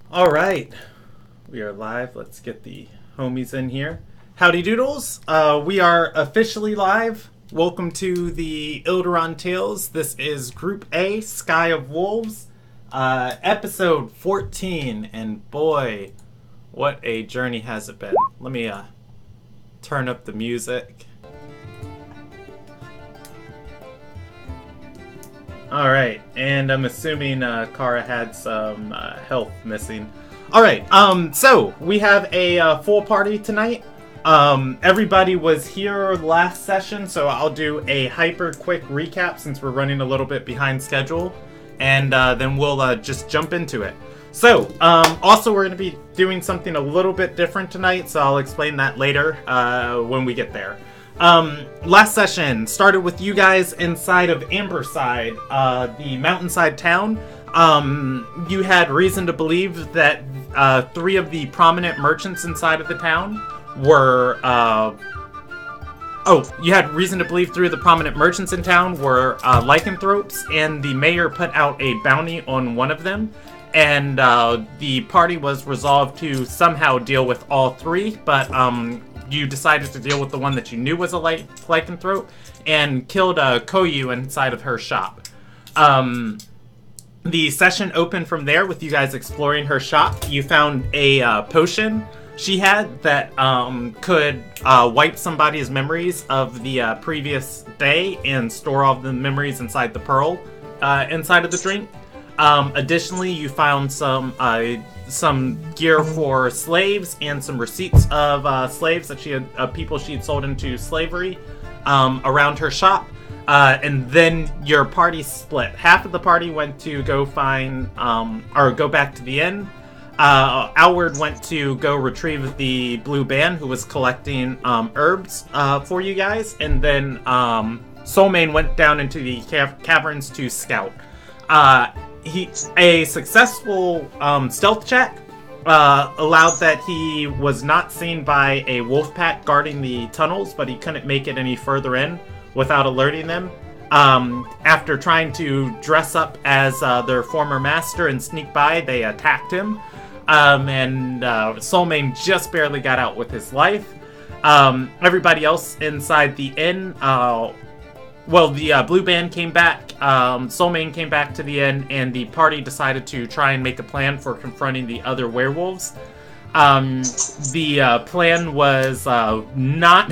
All right, we are live. Let's get the homies in here. Howdy doodles. We are officially live. Welcome to the Ilderon Tales. This is Group A, Sky of Wolves, episode 14. And boy, what a journey has it been. Let me turn up the music. Alright, and I'm assuming Kara had some health missing. Alright, so we have a full party tonight. Everybody was here last session, so I'll do a hyper quick recap since we're running a little bit behind schedule. And then we'll just jump into it. So, also we're going to be doing something a little bit different tonight, so I'll explain that later when we get there. Last session started with you guys inside of Amberside, the mountainside town. You had reason to believe that three of the prominent merchants inside of the town were you had reason to believe three of the prominent merchants in town were lycanthropes, and the mayor put out a bounty on one of them. And the party was resolved to somehow deal with all three, but you decided to deal with the one that you knew was a lycanthrope and killed Koyu inside of her shop. The session opened from there with you guys exploring her shop. You found a potion she had that could wipe somebody's memories of the previous day and store all the memories inside the pearl inside of the drink. Additionally, you found some gear for slaves and some receipts of slaves that she had, people she had sold into slavery around her shop. And then your party split. Half of the party went to go find, or go back to the inn. Alward went to go retrieve the blue band who was collecting herbs for you guys. And then Soulmane went down into the caverns to scout. A successful stealth check allowed that he was not seen by a wolf pack guarding the tunnels, but he couldn't make it any further in without alerting them. After trying to dress up as their former master and sneak by, they attacked him. And Soulmane just barely got out with his life. Everybody else inside the inn, the blue band came back, Soulmane came back to the inn, and the party decided to try and make a plan for confronting the other werewolves. The plan was not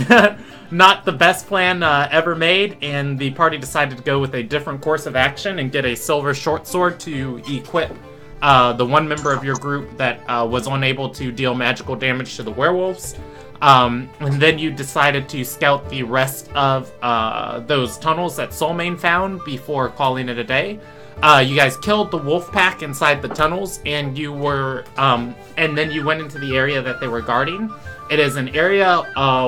not the best plan ever made, and the party decided to go with a different course of action and get a silver short sword to equip the one member of your group that was unable to deal magical damage to the werewolves. And then you decided to scout the rest of those tunnels that Soulmane found before calling it a day. You guys killed the wolf pack inside the tunnels, and you were, and then you went into the area that they were guarding. It is an area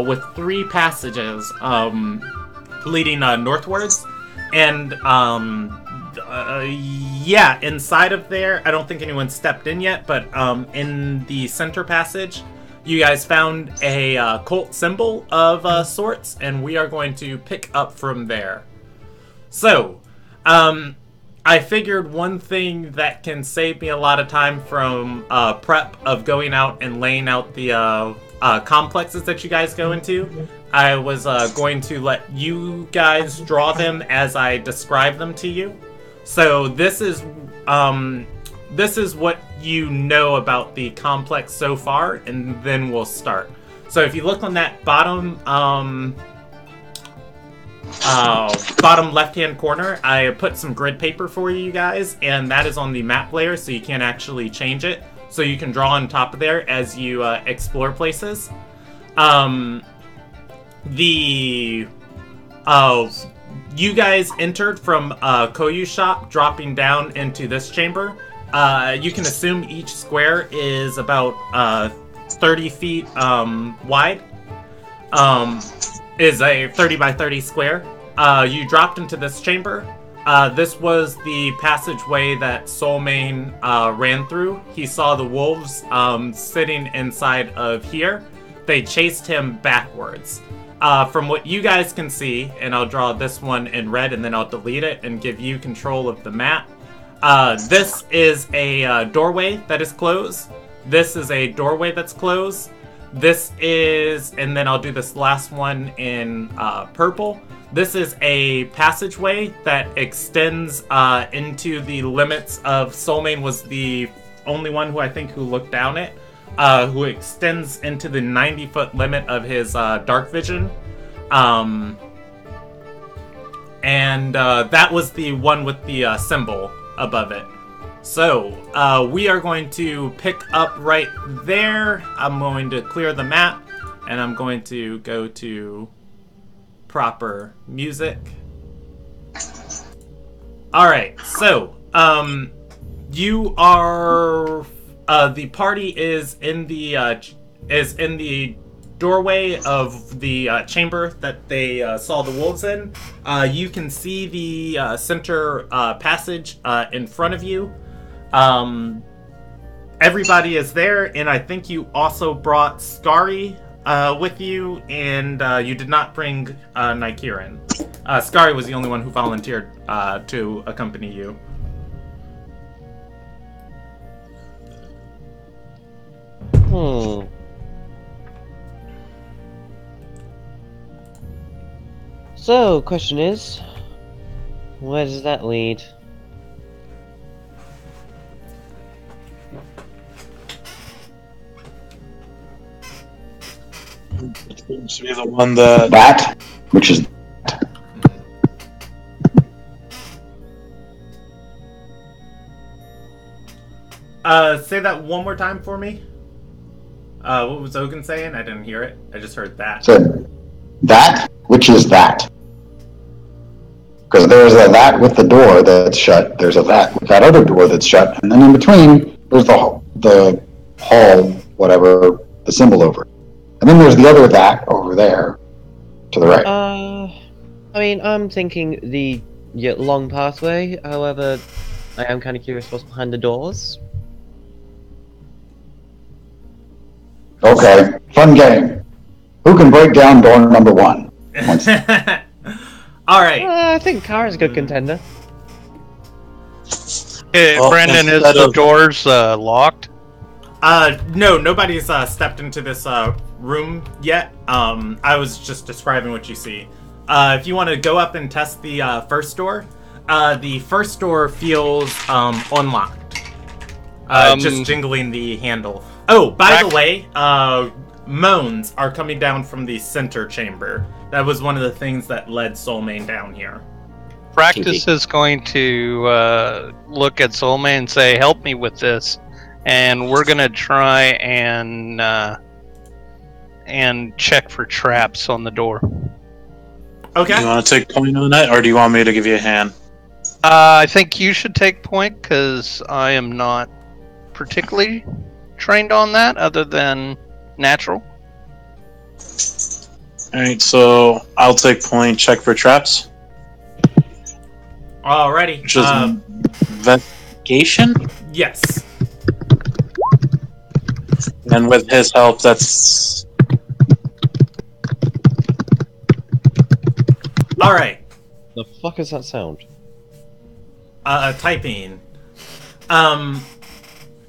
with three passages leading northwards, and yeah, inside of there, I don't think anyone stepped in yet, but in the center passage, you guys found a cult symbol of sorts, and we are going to pick up from there. So, I figured one thing that can save me a lot of time from prep of going out and laying out the complexes that you guys go into, I was going to let you guys draw them as I describe them to you. So this is what you know about the complex so far, and then we'll start. So if you look on that bottom left-hand corner, I put some grid paper for you guys, and that is on the map layer, so you can't actually change it. So you can draw on top of there as you explore places. You guys entered from Koyu's shop, dropping down into this chamber. You can assume each square is about 30 feet wide. Is a 30 by 30 square. You dropped into this chamber. This was the passageway that Soulmane ran through. He saw the wolves sitting inside of here. They chased him backwards. From what you guys can see, and I'll draw this one in red and then I'll delete it and give you control of the map. This is a doorway that is closed. This is a doorway that's closed. This is, and then I'll do this last one in purple. This is a passageway that extends into the limits of Soulmane was the only one who I think who looked down it, who extends into the 90-foot limit of his dark vision. And that was the one with the symbol above it. So, we are going to pick up right there. I'm going to clear the map, and I'm going to go to proper music. Alright, so, you are, the party is in the doorway of the chamber that they saw the wolves in. You can see the center passage in front of you. Everybody is there, and I think you also brought Skari with you, and you did not bring Nykirin. Skari was the only one who volunteered to accompany you. So, question is, where does that lead? It seems to be the one that... That, which is... Say that one more time for me. What was Ogun saying? I didn't hear it. I just heard that. So, that, which is that. Because there's a that with the door that's shut, there's a that with that other door that's shut, and then in between, there's the hall, whatever, the symbol over. And then there's the other that over there, to the right. I mean, I'm thinking the long pathway, however, I am kind of curious what's behind the doors. Okay, fun game. Who can break down door number 1? Alright. I think Kara's a good contender. Hey, Well, Brandon, is instead the of- doors locked? No, nobody's stepped into this room yet. I was just describing what you see. If you want to go up and test the first door, the first door feels unlocked. Just jingling the handle. Oh, by the way, moans are coming down from the center chamber. That was one of the things that led Soulmane down here. Practice is going to look at Soulmane and say, "Help me with this," and we're gonna try and check for traps on the door. Okay. Do you want to take point on that, or do you want me to give you a hand? I think you should take point because I am not particularly trained on that, other than natural. Alright, so I'll take point, check for traps. Alrighty. Which is investigation? Yes. And with his help, that's... Alright. The fuck is that sound? Typing.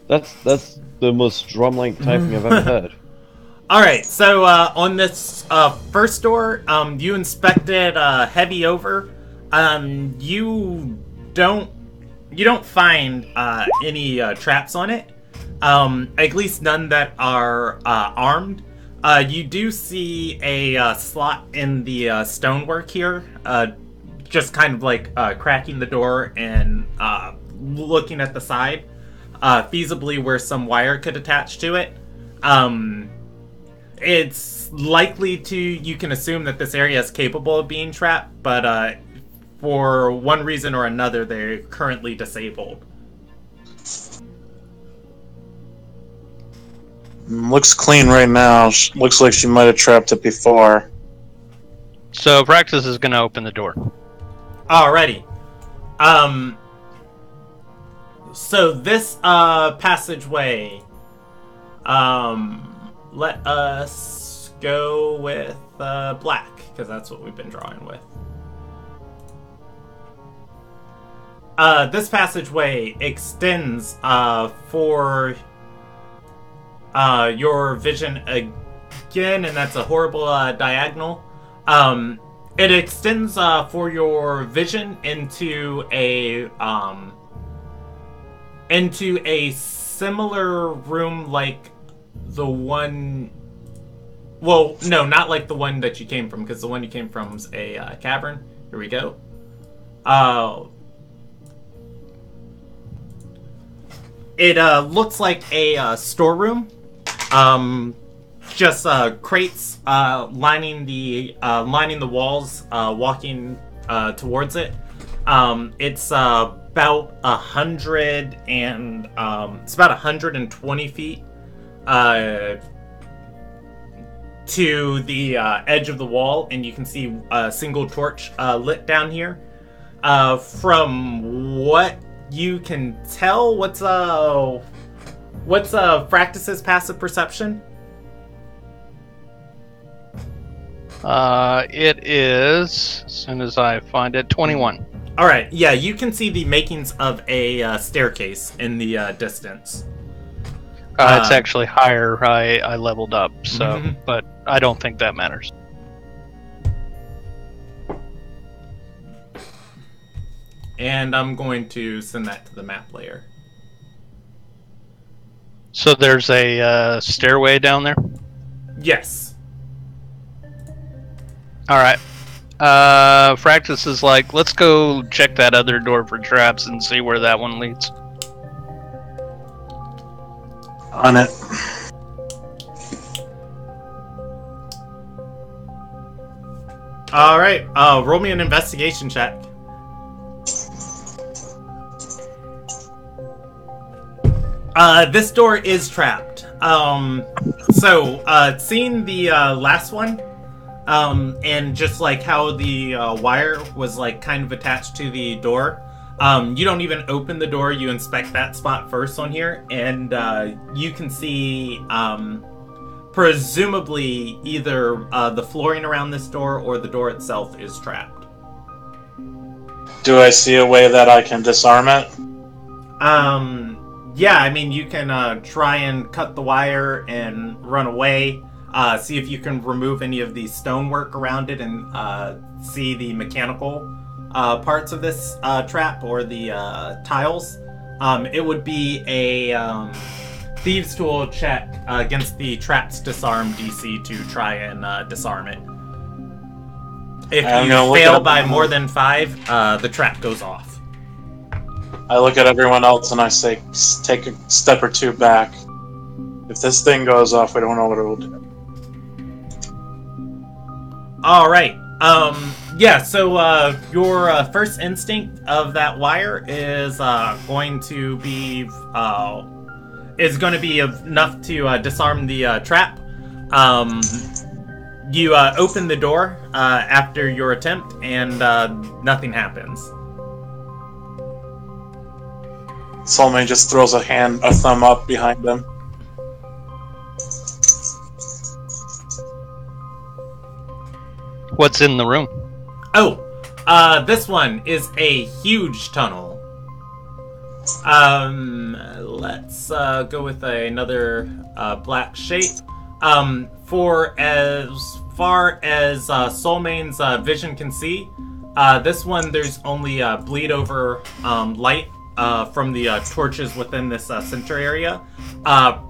That's the most drum-like typing I've ever heard. Alright, so on this first door, you inspected heavy over. You don't find any traps on it. At least none that are armed. You do see a slot in the stonework here, just kind of like cracking the door and looking at the side, feasibly where some wire could attach to it. It's likely you can assume that this area is capable of being trapped, but for one reason or another, they're currently disabled. Looks clean right now. Looks like she might have trapped it before. So Practice is going to open the door. Alrighty. So this passageway, let us go with black, because that's what we've been drawing with. this passageway extends for your vision again, and that's a horrible diagonal. It extends for your vision into a similar room like the one. Well, no, not like the one that you came from, because the one you came from is a cavern. Here we go. It looks like a storeroom. Just crates lining the walls, walking towards it. It's about 120 feet to the edge of the wall, and you can see a single torch lit down here. From what you can tell, what's Fractus's passive perception? It is, as soon as I find it, 21. All right, yeah, you can see the makings of a staircase in the distance. It's actually higher. I leveled up, so, Mhm. but I don't think that matters. And I'm going to send that to the map layer. So there's a stairway down there? Yes. Alright. Fractus is like, let's go check that other door for traps and see where that one leads. On it. All right. Roll me an investigation check. This door is trapped. Seeing the last one, and just like how the wire was like kind of attached to the door, you don't even open the door. You inspect that spot first on here, and you can see presumably either the flooring around this door or the door itself is trapped. Do I see a way that I can disarm it? Yeah, I mean, you can try and cut the wire and run away. See if you can remove any of the stonework around it and see the mechanical parts of this trap or the tiles. It would be a Thieves' Tool check against the Trap's Disarm DC to try and disarm it. If you fail by more than 5, the trap goes off. I look at everyone else and I say, take a step or two back. If this thing goes off, we don't know what it will do. Alright. Yeah, so your first instinct of that wire is going to be enough to disarm the trap. You open the door after your attempt, and nothing happens. Soulmate just throws a thumb up behind him. What's in the room? Oh, this one is a huge tunnel. Let's go with another black shape. For as far as Soulmane's vision can see, this one there's only bleed over light from the torches within this center area.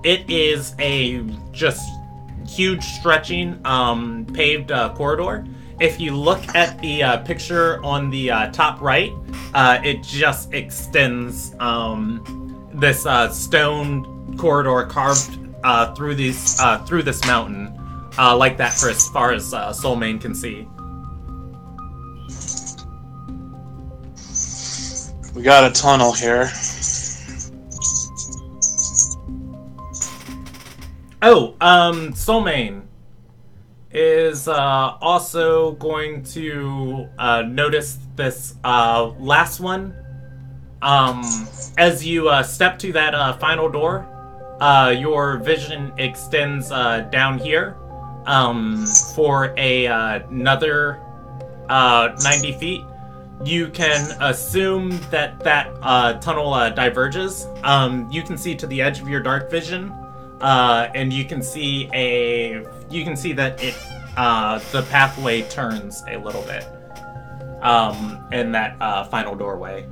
It is a just huge stretching paved corridor. If you look at the picture on the top right, it just extends this stone corridor carved through this mountain, like that for as far as Soulmane can see. We got a tunnel here. Oh, Soulmane is also going to notice this last one. As you step to that final door, your vision extends down here for another 90 feet you can assume that tunnel diverges. You can see to the edge of your dark vision, and you can see that it the pathway turns a little bit in that final doorway.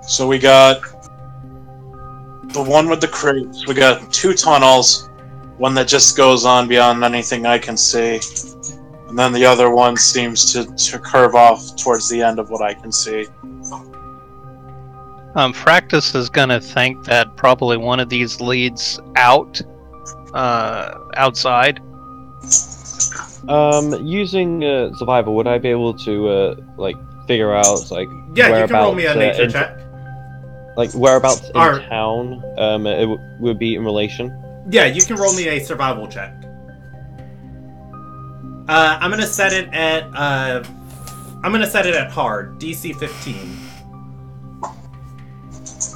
So we got the one with the crates. We got 2 tunnels. One that just goes on beyond anything I can see. And then the other one seems to curve off towards the end of what I can see. Fractus is going to think that probably one of these leads out, outside. Using survival, would I be able to figure out Yeah, you can roll me a nature check. Whereabouts in town it would be in relation? Yeah, you can roll me a survival check. I'm gonna set it at hard, DC 15.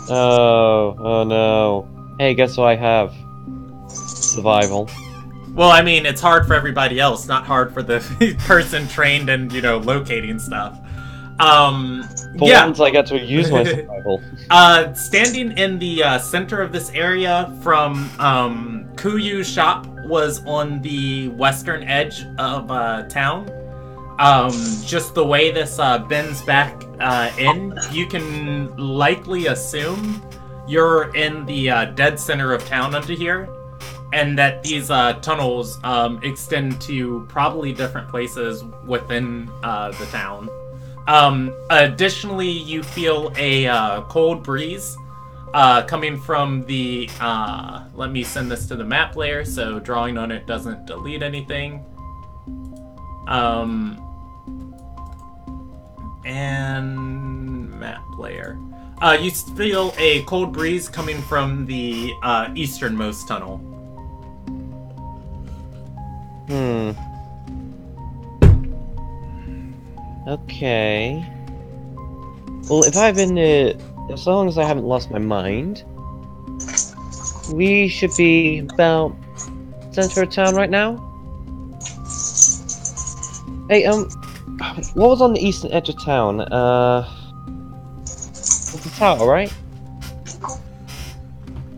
Oh no. Hey, guess what I have? Survival. Well, I mean, it's hard for everybody else, not hard for the person trained in, locating stuff. Once I get to use my survival. Standing in the center of this area from Kuyu's shop was on the western edge of town. Just the way this bends back in, you can likely assume you're in the dead center of town under here, and that these tunnels extend to probably different places within the town. Additionally, you feel a cold breeze coming from the... let me send this to the map layer so drawing on it doesn't delete anything. And map layer. You feel a cold breeze coming from the easternmost tunnel. Okay. Well, if I've been as long as I haven't lost my mind, we should be about center of town right now. Hey, what was on the eastern edge of town? It's the tower, right?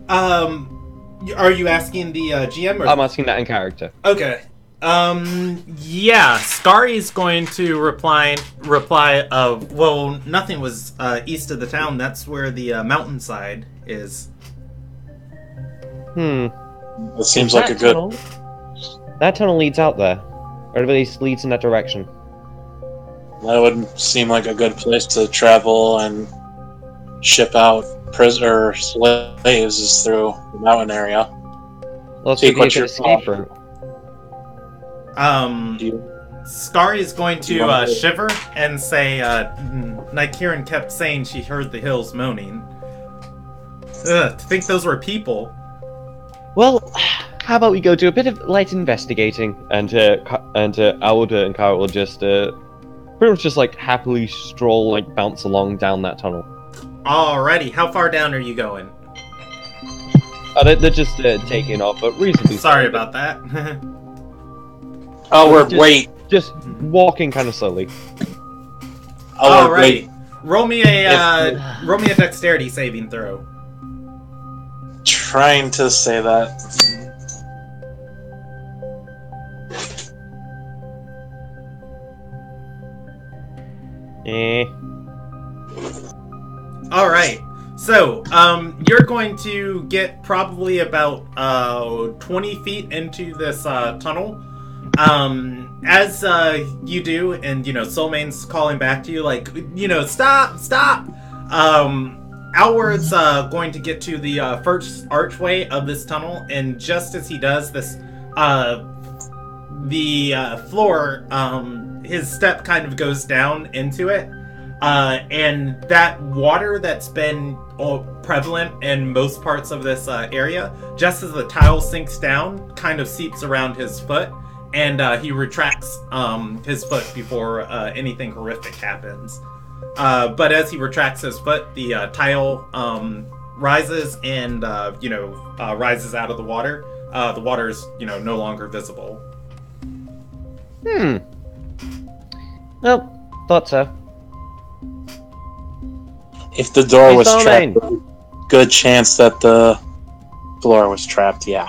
Are you asking the GM? Or... I'm asking that in character. Okay. Yeah, Skari's going to reply of, well, nothing was east of the town. That's where the mountainside is. That seems like a good... That tunnel leads out there. Or at least leads in that direction. That would seem like a good place to travel and ship out slaves is through the mountain area. Well, it's a good escape route. Skari is going to shiver and say, Nykirin kept saying she heard the hills moaning. To think those were people. Well, how about we go do a bit of light investigating, and Alda and Kara will just pretty much just happily stroll, bounce along down that tunnel. Alrighty, how far down are you going? They're just taking off, but reasonably. Sorry about that. Just walking kind of slowly. Alrighty, roll me a dexterity saving throw. Trying to say that. Alright, so, you're going to get probably about 20 feet into this tunnel. As you do, and Soulmane's calling back to you, stop! Alward's going to get to the first archway of this tunnel, and just as he does this, the floor, his step kind of goes down into it, and that water that's been prevalent in most parts of this area, just as the tile sinks down, kind of seeps around his foot, and he retracts his foot before anything horrific happens. But as he retracts his foot, the tile rises and rises out of the water. The water is no longer visible. Well, thought so. If the door Hey, was Solomon. trapped, good chance that the floor was trapped, yeah.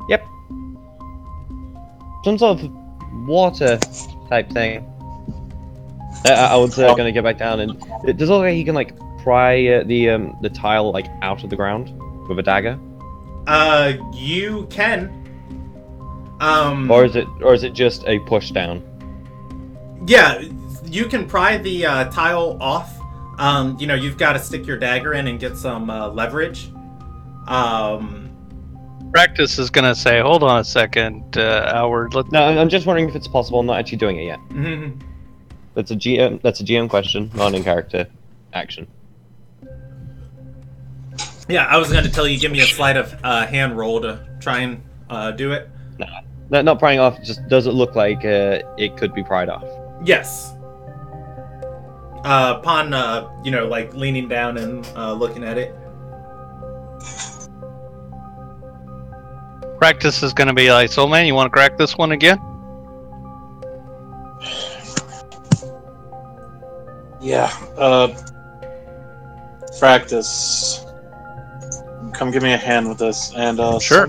Yep. Some sort of water type thing. I was gonna get back down, and does it look like he can like pry the tile like out of the ground with a dagger, You can. or is it just a push down? Yeah, you can pry the tile off. You know, you've got to stick your dagger in and get some leverage. Practice is gonna say, "Hold on a second, Howard. No, I'm just wondering if it's possible. I'm not actually doing it yet. Mhm. That's a GM question, not an in-character action. Yeah, I was going to tell you, give me a sleight of hand roll to try and do it. No, not prying off. Just does it look like it could be pried off? Yes. Upon, you know, like leaning down and looking at it. Practice is gonna be like, "Soul Man, you want to crack this one again?" Yeah, practice. Come give me a hand with this. And, Sure.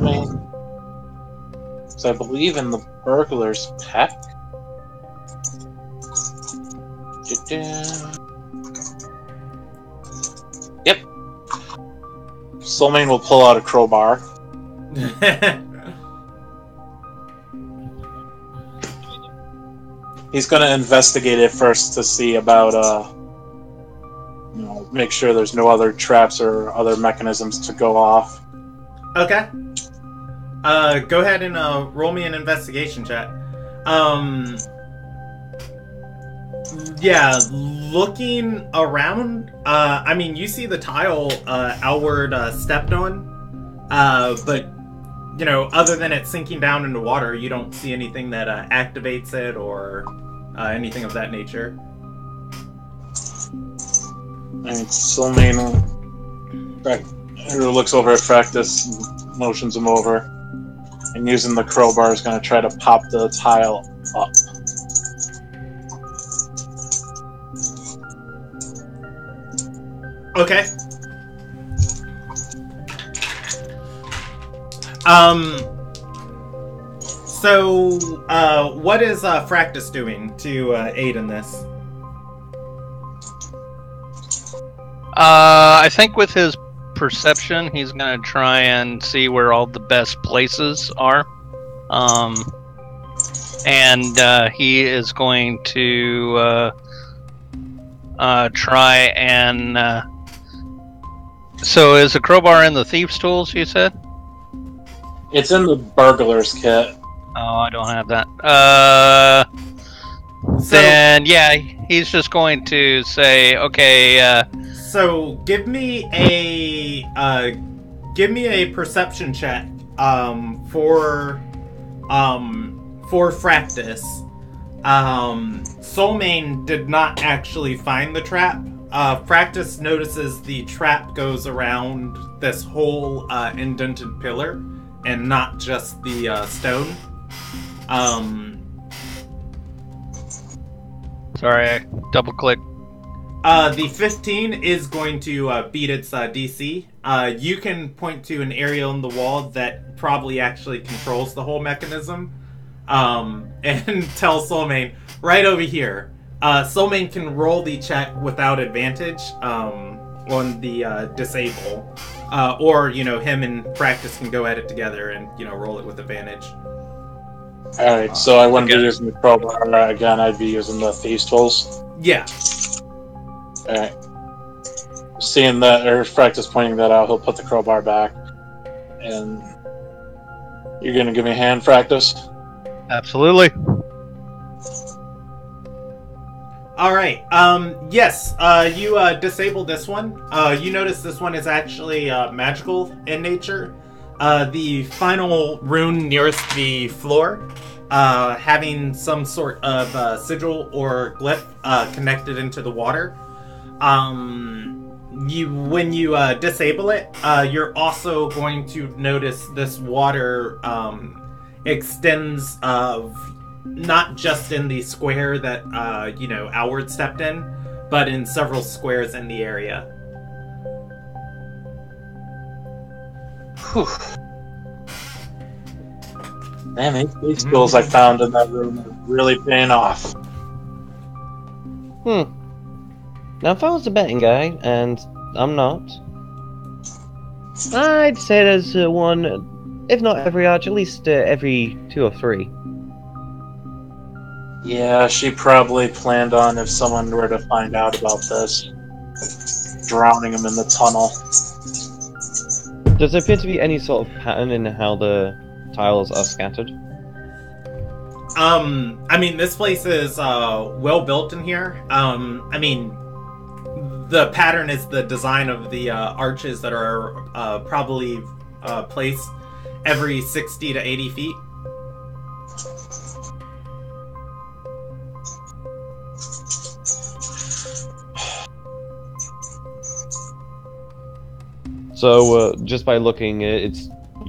So I believe in the burglar's pack. Yep. Soulmane will pull out a crowbar. He's gonna investigate it first to see about, you know, make sure there's no other traps or other mechanisms to go off. Okay. Go ahead and roll me an investigation check. Yeah, looking around, I mean, you see the tile Alward stepped on, but, you know, other than it sinking down into water, you don't see anything that activates it or anything of that nature. And Soulmane who looks over at Fractus, motions him over, and using the crowbar is going to try to pop the tile up. Okay. So, what is Fractus doing to aid in this? I think with his perception, he's gonna try and see where all the best places are. And he is going to try and. So, is the crowbar in the thieves' tools? You said. It's in the burglar's kit. Oh, I don't have that. So, Then yeah, he's just going to say, okay. So give me a perception check for Fractus. Soulmane did not actually find the trap. Fractus notices the trap goes around this whole indented pillar and not just the stone. Sorry, I double clicked. The 15 is going to beat its DC. You can point to an area on the wall that probably actually controls the whole mechanism, and tell Soulmane, right over here. Soulmane can roll the check without advantage on the disable. Or, you know, him and Practice can go at it together and, you know, roll it with advantage. Alright, so I wouldn't be using the crowbar again, I'd be using the thieves' tools. Yeah. Alright. Seeing that, or Fractus pointing that out, he'll put the crowbar back. And you're gonna give me a hand, Fractus? Absolutely. Alright, yes, you disable this one. You notice this one is actually magical in nature. The final rune nearest the floor, having some sort of sigil or glyph connected into the water. When you disable it, you're also going to notice this water extends not just in the square that Alward stepped in, but in several squares in the area. Whew. Man, these skills I found in that room are really paying off. Now, if I was a betting guy, and I'm not, I'd say there's one, if not every arch, at least every 2 or 3. Yeah, she probably planned on, if someone were to find out about this, drowning him in the tunnel. Does there appear to be any sort of pattern in how the tiles are scattered? I mean, this place is well built in here. I mean, the pattern is the design of the arches that are probably placed every 60 to 80 feet. So, just by looking, you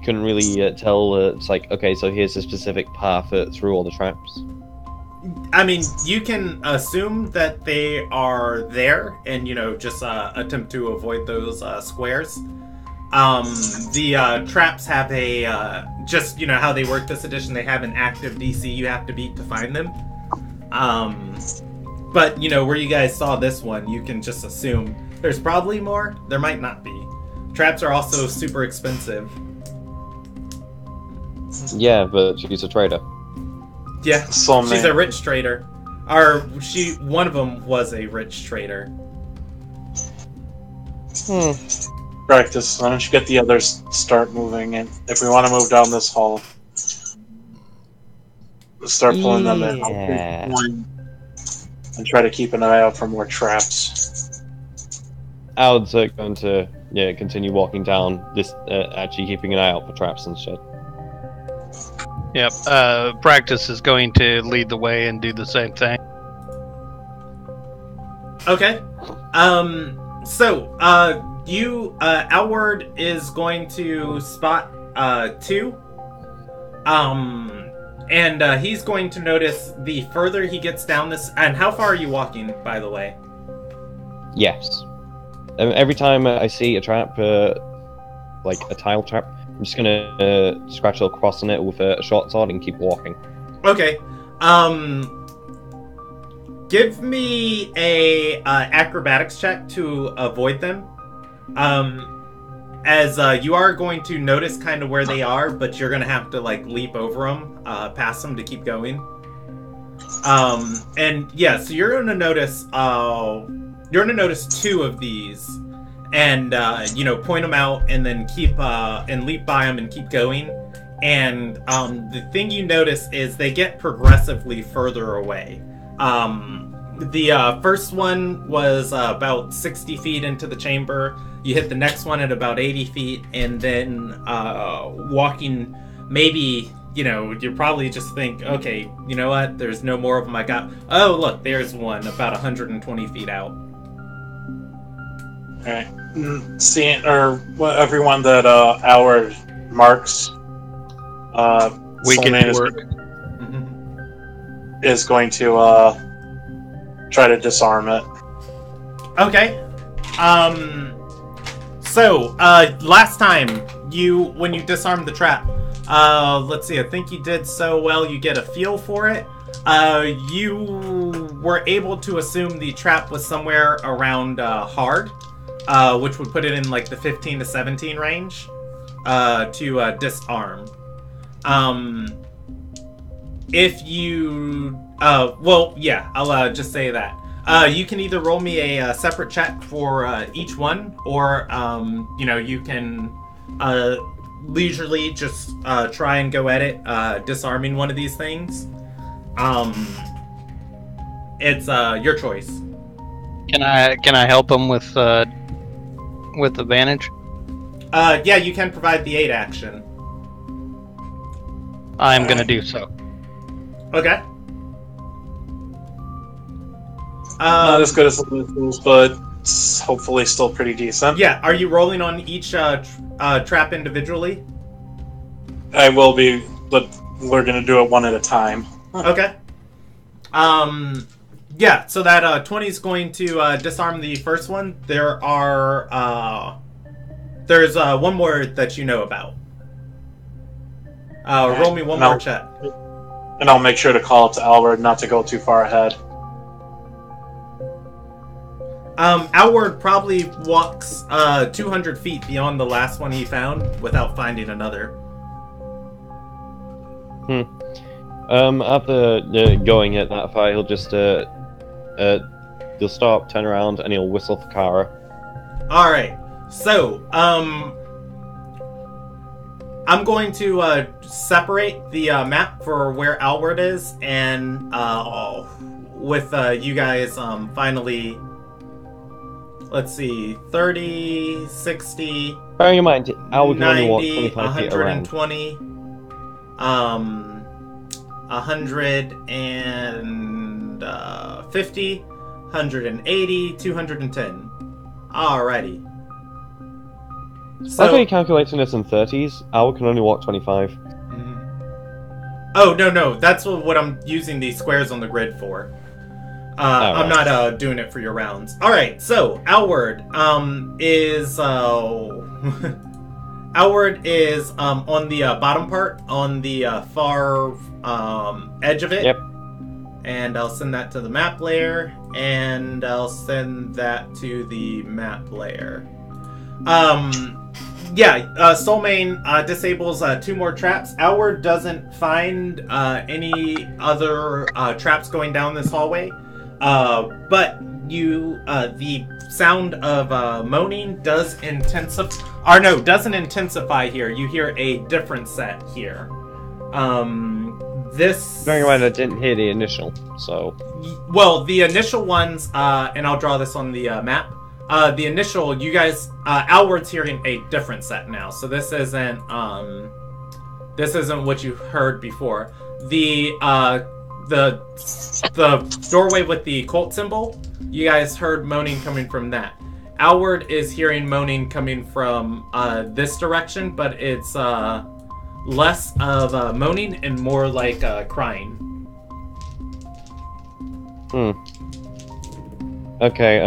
couldn't really tell, it's like, okay, so here's a specific path through all the traps. I mean, you can assume that they are there and, just attempt to avoid those squares. The traps have a, just, how they work this edition, they have an active DC you have to beat to find them. But, where you guys saw this one, you can just assume there's probably more, there might not be. Traps are also super expensive. Yeah, but she's a trader. Yeah, So she's many. a rich trader. One of them was a rich trader. Practice. Why don't you get the others start moving? And if we want to move down this hall, start pulling them in. I'll Yeah. take one and try to keep an eye out for more traps. Aud's going to continue walking down this, actually keeping an eye out for traps and shit. Yep. Practice is going to lead the way and do the same thing. Okay. Alward is going to spot 2. And he's going to notice the further he gets down this. And how far are you walking, by the way? Yes. Every time I see a trap, like a tile trap, I'm just gonna scratch a little cross on it with a short sword and keep walking. Okay. Give me a acrobatics check to avoid them. As you are going to notice kind of where they are, but you're gonna have to like leap over them, past them to keep going. And yeah, so you're gonna notice 2 of these, and point them out, and then keep and leap by them and keep going. And the thing you notice is they get progressively further away. The first one was about 60 feet into the chamber. You hit the next one at about 80 feet, and then walking maybe, you probably just think, okay, you know what, there's no more of them I got. Oh, look, there's one about 120 feet out. Alright. Seeing, everyone that Howard marks, Weekend Soulmane work. is going to try to disarm it. Okay. So, last time, when you disarmed the trap, let's see, I think you did so well, you get a feel for it. You were able to assume the trap was somewhere around hard, which would put it in like the 15 to 17 range, to disarm. If you, I'll just say that. You can either roll me a separate check for each one, or you can leisurely just try and go at it, disarming one of these things. It's your choice. Can I help him with advantage? Yeah, you can provide the aid action. I'm gonna do so. Okay. Not as good as the locals, but it's hopefully still pretty decent. Yeah, are you rolling on each trap individually? I will be, but we're gonna do it one at a time. Okay. Yeah, so that 20 is going to disarm the first one. There's one more that you know about. Roll me one more check. And I'll make sure to call it to Alward not to go too far ahead. Alward probably walks 200 feet beyond the last one he found without finding another. After going at that far, he'll just he'll stop, turn around, and he'll whistle for Kara. All right. So, I'm going to separate the map for where Alward is, and with you guys finally, let's see, 30, 60, bearing in mind, Alward can only 90, walk 25 feet around. 120, 150, 180, 210. Alrighty. So, I thought you're calculating this in 30s. Alward can only walk 25. Oh, no. That's what I'm using these squares on the grid for. I'm not doing it for your rounds. Alright, so, Alward is... Alward is on the bottom part, on the far edge of it. Yep. And I'll send that to the map layer, and I'll send that to the map layer. Soulmane disables 2 more traps. Alward doesn't find any other traps going down this hallway, but the sound of moaning doesn't intensify here. You hear a different set here. Bearing in mind I didn't hear the initial, so... Well, the initial ones, and I'll draw this on the map. The initial, you guys, Alward's hearing a different set now, so this isn't what you heard before. The doorway with the cult symbol, you guys heard moaning coming from that. Alward is hearing moaning coming from this direction, but it's less of moaning and more like crying. Okay,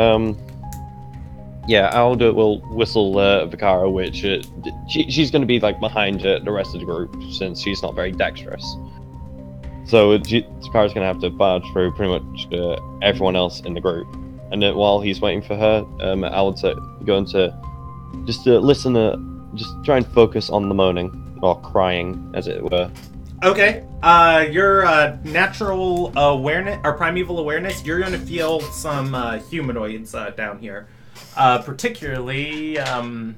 yeah, Alda will whistle Vikara, which she's going to be like behind the rest of the group since she's not very dexterous. So Vikara's going to have to barge through pretty much everyone else in the group. And then while he's waiting for her, Alda's going to just listen, just try and focus on the moaning, or crying, as it were. Okay, your natural awareness, or primeval awareness, you're going to feel some humanoids down here. Particularly, I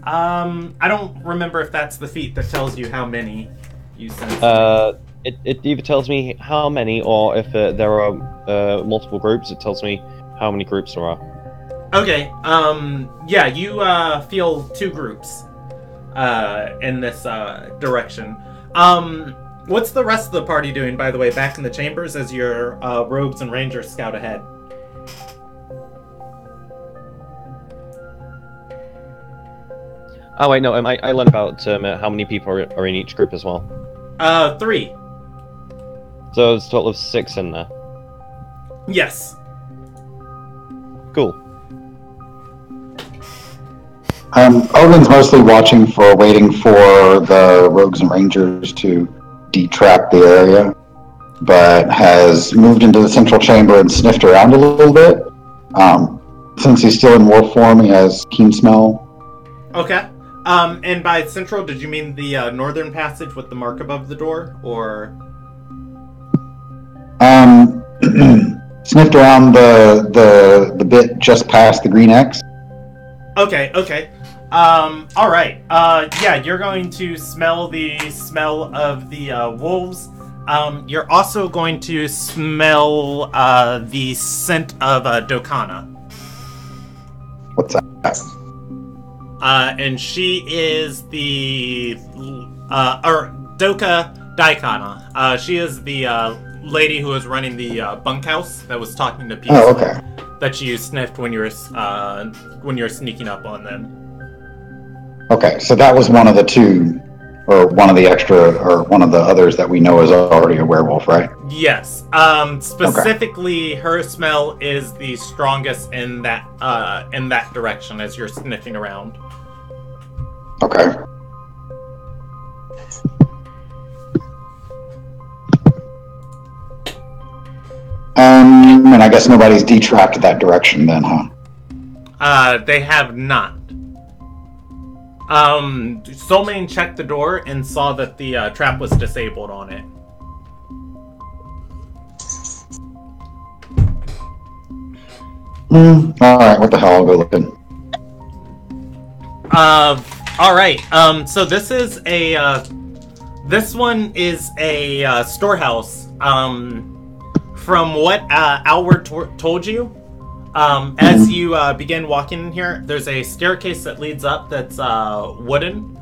don't remember if that's the feat that tells you how many you sense. It either tells me how many, or if there are multiple groups, it tells me how many groups there are. Okay, yeah, you feel 2 groups in this direction. What's the rest of the party doing, by the way, back in the chambers as your rogues and rangers scout ahead? Oh wait, no, I learned about how many people are in each group as well. 3. So there's a total of 6 in there. Yes. Cool. Odin's mostly waiting for the rogues and rangers to detrap the area, but has moved into the central chamber and sniffed around a little bit. Since he's still in war form, he has keen smell. Okay. And by central, did you mean the northern passage with the mark above the door, or? Sniffed around the bit just past the green X. Okay. All right. Yeah, you're going to smell the smell of the wolves. You're also going to smell the scent of Dokana. What's that? And she is the Doka Daikana. She is the lady who was running the bunkhouse that was talking to people. Oh, okay. That you sniffed when you were sneaking up on them. Okay, so that was one of the 2 or one of the extra, or one of the others that we know is already a werewolf, right? Yes. Specifically, her smell is the strongest in that direction as you're sniffing around. Okay. And I guess nobody's detrapped that direction then, huh? They have not. Soulmane checked the door and saw that the trap was disabled on it. Alright, what the hell, I'll go looking. Alright, so this is a, this one is a, storehouse. From what, Alward told you, as you, begin walking in here, there's a staircase that leads up that's, wooden.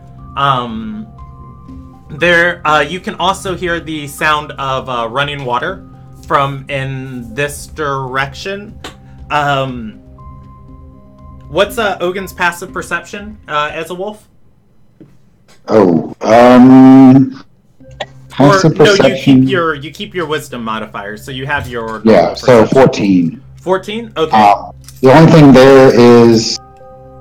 You can also hear the sound of, running water from in this direction. What's Ogin's passive perception as a wolf? Passive perception. No, you keep your wisdom modifier, so you have your so 14. 14? Okay. The only thing there is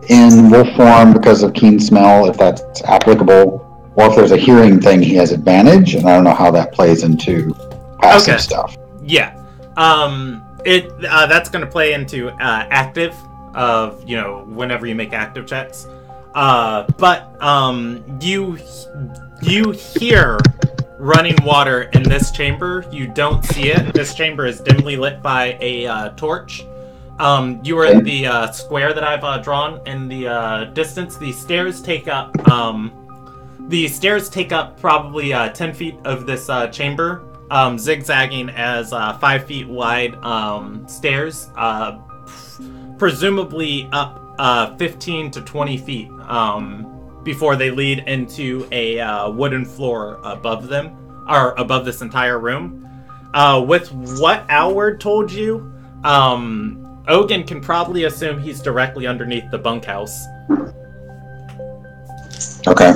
in wolf form because of keen smell, if that's applicable, or if there's a hearing thing, he has advantage, and I don't know how that plays into passive stuff. Yeah. That's going to play into active of, whenever you make active checks. But you hear running water in this chamber. You don't see it. This chamber is dimly lit by a torch. You are in the square that I've drawn in the distance. The stairs take up probably 10 feet of this chamber. Zigzagging as 5 feet wide stairs, presumably up 15 to 20 feet before they lead into a wooden floor above them, or above this entire room. With what Alward told you, Ogin can probably assume he's directly underneath the bunkhouse. Okay.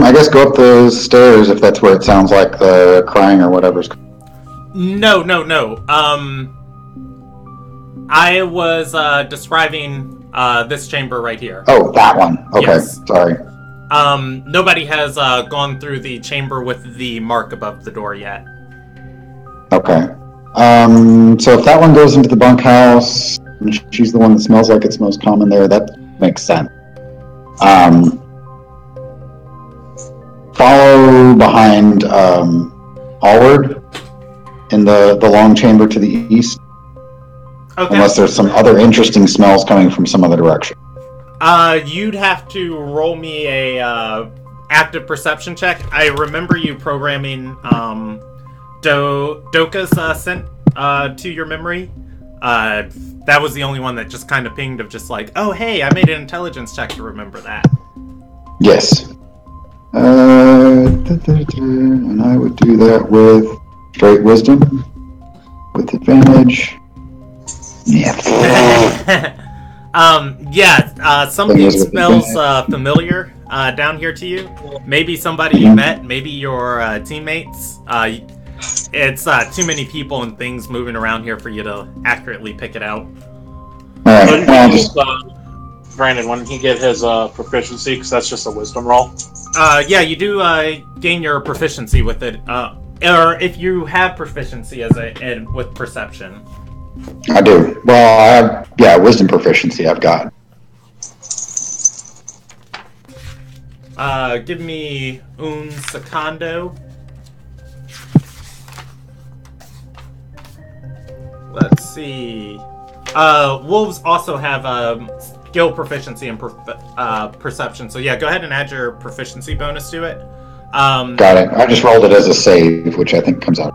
I guess go up the stairs if that's where it sounds like the crying or whatever's. No. I was describing this chamber right here. Oh, that one. Okay, yes. Sorry. Nobody has gone through the chamber with the mark above the door yet. Okay. So if that one goes into the bunkhouse, and she's the one that smells like it's most common there, that makes sense. Follow behind Alward in the long chamber to the east. Okay. Unless there's some other interesting smells coming from some other direction. You'd have to roll me a active perception check. I remember you programming Doka's sent to your memory. That was the only one that just kind of pinged of just like, oh hey, I made an intelligence check to remember that. Yes. And I would do that with straight wisdom with advantage. Yeah. Something smells familiar down here to you. Maybe somebody you met, maybe your teammates. It's too many people and things moving around here for you to accurately pick it out. Brandon, when he get his proficiency, because that's just a wisdom roll. Yeah, you do gain your proficiency with it, or if you have proficiency with perception. I do. Well, I have, wisdom proficiency I've got. Give me un secondo. Let's see. Wolves also have skill proficiency and perception. So yeah, go ahead and add your proficiency bonus to it. Got it. I just rolled it as a save, which I think comes out.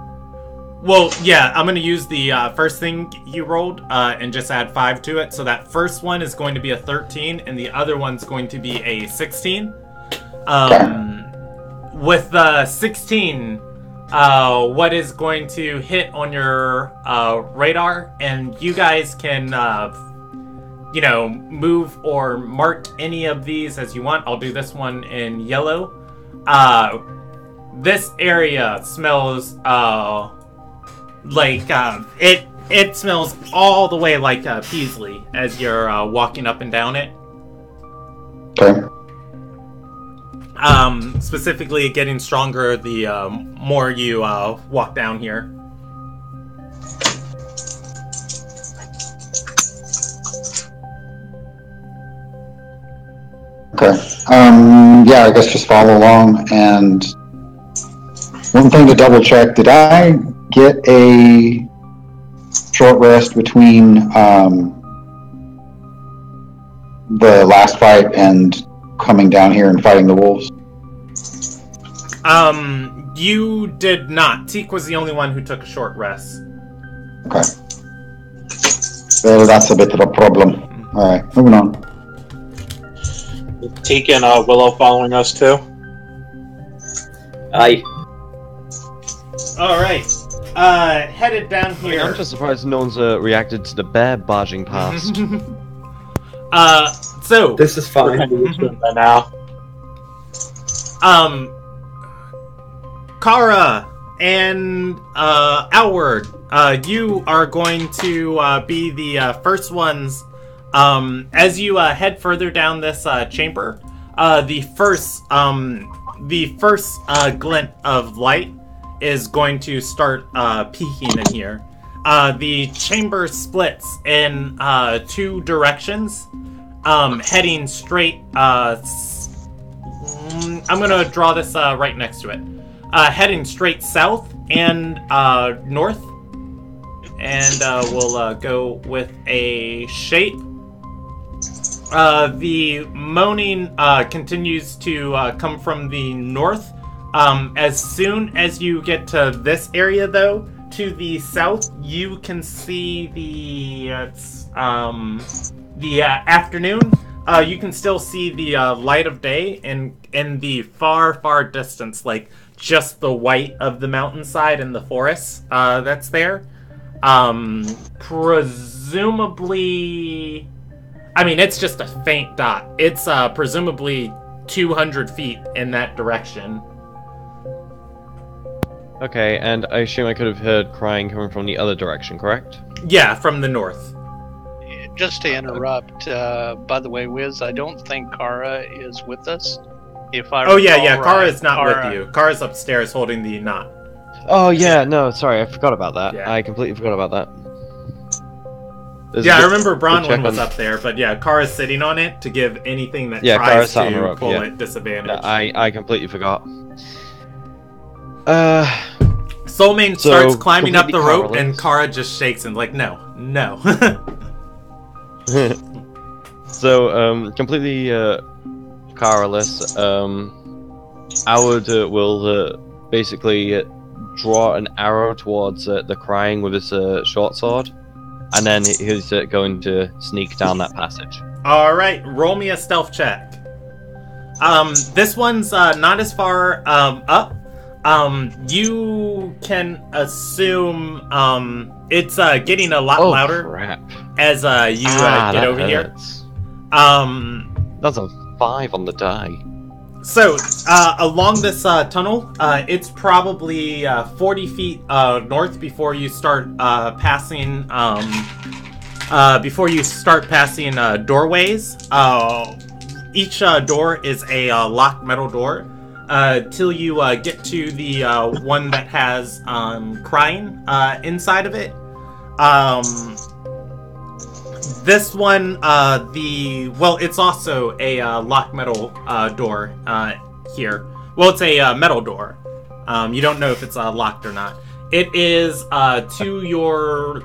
Well, yeah, I'm going to use the first thing you rolled and just add 5 to it. So that first one is going to be a 13, and the other one's going to be a 16. With the 16, what is going to hit on your radar, and you guys can, move or mark any of these as you want. I'll do this one in yellow. This area smells it smells all the way like Peasley as you're walking up and down it. Okay. Specifically getting stronger the more you walk down here. Okay. Yeah, I guess just follow along. And one thing to double check, did I get a short rest between the last fight and coming down here and fighting the wolves? You did not. Teak was the only one who took a short rest. Okay. Well, that's a bit of a problem. Alright, moving on. Teak and Willow following us too. Aye. Alright. Headed down here. I'm just surprised no one's reacted to the bear barging past. So This is We're fine. kind of used to it by now. Kara and Outward, you are going to be the first ones. As you head further down this chamber, the first glint of light is going to start peeking in here. The chamber splits in two directions, heading straight. I'm gonna draw this right next to it. Heading straight south and north, and we'll go with a shape. The moaning continues to come from the north. As soon as you get to this area, though, to the south, you can see the afternoon. You can still see the light of day in the far distance, like just the white of the mountainside and the forest that's there. Presumably, I mean, it's just a faint dot. It's presumably 200 feet in that direction. Okay, and I assume I could have heard crying coming from the other direction, correct? Yeah, from the north. Just to interrupt, by the way, Wiz, I don't think Kara is with us. If I Oh yeah, recall Kara right, is not with you. Kara's upstairs holding the knot. Oh yeah, no, sorry, I forgot about that. Yeah. I completely forgot about that. There's Yeah, a I good- remember good check Bronwyn was on- up there, but yeah, Kara's sitting on it to give anything that Yeah, Kara's tries sat on the to rope, pull yeah. it disadvantage. Yeah, I completely forgot. Soulmane So, starts climbing up the completely rope, and powerless. Kara just shakes and like, no. So, completely powerless. Howard will basically draw an arrow towards the crying with his short sword, and then he's going to sneak down that passage. Alright, roll me a stealth check. This one's not as far up. You can assume it's getting a lot louder Crap. as you get that over here. hurts. That's a 5 on the die. So, along this tunnel, it's probably 40 feet north before you start passing doorways. Each door is a locked metal door till you get to the one that has crying inside of it. This one, it's also a locked metal door here. Well, it's a metal door. You don't know if it's locked or not. It is to your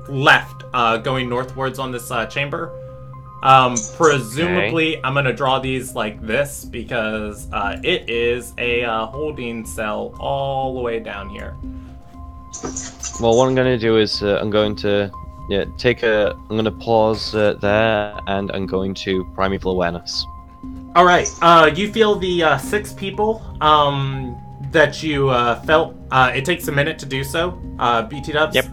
left, going northwards on this chamber. Presumably, I'm gonna draw these like this because it is a holding cell all the way down here. Well, what I'm going to do is I'm going to pause there, and I'm going to primeval awareness. All right. You feel the 6 people that you felt. It takes a minute to do so. BT Dubs. Yep.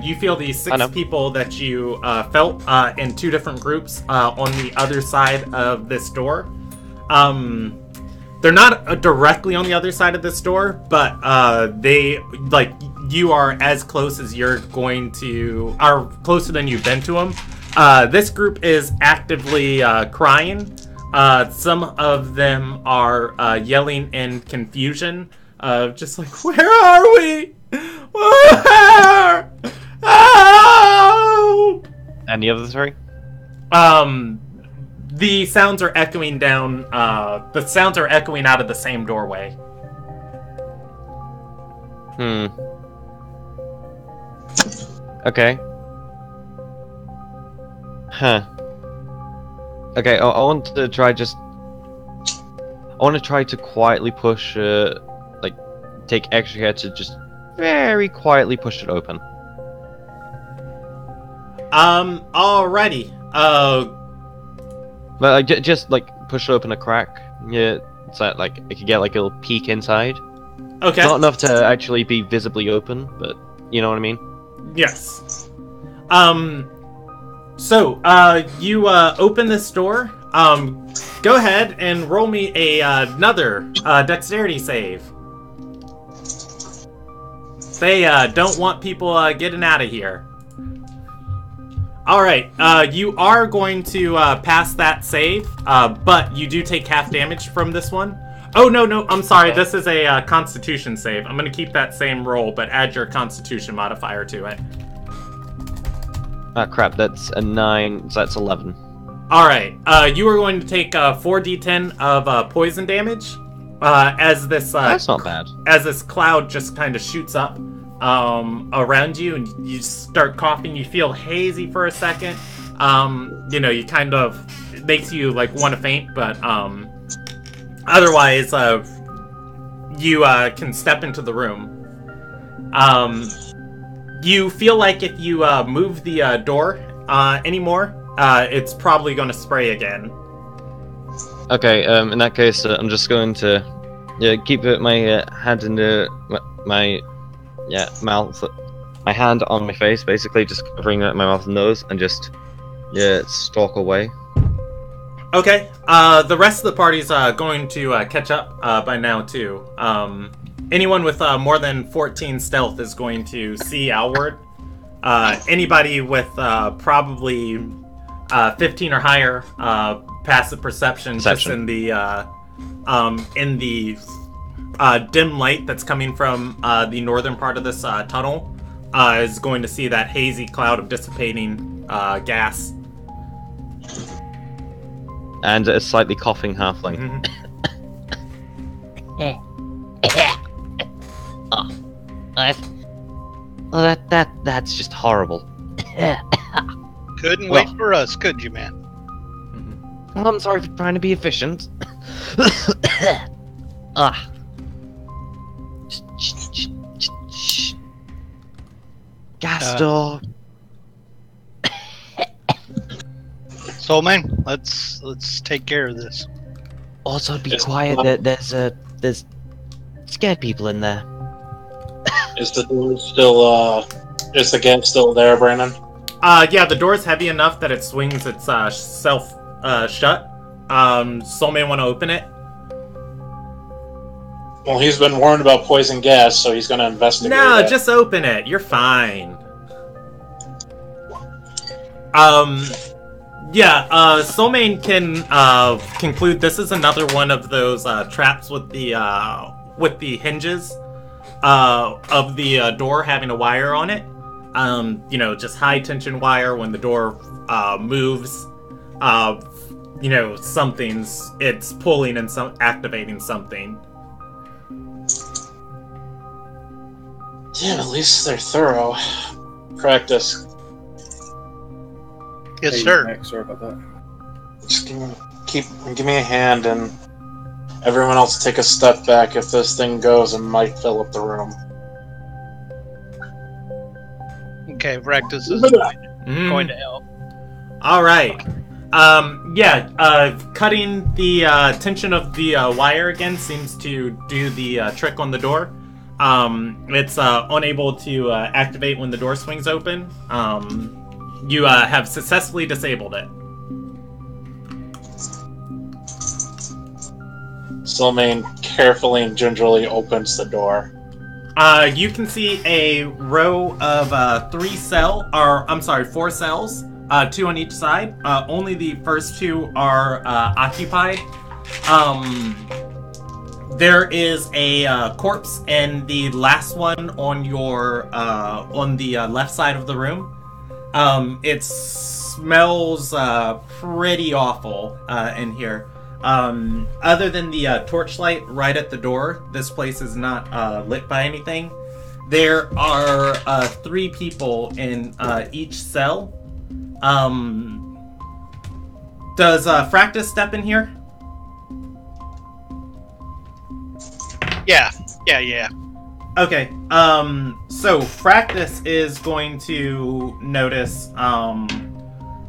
You feel the 6 people that you felt in 2 different groups on the other side of this door. They're not directly on the other side of this door, but they like you are as close as you're going to, are closer than you've been to them. This group is actively crying. Some of them are yelling in confusion, just like, where are we? Where? Oh! And the other 3? The sounds are echoing down, the sounds are echoing out of the same doorway. Okay. Huh. Okay, I want to try to quietly push, like, take extra care to just very quietly push it open. Alrighty. But like, just like push open a crack. Yeah, so that like it could get like a little peek inside. Okay. Not enough to actually be visibly open, but you know what I mean. Yes. So, you open this door. Go ahead and roll me another dexterity save. They don't want people getting out of here. Alright, you are going to pass that save, but you do take half damage from this one. Oh, no, I'm sorry, this is a Constitution save. I'm going to keep that same roll, but add your Constitution modifier to it. Ah, crap, that's a 9, so that's 11. Alright, you are going to take 4d10 of poison damage, as this... that's not bad. As this cloud just kind of shoots up around you, and you start coughing. You feel hazy for a second. You know, you kind of, it makes you like want to faint, but otherwise you can step into the room. You feel like if you move the door anymore, it's probably going to spray again. Okay, in that case, I'm just going to keep my hand in my mouth, my hand on my face, basically, just covering my mouth and nose, and just stalk away. Okay, the rest of the party's going to catch up by now too. Anyone with more than 14 stealth is going to see outward. Anybody with probably 15 or higher passive perception, just in the dim light that's coming from the northern part of this tunnel, is going to see that hazy cloud of dissipating gas. And a slightly coughing halfling. That's just horrible. Couldn't wait for us, could you, man? Well, I'm sorry for trying to be efficient. Gas door. So, man, let's take care of this. Also, be quiet. There's scared people in there. Is the door still, is the gas still there, Brandon? Yeah, the door's heavy enough that it swings itself shut. Soul may want to open it. Well, he's been warned about poison gas, so he's going to investigate No, it. just open it. You're fine. Soulmane can conclude this is another one of those traps with the hinges of the door having a wire on it. You know, just high tension wire. When the door moves, you know, it's pulling and activating something. Damn, at least they're thorough. Practice. Yes, Hey, sir. Max, sorry about that. Just give me a hand, and everyone else take a step back. If this thing goes, it might fill up the room. Okay, Rectus is going to help. All right. Cutting the tension of the wire again seems to do the trick on the door. It's unable to activate when the door swings open. You have successfully disabled it. Silmain carefully and gingerly opens the door. You can see a row of 4 cells, 2 on each side. Only the first 2 are occupied. There is a corpse in the last one on your on the left side of the room. It smells pretty awful in here. Other than the torchlight right at the door, this place is not lit by anything. There are 3 people in each cell. Does Fractus step in here? Yeah. Okay, so Fractus is going to notice,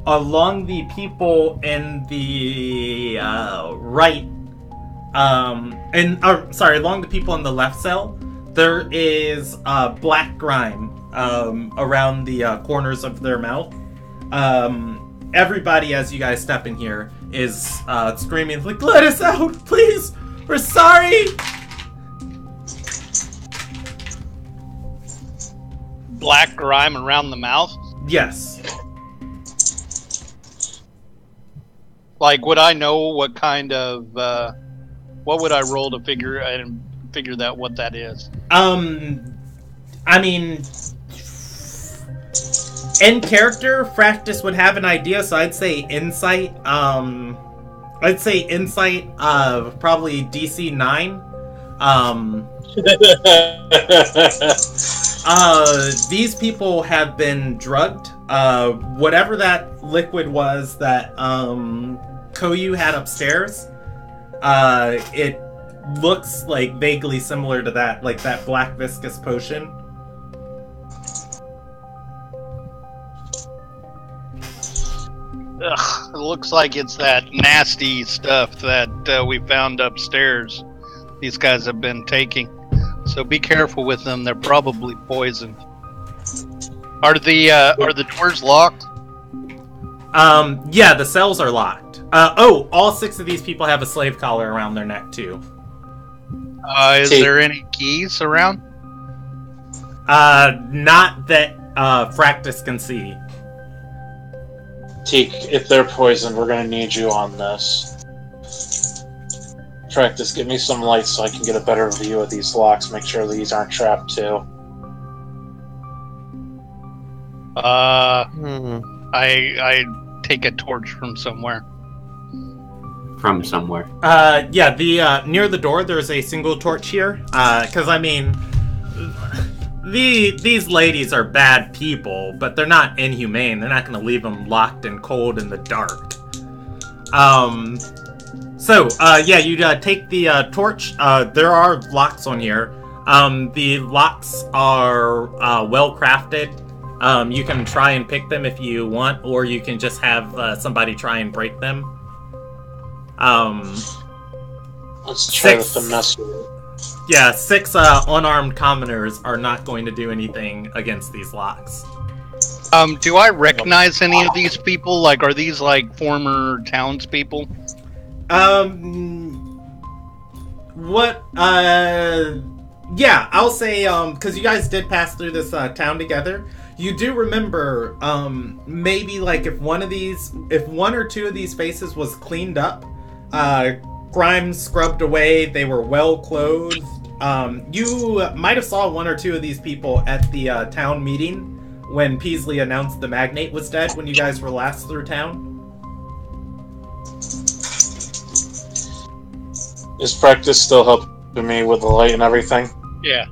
along the people in the, right, along the people in the left cell, there is, black grime, around the, corners of their mouth. Everybody, as you guys step in here, is, screaming, like, let us out, please! We're sorry! Black grime around the mouth? Yes. Like, would I know what kind of, what would I roll to figure that what that is? I mean, in character, Fractus would have an idea, so I'd say insight, probably DC 9. These people have been drugged. Whatever that liquid was that Koyu had upstairs, it looks like vaguely similar to that, like that black viscous potion. Ugh, it looks like it's that nasty stuff that we found upstairs. These guys have been taking. So be careful with them. They're probably poisoned. Are the doors locked? Yeah, the cells are locked. All 6 of these people have a slave collar around their neck too. Is there any keys around? Not that Fractus can see. Teak, if they're poisoned, we're gonna need you on this. Fractus, give me some light so I can get a better view of these locks. Make sure these aren't trapped too. I take a torch from somewhere. From somewhere. Yeah, the near the door there's a single torch here. Because I mean, these ladies are bad people, but they're not inhumane. They're not going to leave them locked and cold in the dark. Yeah, you take the torch. There are locks on here. The locks are well crafted. You can try and pick them if you want, or you can just have somebody try and break them. Let's try with the mess with it. Yeah, 6 unarmed commoners are not going to do anything against these locks. Do I recognize any of these people? Like, are these like former townspeople? Yeah, I'll say, because you guys did pass through this town together, you do remember, maybe like if one or two of these faces was cleaned up, grime scrubbed away, they were well clothed. You might have saw 1 or 2 of these people at the town meeting when Peasley announced the magnate was dead when you guys were last through town. Is Practice still helping me with the light and everything? Yeah.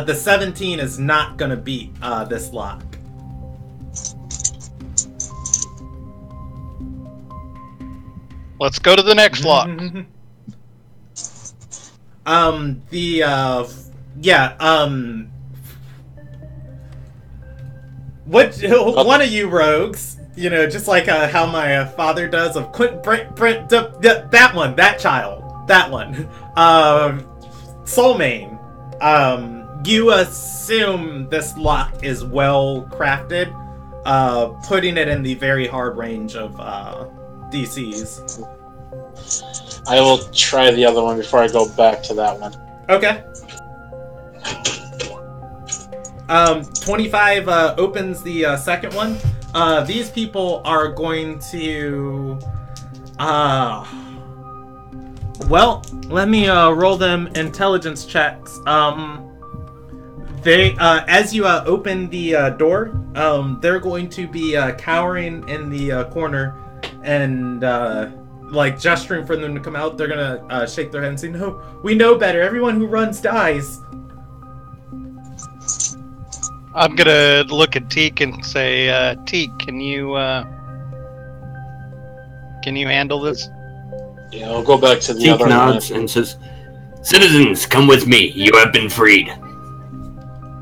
The 17 is not gonna beat this lock. Let's go to the next lock. One of you rogues You know, just like how my father does of that one, that child, that one. Soulmane, you assume this lock is well crafted, putting it in the very hard range of DCs. I will try the other one before I go back to that one. Okay. 25 opens the second one. These people are going to... well, let me roll them intelligence checks. They, as you open the door, they're going to be cowering in the corner and like gesturing for them to come out. They're gonna shake their head and say, "No, we know better. Everyone who runs dies." I'm gonna look at Teak and say, Teak, can you handle this? Yeah, I'll go back to the Teak other nods one. and says, "Citizens, come with me. You have been freed."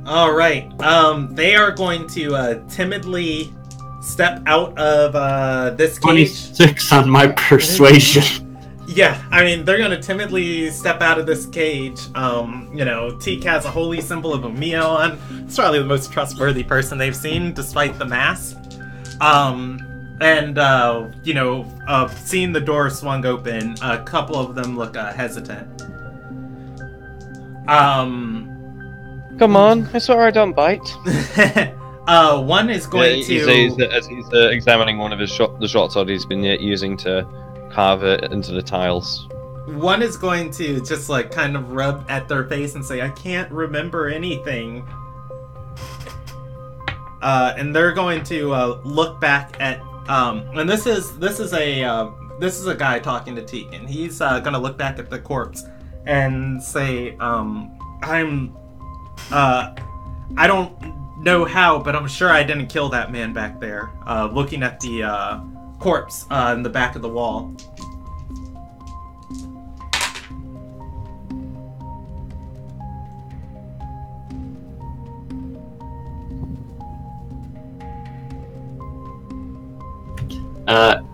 All right. They are going to timidly step out of this cage. 26 on my persuasion. Yeah, I mean, they're gonna timidly step out of this cage. You know, Teak has a holy symbol of Umio on. It's probably the most trustworthy person they've seen, despite the mask. You know, seeing the door swung open, a couple of them look hesitant. Come on, I swear I don't bite. One is going to... As he's examining one of his the short sword he's been using to carve it into the tiles. One is going to just like kind of rub at their face and say, "I can't remember anything." And they're going to look back at and this is a guy talking to Teak, and he's gonna look back at the corpse and say, I don't know how, but I'm sure I didn't kill that man back there." Looking at the corpse in the back of the wall.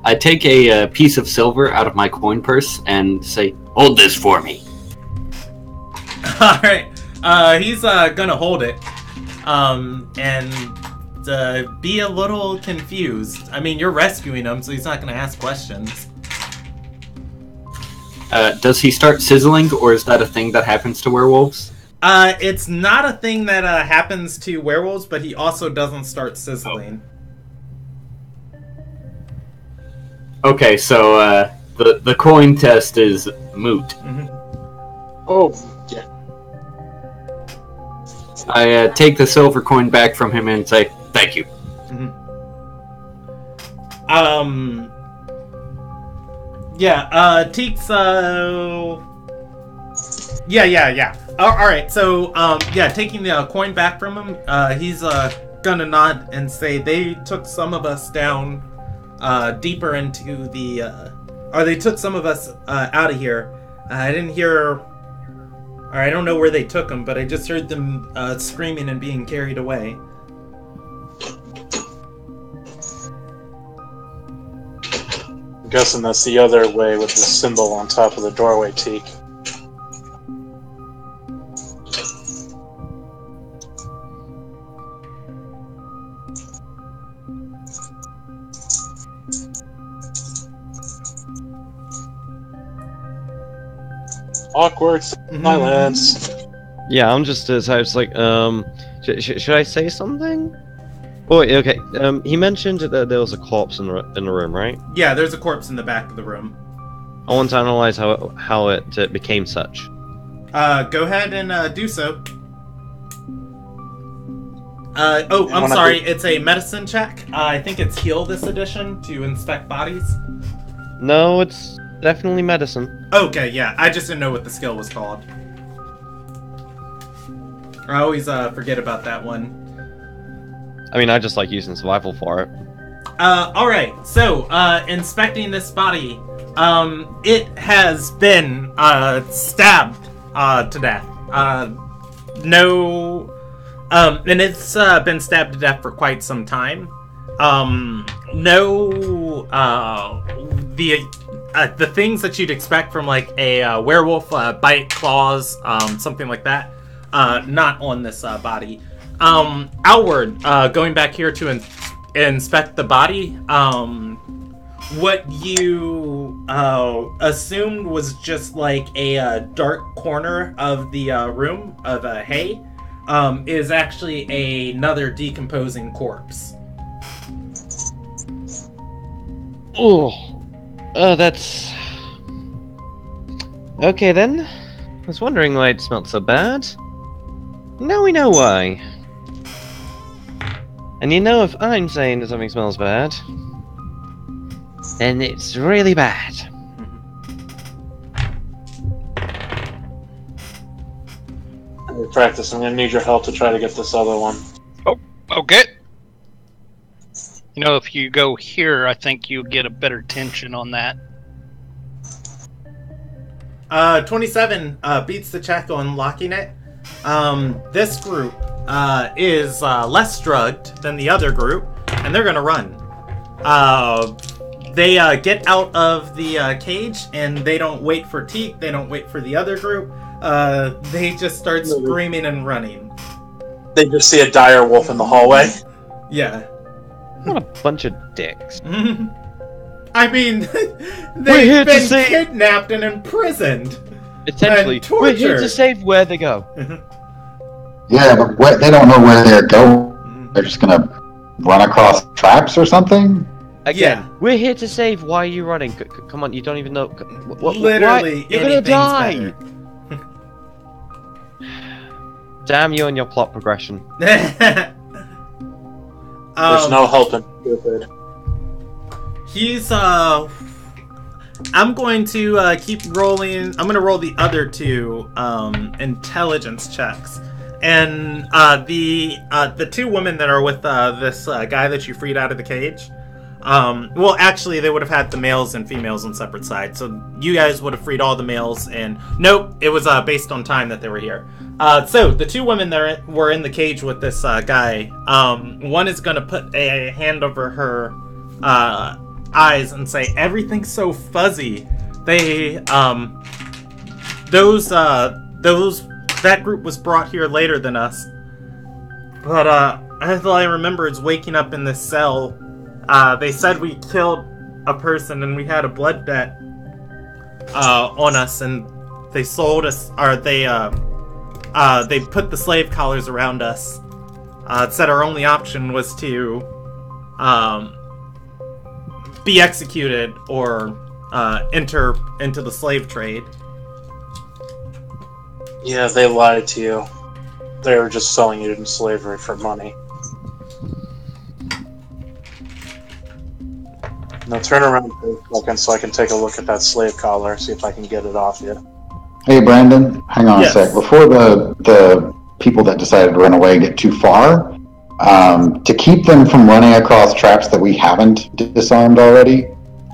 I take a piece of silver out of my coin purse and say, "Hold this for me." Alright, he's gonna hold it, and be a little confused. I mean, you're rescuing him, so he's not gonna ask questions. Does he start sizzling, or is that a thing that happens to werewolves? It's not a thing that happens to werewolves, but he also doesn't start sizzling. Okay, so the coin test is moot. Mm-hmm. Oh, yeah. I take the silver coin back from him and say, "Thank you." Mm-hmm. Yeah, Teak's, Yeah. Alright, so, taking the coin back from him, he's, gonna nod and say, "They took some of us down, deeper into the, or they took some of us, out of here. I didn't hear, or I don't know where they took them, but I just heard them, screaming and being carried away." I'm guessing that's the other way with the symbol on top of the doorway, Teak. Awkward silence. Yeah, I'm just so it's like, should I say something? Oh, okay. He mentioned that there was a corpse in the room, right? Yeah, there's a corpse in the back of the room. I want to analyze how it became such. Go ahead and do so. I'm sorry. It's a medicine check. I think it's heal this edition to inspect bodies. No, it's definitely medicine. Okay, yeah. I just didn't know what the skill was called. I always forget about that one. I mean, I just like using survival for it. Alright. So, inspecting this body, it has been stabbed to death. And it's been stabbed to death for quite some time. no, the things that you'd expect from like a werewolf, bite, claws, something like that, not on this body. Outward, going back here to inspect the body, what you assumed was just like a dark corner of the room of hay is actually another decomposing corpse. Oh, that's... Okay then. I was wondering why it smelled so bad. Now we know why. And you know, if I'm saying that something smells bad, then it's really bad. Practice. I'm gonna need your help to try to get this other one. Oh, okay. You know, if you go here, I think you get a better tension on that. 27 beats the check on locking it. This group is less drugged than the other group, and they're gonna run. They get out of the cage, and they don't wait for Teak, they don't wait for the other group. They just start screaming and running. They just see a dire wolf in the hallway. Yeah. What a bunch of dicks. I mean, they've been kidnapped and imprisoned. Essentially, we're here to save where they go. Yeah, but they don't know where they're going. They're just gonna run across traps or something? Again, Yeah. we're here to save. Why are you running? Come on, you don't even know. Literally, you're gonna die. better. Damn you and your plot progression. There's no helping stupid. He's I'm going to keep rolling. I'm going to roll the other two intelligence checks, and the two women that are with this guy that you freed out of the cage. Well, actually, they would have had the males and females on separate sides, so you guys would have freed all the males. And nope, it was based on time that they were here. So the two women that were in the cage with this guy. One is going to put a hand over her eyes and say, "Everything's so fuzzy." They that group was brought here later than us, but all I remember is waking up in this cell. They said we killed a person and we had a blood debt on us, and they sold us, or they put the slave collars around us. It said our only option was to be executed or enter into the slave trade. Yeah, they lied to you. They were just selling you into slavery for money. Now turn around for a second so I can take a look at that slave collar, see if I can get it off you. Hey, Brandon, hang on Yes. a sec. Before the people that decided to run away get too far, to keep them from running across traps that we haven't disarmed already,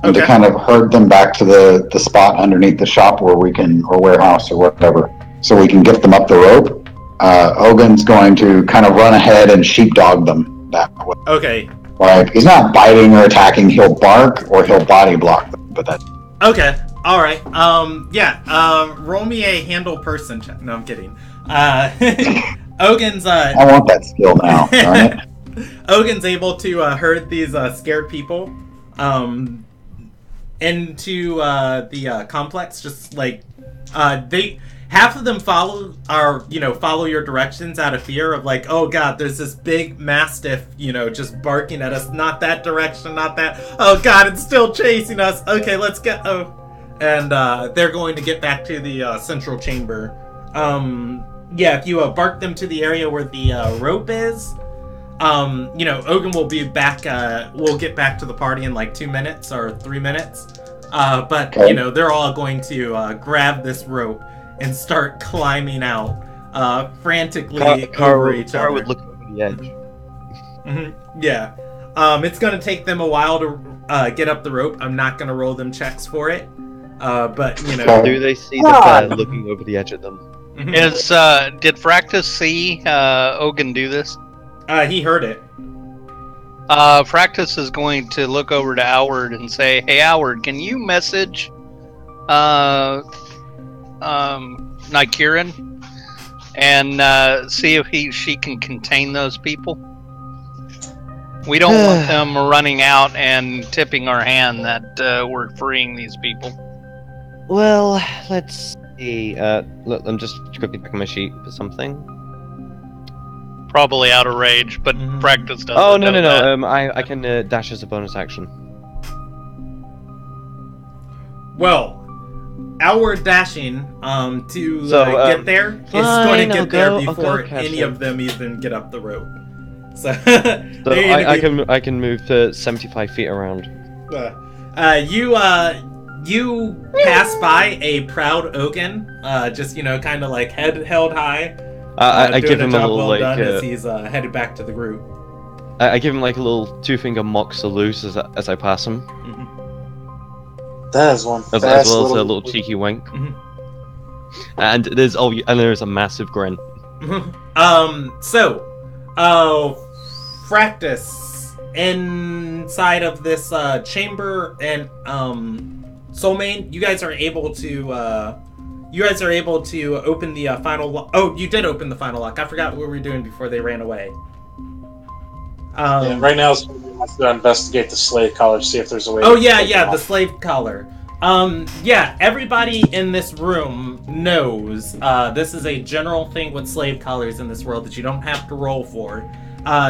and to Okay. kind of herd them back to the spot underneath the shop where we can, or warehouse or whatever, so we can get them up the rope, Ogun's going to kind of run ahead and sheepdog them that way. Okay. Like, he's not biting or attacking, he'll bark or he'll body block them, but that's... Okay. All right. Yeah. Roll me a handle person check. No, I'm kidding. Ogun's I want that skill now, darn it. Ogun's able to herd these scared people into the complex. Just like half of them follow your directions out of fear of like, oh god, there's this big mastiff, just barking at us. Not that direction, not that. Oh god, it's still chasing us. Okay, let's go. And they're going to get back to the central chamber. Yeah, if you bark them to the area where the rope is, Ogun will be back. We'll get back to the party in like 2 minutes or 3 minutes. But Okay. they're all going to grab this rope and start climbing out, frantically over each other. would look over the edge. Yeah. It's gonna take them a while to get up the rope. I'm not gonna roll them checks for it. But Do they see the bear looking over the edge at them? Did Fractus see Ogun do this? he heard it. Fractus is going to look over to Howard and say, "Hey, Howard, can you message Nikirin and see if she can contain those people? We don't want them running out and tipping our hand that we're freeing these people." Well, let's see. Look, I'm just quickly back on my sheet for something. Probably out of rage, but Fractus doesn't. Oh, no. know that. I can dash as a bonus action. Well, our dashing to get there is going to get there before any of them even get up the rope. So, I can move to 75 feet around. You pass by a proud Ogun, just kind of like head held high. I give him a little as he's headed back to the group. I give him like a little 2-finger mock salute as I pass him. That is one as well as a little cheeky wink. And there's a massive grin. Fractus, inside of this chamber and Soulmane, you guys are able to open the final lock. Oh, you did open the final lock. I forgot what we were doing before they ran away. Right now, we have to investigate the slave collar, see if there's a way. Oh yeah, the slave collar. Everybody in this room knows this is a general thing with slave collars in this world that you don't have to roll for.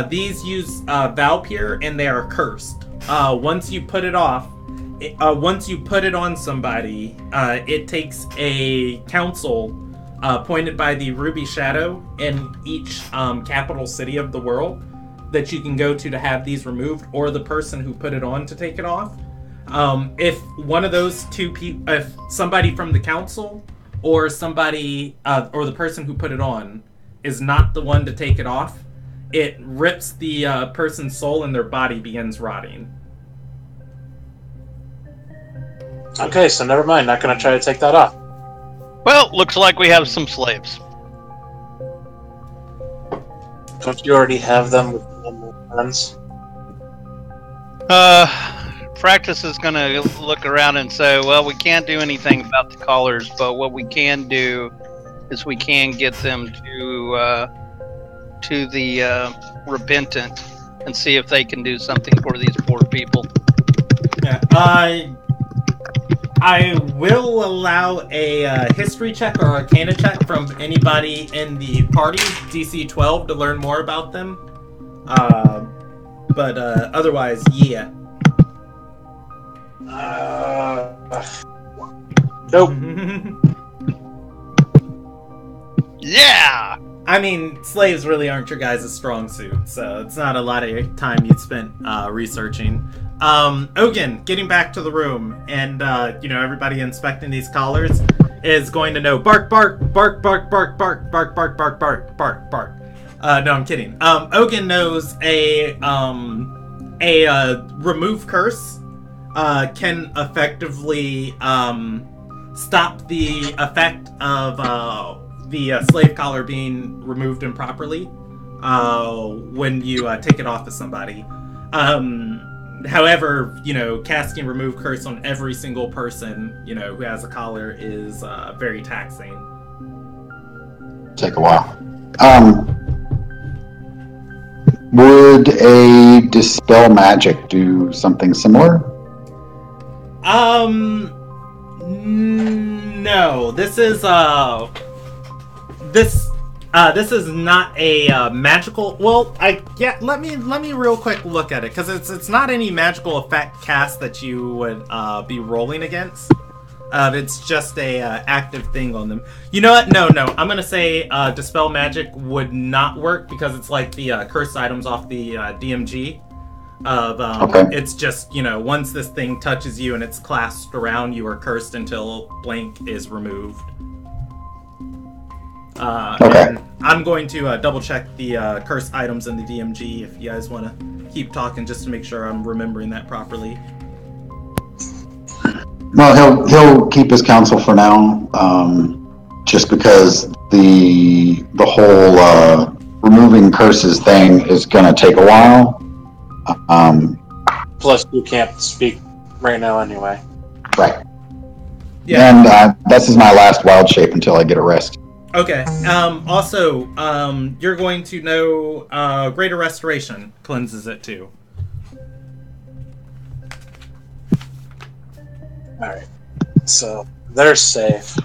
These use Valpyr and they are cursed. Once you put it on somebody, it takes a council appointed by the Ruby Shadow in each capital city of the world that you can go to have these removed, or the person who put it on to take it off. If one of those two people, if somebody from the council or somebody or the person who put it on is not the one to take it off, it rips the person's soul and their body begins rotting. Okay, so never mind. Not going to try to take that off. Well, looks like we have some slaves. Don't you already have them with friends? Fractus is going to look around and say, well, we can't do anything about the collars, but what we can do is we can get them to the repentant and see if they can do something for these poor people. Yeah, I will allow a history check or arcana check from anybody in the party, DC 12, to learn more about them. But otherwise, yeah. Nope. Yeah! I mean, slaves really aren't your guys' strong suit, so it's not a lot of time you'd spent researching. Ogun, getting back to the room, and, everybody inspecting these collars is going to know bark, bark, bark, bark, bark, bark, bark, bark, bark, bark, bark, bark. No, I'm kidding. Ogun knows a remove curse can effectively stop the effect of the slave collar being removed improperly when you take it off of somebody. However, casting remove curse on every single person, who has a collar is very taxing. Take a while. Would a dispel magic do something similar? No. This is this is not a magical. Well, let me real quick look at it, because it's not any magical effect cast that you would be rolling against. It's just a active thing on them. You know what? No. I'm gonna say dispel magic would not work, because it's like the curse items off the DMG. Okay. It's just, once this thing touches you and it's clasped around, you are cursed until blank is removed. Okay. And I'm going to double check the curse items in the DMG if you guys want to keep talking, just to make sure I'm remembering that properly. Well, he'll keep his counsel for now, just because the whole removing curses thing is going to take a while. Plus, you can't speak right now anyway. Right. Yeah. And this is my last wild shape until I get a rest. Okay. Also, you're going to know Greater Restoration cleanses it too. Alright. So, they're safe.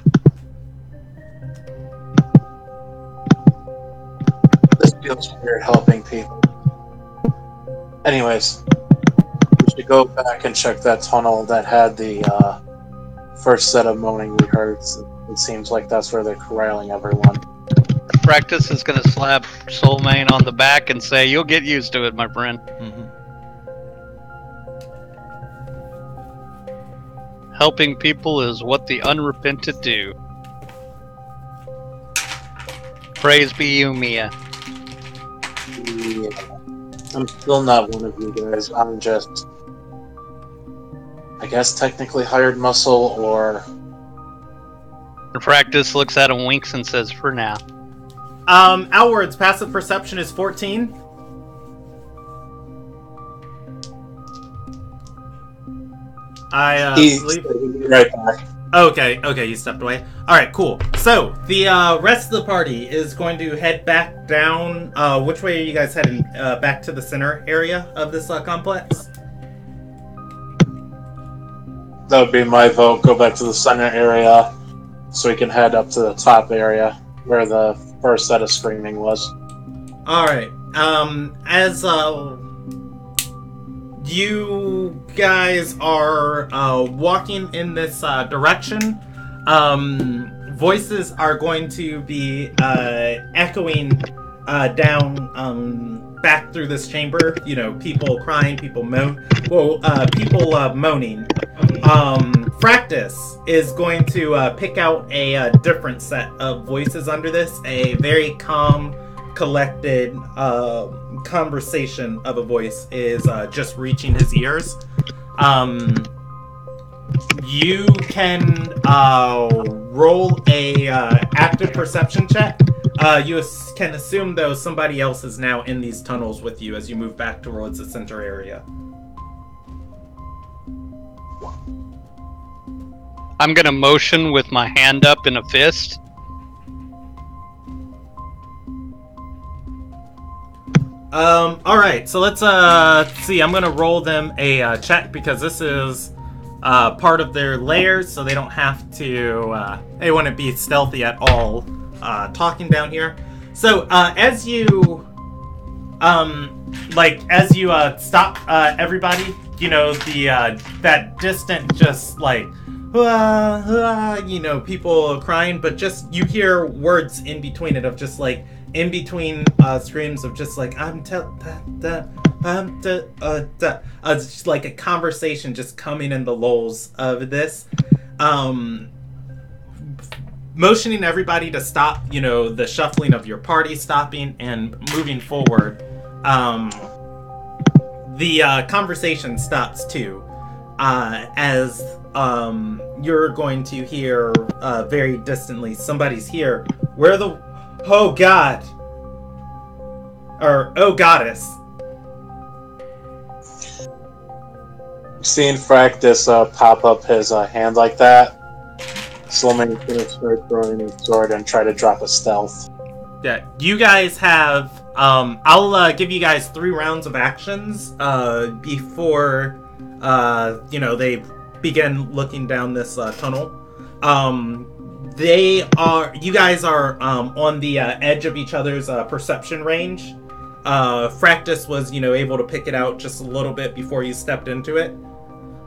This feels weird helping people. Anyways, we should go back and check that tunnel that had the first set of moaning we heard. It seems like that's where they're corralling everyone. Practice is going to slap Soulmane on the back and say, "You'll get used to it, my friend." Mm-hmm. Helping people is what the unrepentant do. Praise be you, Mia. Yeah. I'm still not one of you guys. I'm just, I guess, technically hired muscle, or... Practice looks at him, winks, and says, "For now." Outwards, passive perception is 14. I believe. He'll be right back. Okay, you stepped away. Alright, cool. So, the rest of the party is going to head back down. Which way are you guys heading? Back to the center area of this complex? That would be my vote. Go back to the center area so we can head up to the top area where the first set of screaming was. Alright. As you guys are walking in this direction, voices are going to be echoing down back through this chamber. You know, people crying, people moaning. Fractus is going to pick out a different set of voices under this, a very calm, collected conversation of a voice is just reaching his ears. You can roll a active perception check. You can assume, though, somebody else is now in these tunnels with you as you move back towards the center area. I'm going to motion with my hand up in a fist. Alright, so let's see. I'm gonna roll them a check because this is part of their layers, so they don't have to, they wouldn't be stealthy at all talking down here. So, as you stop everybody, you know, that distant just like you know, people crying, but just you hear words in between it of just like in between screams of just like it's just like a conversation just coming in the lulls of this, motioning everybody to stop, you know, the shuffling of your party stopping and moving forward. The conversation stops too, as you're going to hear very distantly, somebody's here. Where the... Oh god. Or, oh goddess. Seeing Fractus pop up his hand like that, Soulmane's gonna start throwing his sword and try to drop a stealth. Yeah, you guys have... I'll give you guys 3 rounds of actions before, you know, they begin looking down this tunnel. You guys are on the edge of each other's perception range. Fractus was, you know, able to pick it out just a little bit before you stepped into it.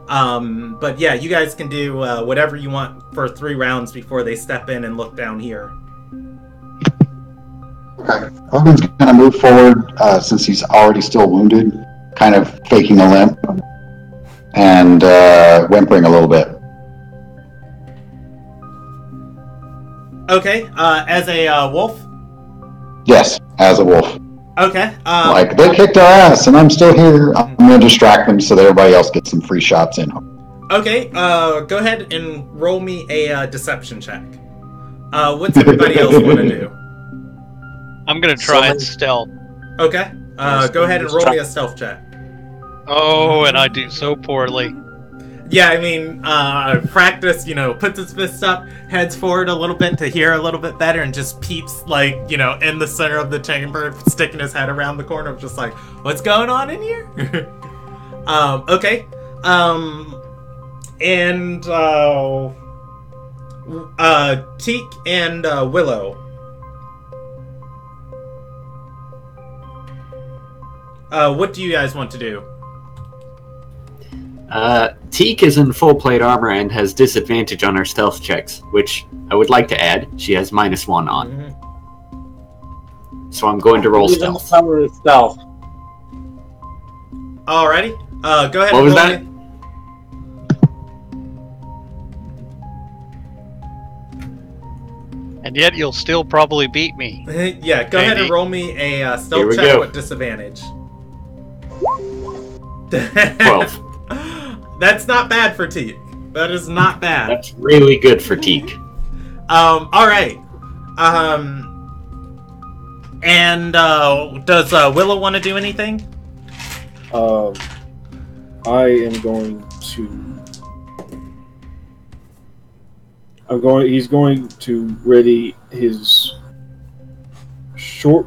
But yeah, you guys can do whatever you want for 3 rounds before they step in and look down here. Okay. Hogan's gonna move forward since he's already still wounded, kind of faking a limp and whimpering a little bit. Okay, as a wolf? Yes, as a wolf. Okay. Like, they kicked our ass and I'm still here. I'm going to distract them so that everybody else gets some free shots in. Okay, go ahead and roll me a deception check. What's everybody else want to do? I'm going to try and stealth. Okay, go ahead and roll me a stealth check. Oh, and I do so poorly. Yeah, I mean, Fractus, puts his fist up, heads forward a little bit to hear a little bit better, and just peeps, like, in the center of the chamber, sticking his head around the corner, just like, what's going on in here? Okay. And, Teak and, Willow. What do you guys want to do? Teak is in full plate armor and has disadvantage on her stealth checks, which I would like to add. She has -1 on. So I'm going to roll stealth. Power of stealth. Alrighty. Go ahead. What was roll that? me. And yet you'll still probably beat me. Yeah, go ahead and roll me a stealth check with disadvantage. 12. That's not bad for Teak. That is not bad. That's really good for Teak. Alright. And does Willow want to do anything? I am going to. He's going to ready his short.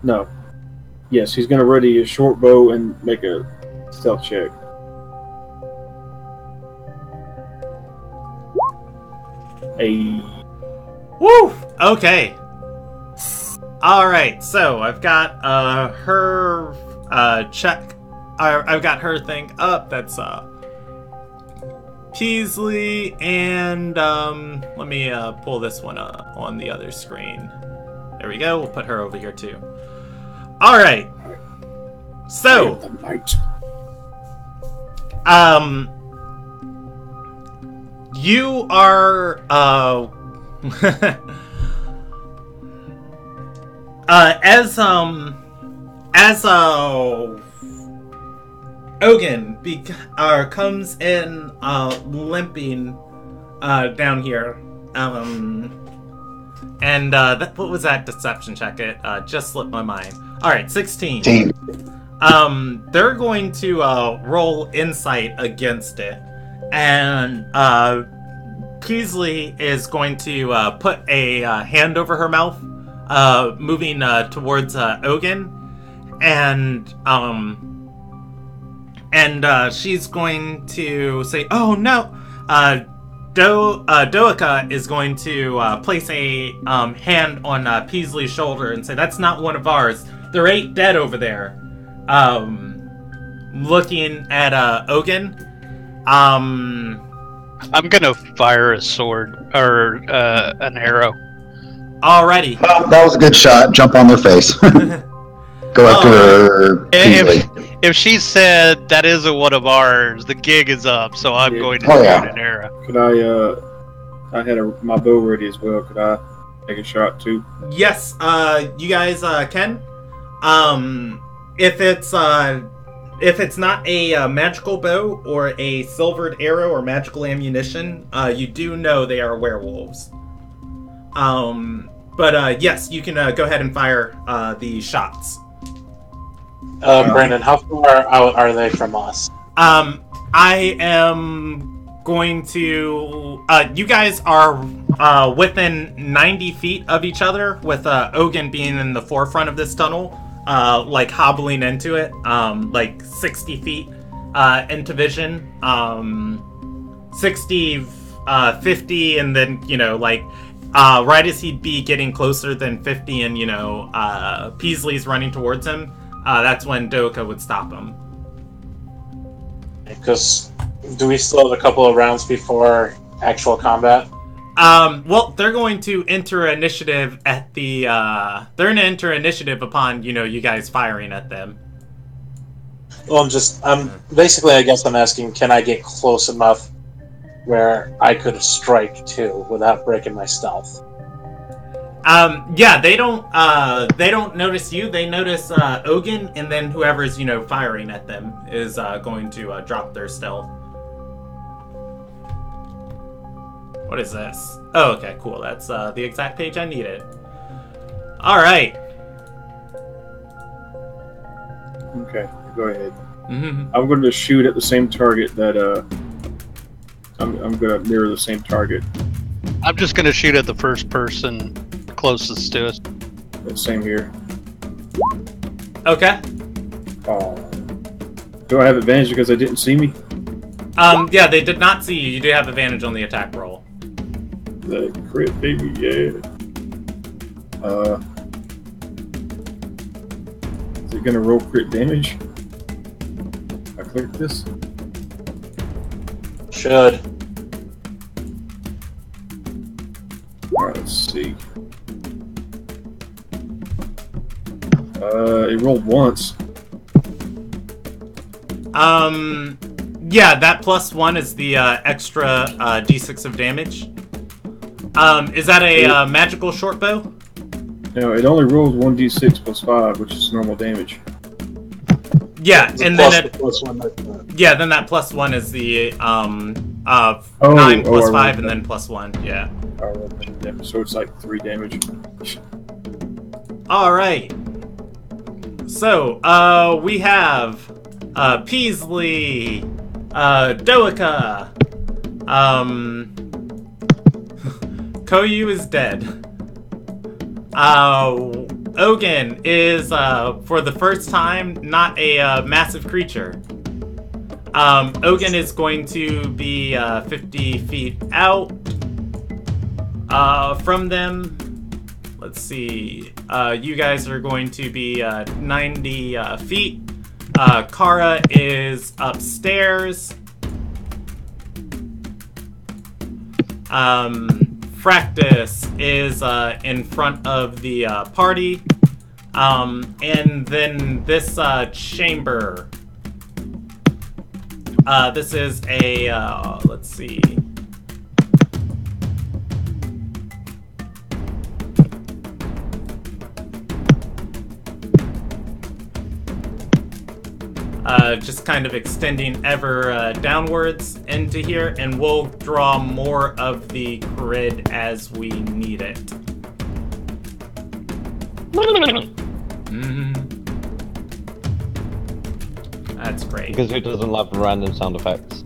No. Yes, he's going to ready his short bow and make a stealth check. Woo! Okay. Alright, so I've got her check. I've got her thing up. That's Peasley, and let me pull this one up on the other screen. There we go. We'll put her over here too. Alright. So you are as Ogun comes in limping down here, and what was that deception check? It just slipped my mind. All right, 16. They're going to roll insight against it, and Peasley is going to put a hand over her mouth, moving towards Ogun, and she's going to say, "Oh no!" Doika is going to place a hand on Peasley's shoulder and say, "That's not one of ours. There are 8 dead over there." Looking at Ogun, I'm gonna fire a sword or an arrow. Alrighty. That was a good shot. Jump on their face. Go after Peasley. If she said that isn't one of ours, the gig is up. So I'm going to shoot an arrow. Could I had my bow ready as well. Could I take a shot too? Yes, you guys can. If it's not a magical bow or a silvered arrow or magical ammunition, you do know they are werewolves. But yes, you can go ahead and fire the shots. Brandon, how far out are they from us? I am going to... you guys are within 90 feet of each other, with Ogun being in the forefront of this tunnel, like hobbling into it, like 60 feet into vision, 60, 50, and then, right as he'd be getting closer than 50 and, Peasley's running towards him, that's when Doka would stop him. Because do we still have a couple of rounds before actual combat? Well, they're going to enter initiative at the, they're going to enter initiative upon, you guys firing at them. Well, basically, I guess I'm asking, can I get close enough where I could strike too without breaking my stealth? Yeah, they don't notice you. They notice Ogun, and then whoever's firing at them is going to drop their stealth. What is this? Oh, okay, cool. That's the exact page I needed. All right. Okay. Go ahead. Mm-hmm. I'm going to shoot at the same target that I'm going to mirror the same target. I'm just gonna shoot at the first person closest to us. Same here. Okay. Oh. Do I have advantage because they didn't see me? Yeah, they did not see you. You do have advantage on the attack roll. The crit, baby, yeah. Is it gonna roll crit damage? I click this. Should. Alright, let's see. It rolled once. Yeah, that +1 is the extra d6 of damage. Is that a magical short bow? No, it only rolls 1d6 plus 5, which is normal damage. Yeah, It's and plus then the plus one like that. yeah, then that +1 is the 9 plus 5 and then +1. Yeah. So it's like 3 damage. All right. So we have Peasley, Doika, Koyu is dead. Ogun is, for the first time, not a massive creature. Ogun is going to be 50 feet out from them. Let's see. You guys are going to be 90 feet. Kara is upstairs. Fractus is in front of the party. And then this chamber. This is a, let's see. Just kind of extending ever downwards into here, and we'll draw more of the grid as we need it. That's great. Because it doesn't love random sound effects.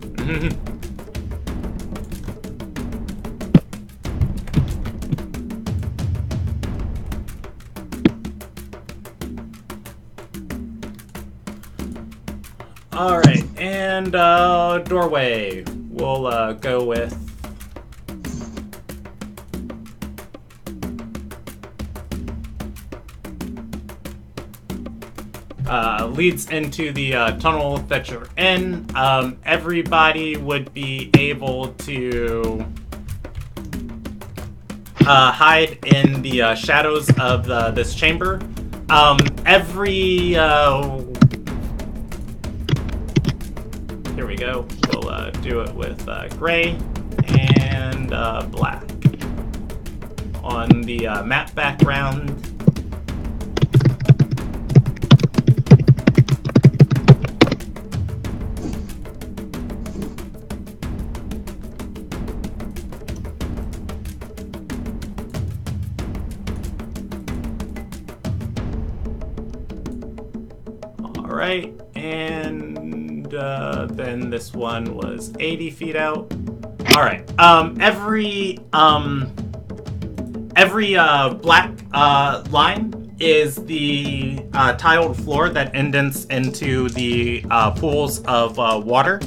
Alright, and doorway. We'll go with leads into the tunnel that you're in. Everybody would be able to hide in the shadows of this chamber. Here we go. We'll do it with gray and black. On the map background. Alright, and then this one was 80 feet out. Alright, every black line is the tiled floor that indents into the pools of water.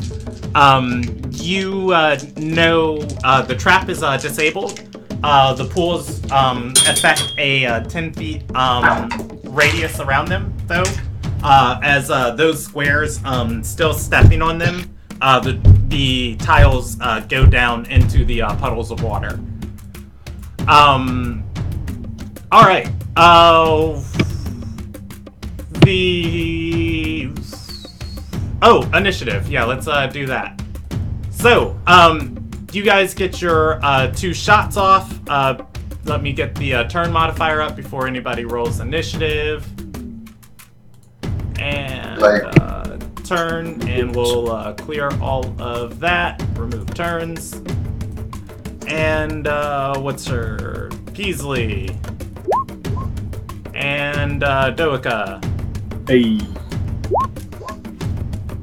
You know the trap is disabled. The pools affect a 10 feet radius around them, though. As those squares still stepping on them, the tiles go down into the puddles of water. Alright. Initiative. Yeah, let's do that. So, you guys get your 2 shots off. Let me get the turn modifier up before anybody rolls initiative. And turn, and we'll clear all of that. Remove turns. And what's her? Peasley. And Doika. Hey.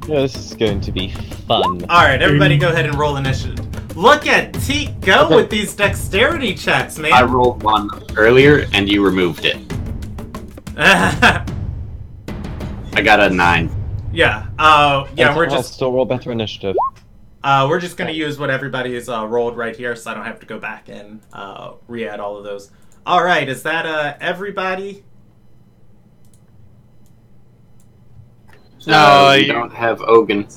Yeah, this is going to be fun. Alright, everybody go ahead and roll initiative. Look at Teak go with these dexterity checks, man. I rolled one earlier, and you removed it. I got a 9. Yeah, we're I'll just still roll better initiative. we're just gonna use what everybody's rolled right here, so I don't have to go back and re-add all of those. Alright, is that everybody? No, you don't have Ogun.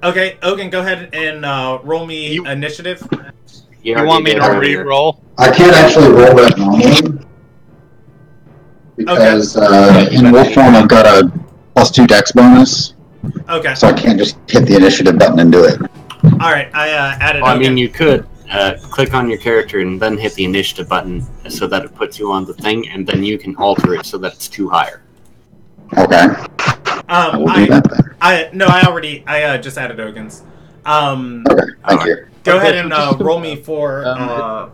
Okay, Ogun, go ahead and roll me initiative. You you want me to earlier. re-roll? I can't actually roll that normally because in wolf form I've got a +2 dex bonus, Okay. so I can't just hit the initiative button and do it. Alright, I added Well, I Ogun. mean, you could click on your character and then hit the initiative button so that it puts you on the thing, and then you can alter it so that it's 2 higher. Okay. I will do that then. I just added Ogun's. Okay, thank you. Go Okay, ahead and so just roll me for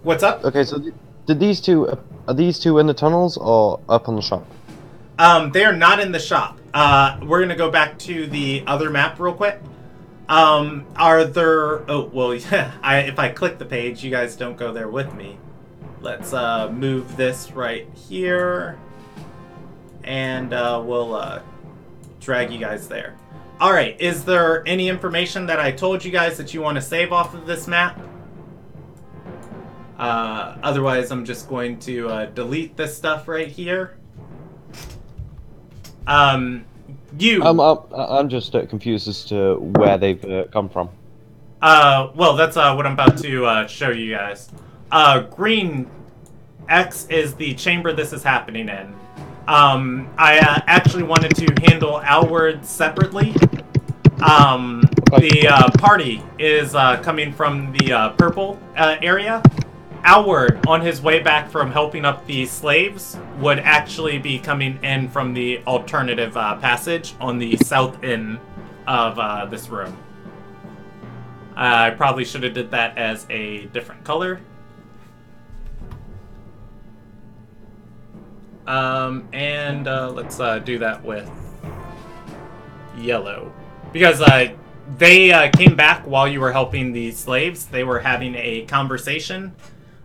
what's up? Okay, so did these two are these two in the tunnels or up on the shop? They are not in the shop. We're gonna go back to the other map real quick. Are there? Oh well, yeah. If I click the page, you guys don't go there with me. Let's move this right here, and we'll drag you guys there. All right. Is there any information that I told you guys that you want to save off of this map? Otherwise, I'm just going to delete this stuff right here. I'm just confused as to where they've come from. Well, that's what I'm about to show you guys. Green X is the chamber this is happening in. I actually wanted to handle Alward separately. The party is coming from the purple area. Alward, on his way back from helping up the slaves, would actually be coming in from the alternative passage on the south end of this room. I probably should have did that as a different color. And let's do that with yellow. Because they came back while you were helping the slaves. They were having a conversation.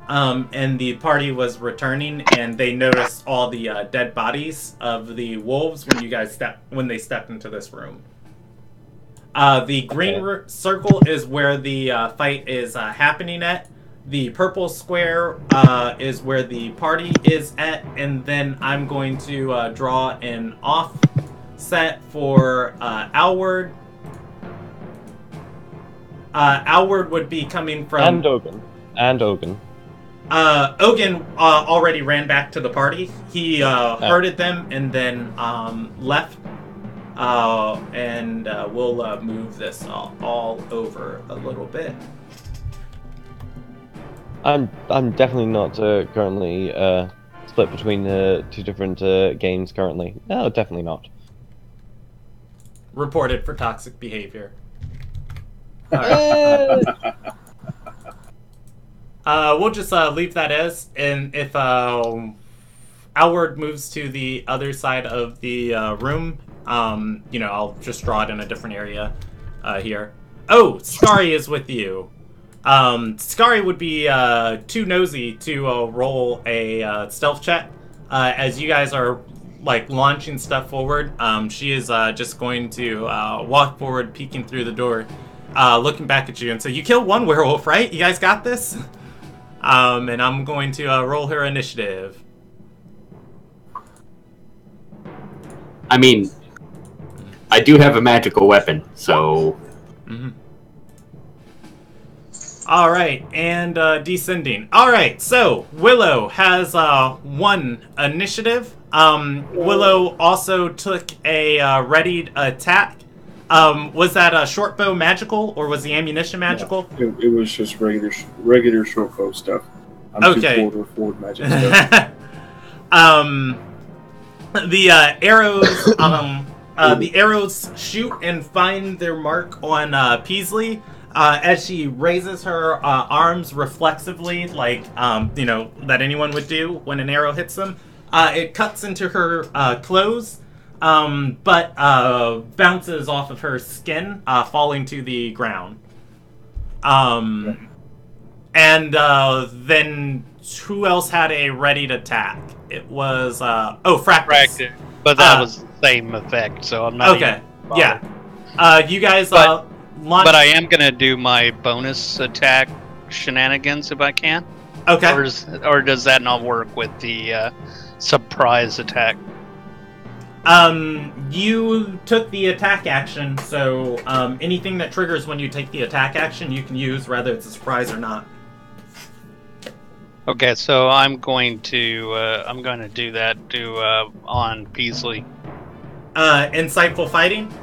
And the party was returning, and they noticed all the dead bodies of the wolves when they stepped into this room. The green circle is where the fight is happening at. The purple square is where the party is at, and then I'm going to draw an offset for Alward. Alward would be coming from... And Ogun. Ogun already ran back to the party. He herded them and then left. And we'll move this all over a little bit. I'm definitely not currently split between the two different games currently. No, definitely not. Reported for toxic behavior. Alright. We'll just leave that as, and if Alward moves to the other side of the room, I'll just draw it in a different area here. Oh, Scary is with you. Scary would be too nosy to roll a stealth check. As you guys are launching stuff forward, she is just going to walk forward, peeking through the door, looking back at you, and say, "You killed one werewolf, right? You guys got this?" And I'm going to roll her initiative. I mean, I do have a magical weapon, so... Mm-hmm. Alright, and descending. Alright, so Willow has 1 initiative. Willow also took a readied attack. Was that a short bow magical, or was the ammunition magical? No, it was just regular short bow stuff. I'm okay. too forward magic stuff. The arrows shoot and find their mark on Peasley. As she raises her arms reflexively, that anyone would do when an arrow hits them. It cuts into her clothes. but bounces off of her skin, falling to the ground. And then who else had a ready to attack? It was Fractus. But that was the same effect, so I'm not. Okay. Even Yeah. You guys. But launch... I am gonna do my bonus attack shenanigans if I can. Okay. Or does that not work with the surprise attack? You took the attack action, so anything that triggers when you take the attack action, you can use, whether it's a surprise or not. Okay, so I'm going to do that on Peasley. Insightful fighting.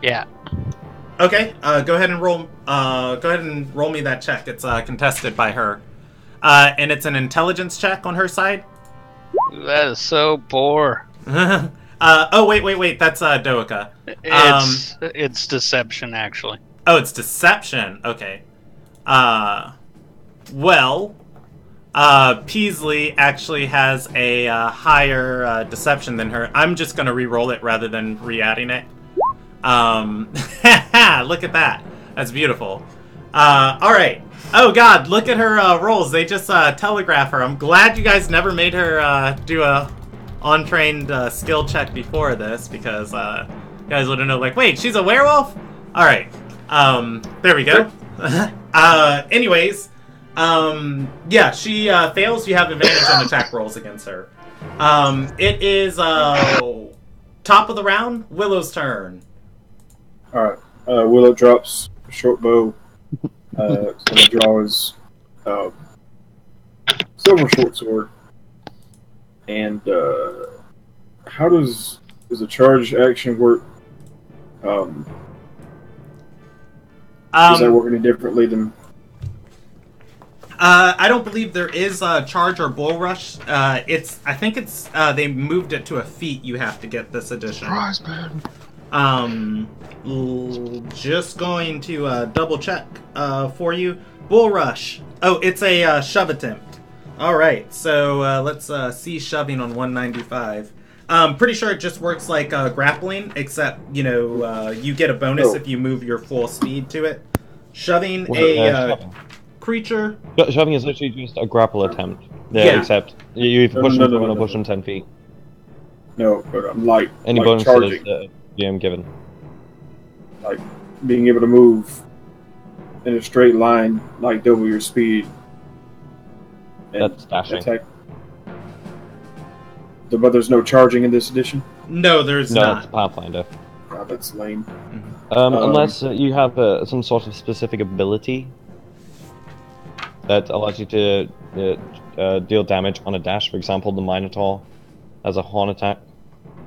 Yeah. Okay. Go ahead and roll. Go ahead and roll me that check. It's contested by her, and it's an intelligence check on her side. That is so poor. Oh wait. That's Doika. It's deception actually. Oh, it's deception. Okay. Well, Peasley actually has a higher deception than her. I'm just gonna re-roll it rather than re-adding it. Look at that. That's beautiful. All right. Oh God, look at her rolls. They just telegraph her. I'm glad you guys never made her do a untrained skill check before this, because you guys wouldn't know. Like, wait, she's a werewolf? All right. There we go. Anyways, yeah, she fails. You have advantage on attack rolls against her. It is top of the round. Willow's turn. All right. Willow drops a short bow. Gonna draw his silver short sword. And how does a charge action work? Does that work any differently than? I don't believe there is a charge or bull rush. I think it's they moved it to a feat. You have to get this edition. Surprise, man. Just going to double check for you. Bull rush. Oh, it's a shove attempt. All right, so let's see shoving on 195. Pretty sure it just works like grappling, except you get a bonus if you move your full speed to it. Shoving shoving. Creature. Shoving is literally just a grapple attempt. Yeah. Except you push them or push them 10 feet. No, but I'm like any like bonuses that GM given. Like being able to move in a straight line, like double your speed. That's dashing. Attack. But there's no charging in this edition? No, there's not. No, it's Pathfinder. God, that's lame. Unless you have some sort of specific ability that allows you to deal damage on a dash. For example, the Minotaur has a horn attack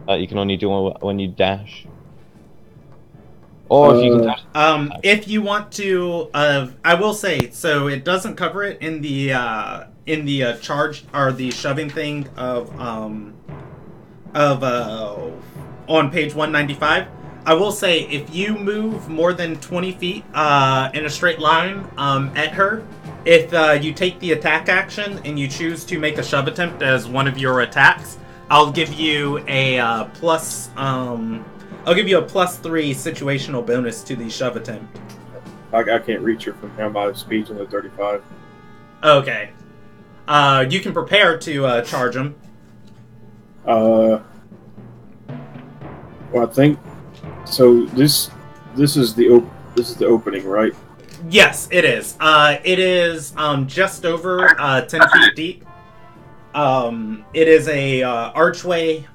that you can only do when you dash. Or if you can dash. If you want to, I will say, so it doesn't cover it in the charge or the shoving thing of on page 195. I will say, if you move more than 20 feet in a straight line at her, if you take the attack action and you choose to make a shove attempt as one of your attacks, I'll give you a plus. I'll give you a +3 situational bonus to the shove attempt. I can't reach her from here. My speed's only 35. Okay. You can prepare to charge him. Well, I think so. This is the opening, right? Yes, it is. It is just over 10 feet deep. It is a archway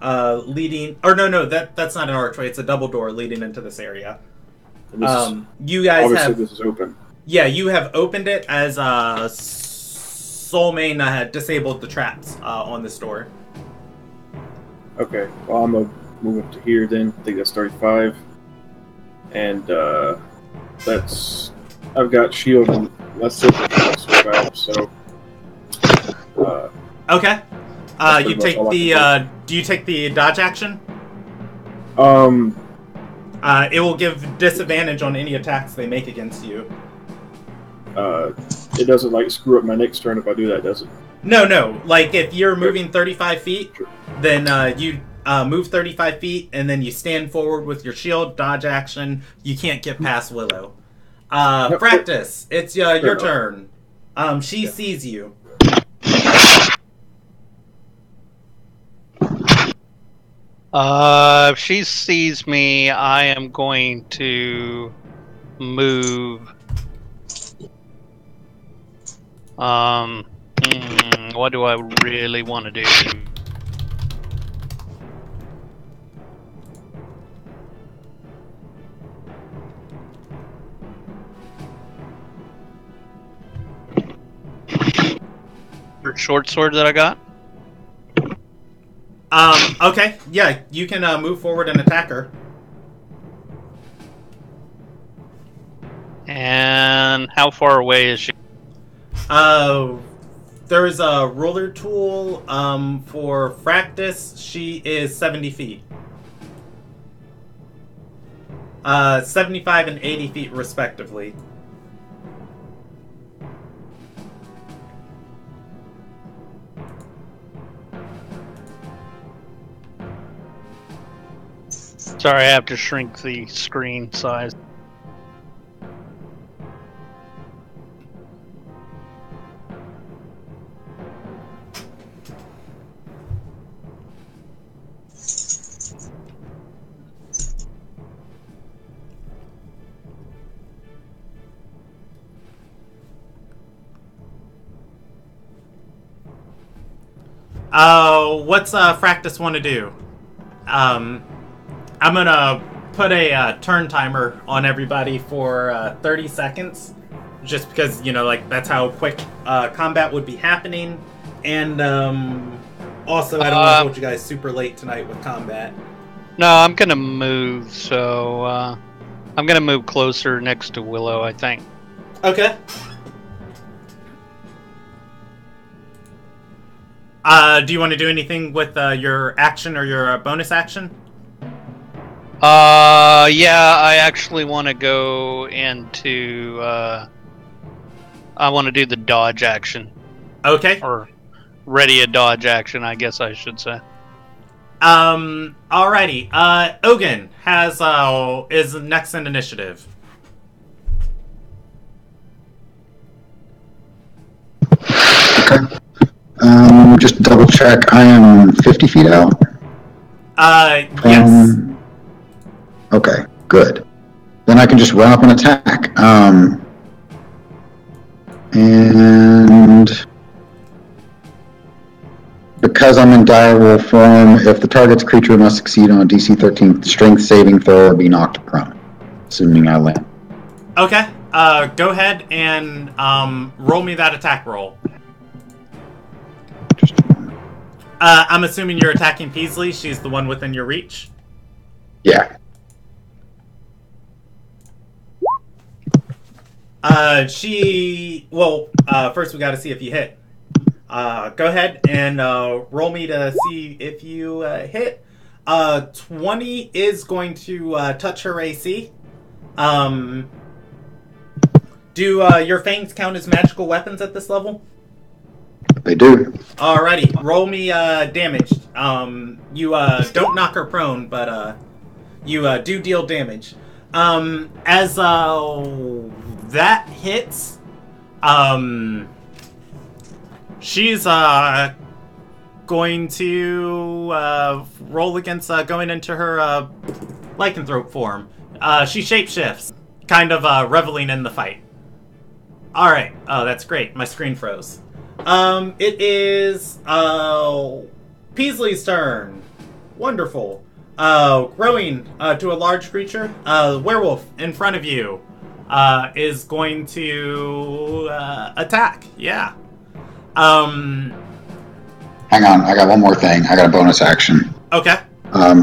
leading. Or no, that's not an archway. It's a double door leading into this area. You guys obviously have. This is open. Yeah, you have opened it as Soulmane had disabled the traps on this door. Okay, well, I'm gonna move up to here then. I think that's 35. And that's. I've got shield and that's it. So. Okay. You take the. Do you take the dodge action? It will give disadvantage on any attacks they make against you. It doesn't like screw up my next turn if I do that, does it? No. Like if you're moving 35 feet, then you move 35 feet, and then you stand forward with your shield, dodge action. You can't get past Willow. Practice, it's your turn. She sees you. If she sees me, I am going to move. What do I really want to do? Short sword that I got? Okay, yeah, you can move forward and attack her. And how far away is she? There is a ruler tool, for Fractus. She is 70 feet. 75 and 80 feet, respectively. Sorry, I have to shrink the screen size. What's Fractus want to do? I'm gonna put a turn timer on everybody for 30 seconds, just because, you know, like, that's how quick combat would be happening, and also I don't want to hold you guys super late tonight with combat. No, I'm gonna move, so I'm gonna move closer next to Willow, I think. Okay. Do you want to do anything with your action or your bonus action? Yeah, I actually want to go into, I want to do the dodge action. Okay. Or ready a dodge action, I guess I should say. Alrighty. Ogun has, is next in initiative. Okay. Just double check. I am 50 feet out. Yes. Okay, good. Then I can just run up and attack. And because I'm in direwolf form, if the target's creature must succeed on a DC 13 strength saving throw or be knocked prone, assuming I land. Okay. Go ahead and roll me that attack roll. Just a moment. I'm assuming you're attacking Peasley. She's the one within your reach. Yeah. First we gotta see if you hit. Go ahead and roll me to see if you hit. 20 is going to touch her AC. Do your fangs count as magical weapons at this level? They do. Alrighty, roll me damage. You don't knock her prone, but you do deal damage. As that hits, she's going to roll against going into her lycanthrope form. She shapeshifts, kind of reveling in the fight. Alright, oh, that's great. My screen froze. It is Peasley's turn. Wonderful. Growing to a large creature, werewolf in front of you is going to attack. Yeah. Hang on, I got one more thing. I got a bonus action. Okay.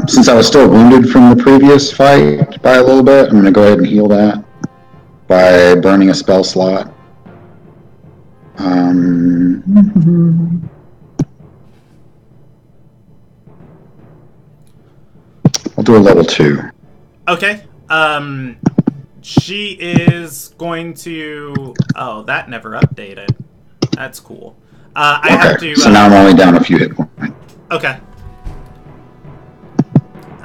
Since I was still wounded from the previous fight by a little bit, I'm going to go ahead and heal that by burning a spell slot. I'll do a level 2. Okay. She is going to... Oh, that never updated. That's cool. I have to... So now I'm only down a few hit points. Okay.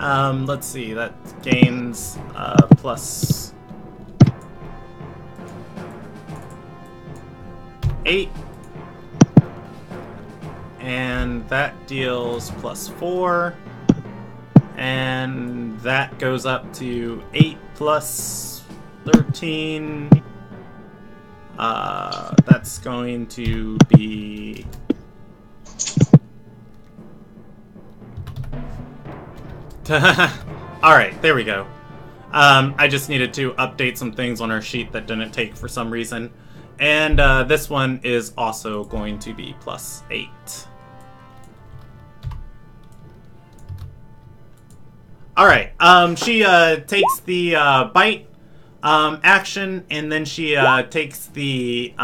Let's see. That gains plus 8. And that deals plus 4. And that goes up to 8 plus 13. That's going to be... Alright, there we go. I just needed to update some things on our sheet that didn't take for some reason. And this one is also going to be plus 8. Alright, she takes the bite action, and then she takes the...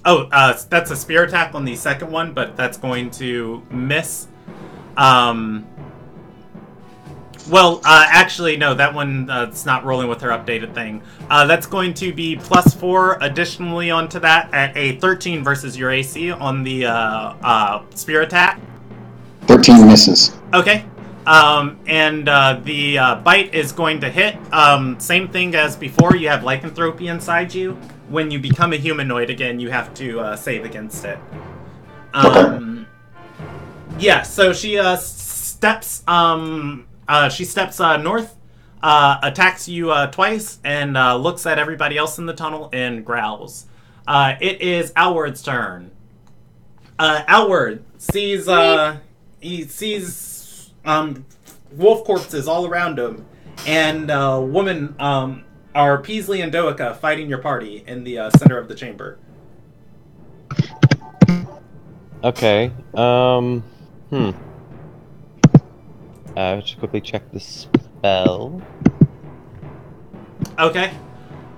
that's a spear attack on the second one, but that's going to miss. Actually, no, that one it's not rolling with her updated thing. That's going to be plus 4 additionally onto that at a 13 versus your AC on the spear attack. 13 misses. Okay. The bite is going to hit. Same thing as before, you have lycanthropy inside you. When you become a humanoid again, you have to save against it. Yeah, so she steps north, attacks you twice, and looks at everybody else in the tunnel and growls. It is Alward's turn. Alward sees wolf corpses all around him, and women are Peasley and Doika fighting your party in the center of the chamber. Okay. Just quickly check the spell. Okay.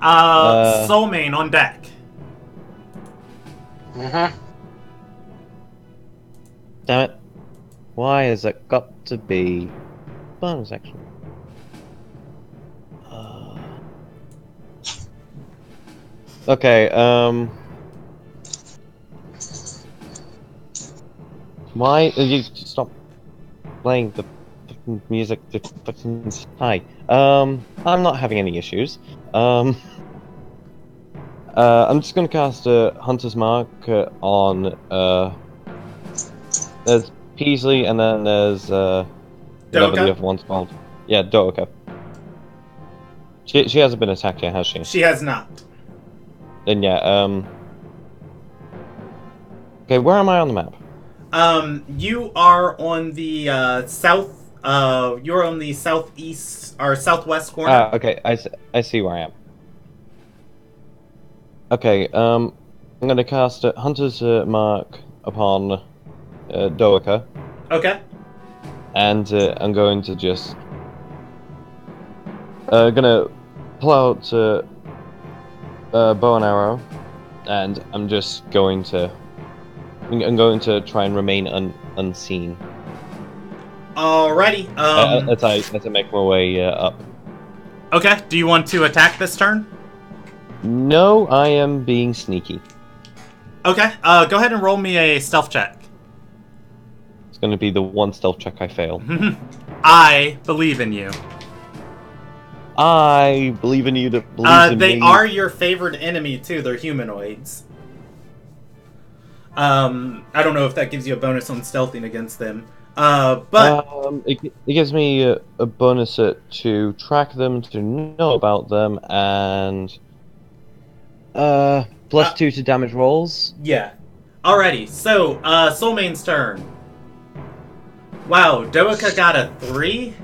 Soulmane on deck. Damn it. Why has it got to be bonus action? Okay, why you stop playing the music? Hi. I'm not having any issues. I'm just gonna cast a Hunter's Mark on there's Peasley, and then there's whatever the other one's called. Yeah, Doika. She hasn't been attacked yet, has she? She has not. Then yeah, okay, where am I on the map? You are on the south. You're on the southeast or southwest corner. Okay, I see where I am. Okay, I'm gonna cast a Hunter's Mark upon Doika. Okay. And I'm going to just gonna pull out bow and arrow, and I'm just going to try and remain unseen. Alrighty. As I make my way up. Okay. Do you want to attack this turn? No, I am being sneaky. Okay. Go ahead and roll me a stealth check. It's going to be the one stealth check I fail. I believe in you. I believe in you to believe in me. They are your favorite enemy too. They're humanoids. I don't know if that gives you a bonus on stealthing against them. But it gives me a bonus to track them, to know about them, and plus 2 to damage rolls. Yeah. Alrighty. So Soulmane's turn. Wow, Doika got a 3.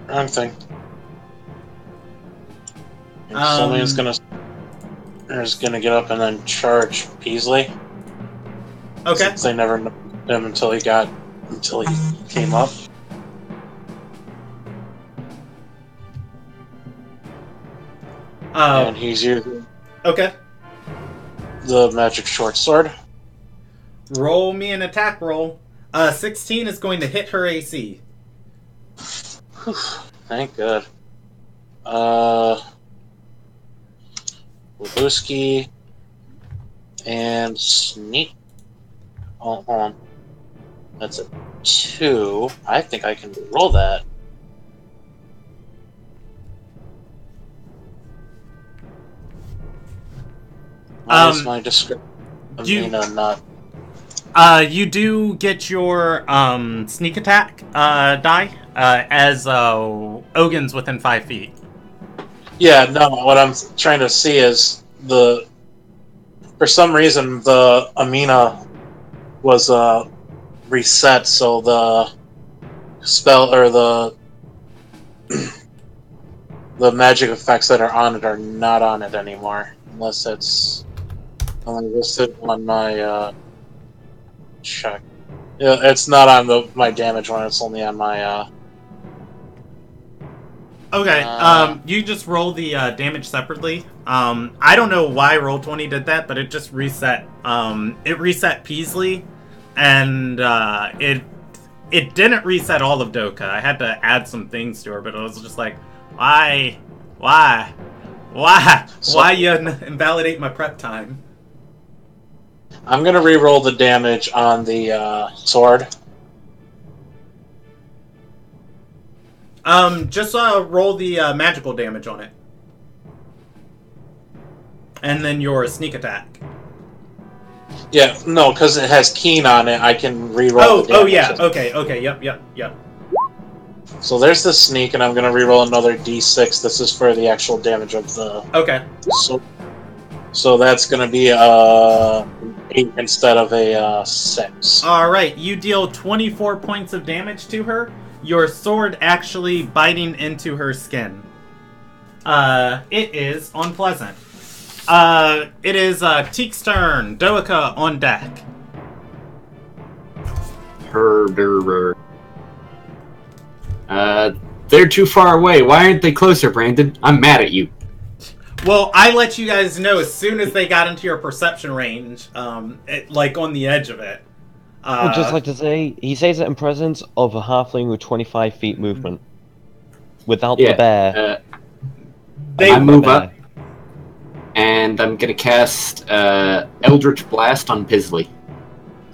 Wrong thing. Somebody's gonna get up and then charge Peasley. Okay. Since they never knew him until he came up. And he's using the magic short sword. Roll me an attack roll. 16 is going to hit her AC. Thank God. Wabuski and Sneak. Hold on. That's a 2. I think I can roll that. Why is my description not... You do get your sneak attack die as Ogin's within 5 feet. Yeah, no, what I'm trying to see is for some reason the Amina was reset, so the spell or the magic effects that are on it are not on it anymore, unless it's only listed on my check. Yeah, it's not on my damage one. It's only on my. Okay, you just roll the damage separately. I don't know why Roll20 did that, but it just reset. It reset Peasley, and it didn't reset all of Doka. I had to add some things to her, but it was just like, why you invalidate my prep time? I'm gonna re-roll the damage on the sword. Just roll the magical damage on it. And then your sneak attack. Yeah, no, because it has keen on it, I can re-roll the damage. Oh yeah, okay, yep. So there's the sneak, and I'm gonna re-roll another d6. This is for the actual damage of the... Okay. So that's gonna be an 8 instead of a 6. Alright, you deal 24 points of damage to her. Your sword actually biting into her skin. It is unpleasant. It is Teek's turn. Doaka on deck. They're too far away. Why aren't they closer, Brandon? I'm mad at you. Well, I let you guys know as soon as they got into your perception range, like on the edge of it. I'd just like to say, he says it in presence of a halfling with 25 feet movement. Without the bear. I move up, and I'm gonna cast Eldritch Blast on Pisley.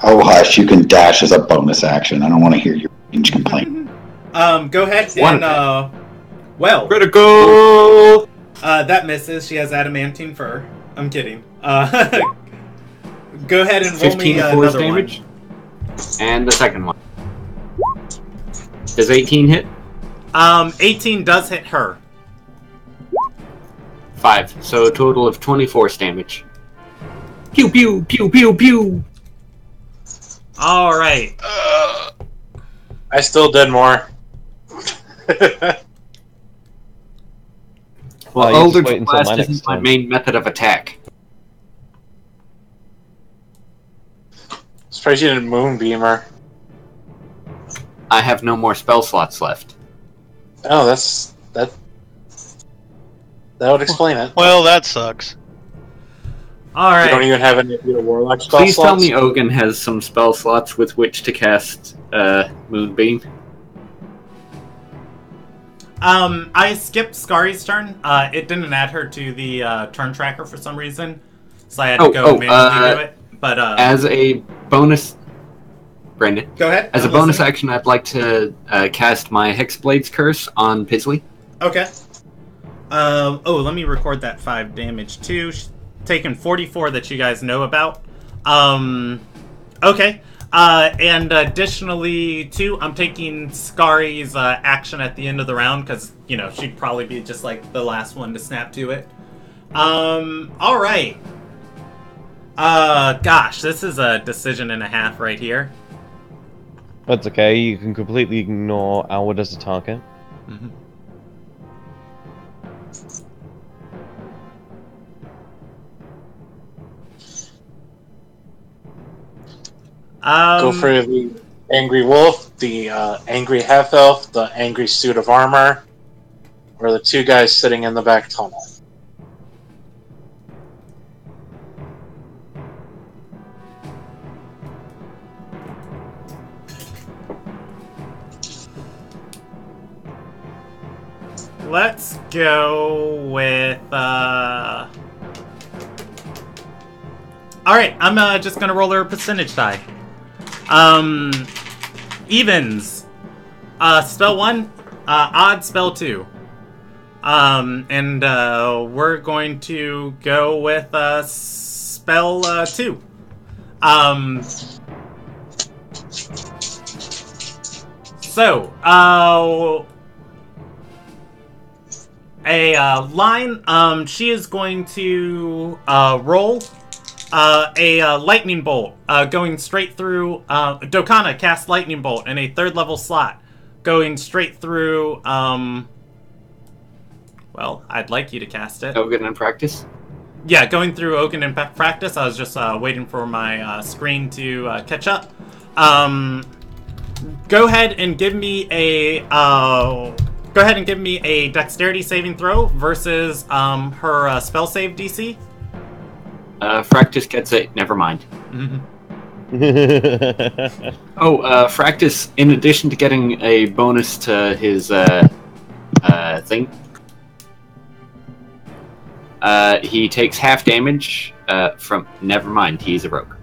Oh, hush, you can dash as a bonus action. I don't want to hear your range complaint. Go ahead and, well. Critical! That misses. She has adamantine fur. I'm kidding. Go ahead and roll me 15 force another damage. one. And the second one. Does 18 hit? 18 does hit her. 5. So a total of 24 damage. Pew pew pew pew pew. All right. I still did more. Well, you just wait Eldritch until Blast my next isn't my turn. main method of attack. Surprised you didn't Moonbeamer. I have no more spell slots left. Oh, that would explain it. Well, that sucks. All You don't right. even have any of your Warlock spell Please tell slots? me Ogun has some spell slots with which to cast Moonbeam. I skipped Skari's turn. It didn't add her to the turn tracker for some reason, so I had to go manually do it. But as a bonus, Brandon. Go ahead. As I'm a bonus listening. action, I'd like to cast my Hexblade's Curse on Pisley. Okay. Let me record that 5 damage too. She's taken 44 that you guys know about. Okay. And additionally, too, I'm taking Skari's action at the end of the round because, you know, she'd probably be just like the last one to snap to it. All right. Gosh, this is a decision and a half right here. That's okay, you can completely ignore Alward as a target. Mm-hmm. Go for the Angry Wolf, the Angry Half-Elf, the Angry Suit of Armor, or the 2 guys sitting in the back tunnel. Let's go with, Alright, I'm just gonna roll her a percentage die. Evens. Spell 1, odd spell 2. And we're going to go with spell 2. So, a line, she is going to roll a lightning bolt going straight through. Dokana casts lightning bolt in a 3rd level slot, going straight through. Well, I'd like you to cast it. Ogun in practice? Yeah, going through Ogun in practice. I was just waiting for my screen to catch up. Go ahead and give me a dexterity saving throw versus her spell save DC. Fractus gets it. Never mind. Fractus, in addition to getting a bonus to his thing, he takes half damage from. Never mind, he's a rogue.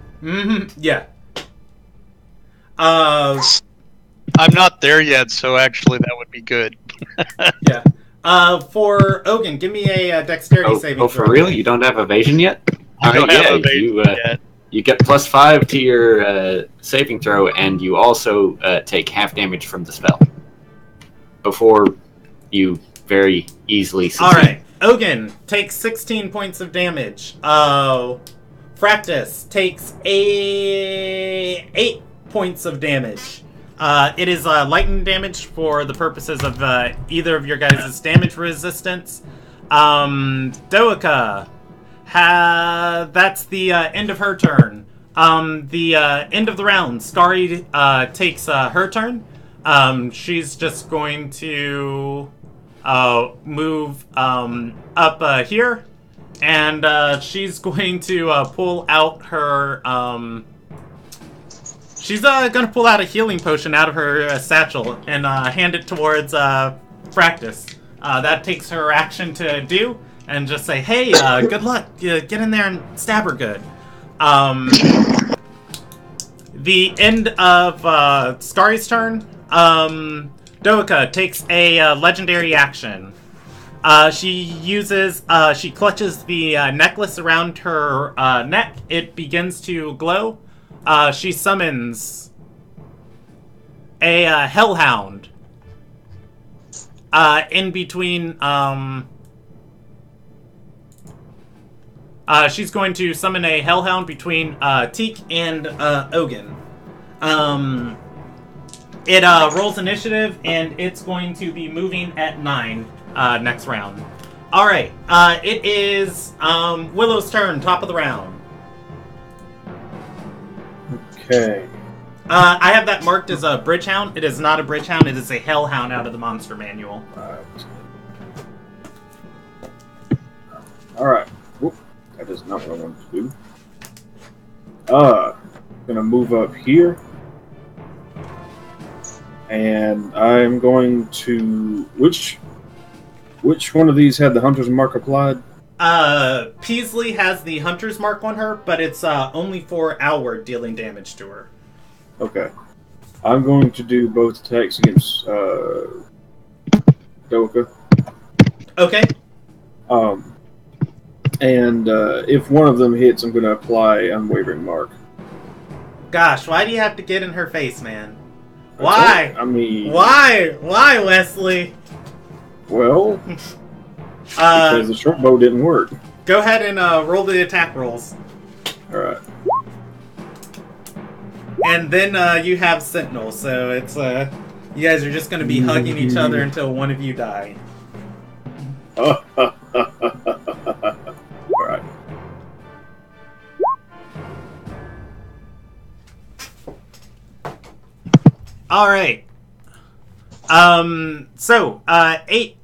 Yeah. I'm not there yet, so actually that would be good. Yeah. For Ogun, give me a dexterity saving throw. Oh, for real? You don't have evasion yet? I don't have evasion yet. You get +5 to your saving throw, and you also take half damage from the spell. Before you very easily succeed. Alright. Ogun takes 16 points of damage. Fractus takes 8 points of damage. It is lightning damage for the purposes of either of your guys' damage resistance. Doaka, that's the end of her turn. The end of the round, Skari takes her turn. She's just going to move up here, and she's going to pull out her... She's gonna pull out a healing potion out of her satchel and hand it towards Fractus. That takes her action to do, and just say, "Hey, good luck. Get in there and stab her good." The end of Skari's turn. Doaka takes a legendary action. She clutches the necklace around her neck. It begins to glow. She summons a hellhound in between. She's going to summon a hellhound between Teak and Ogun. It rolls initiative, and it's going to be moving at 9 next round. All right, it is Willow's turn, top of the round. Okay. I have that marked as a bridge hound. It is not a bridge hound. It is a hellhound out of the monster manual. Alright. That is not what I wanted to do. Gonna move up here. And I'm going to... Which one of these had the hunter's mark applied? Peasley has the hunter's mark on her, but it's only for outward dealing damage to her. Okay. I'm going to do both attacks against Doaka. Okay. And if one of them hits, I'm going to apply Unwavering Mark. Gosh, why do you have to get in her face, man? Why? I mean... Why, Wesley? Well... because the short bow didn't work. Go ahead and roll the attack rolls. Alright. And then you have Sentinel, so it's you guys are just going to be hugging each other until one of you die. Alright. Alright. So, 8,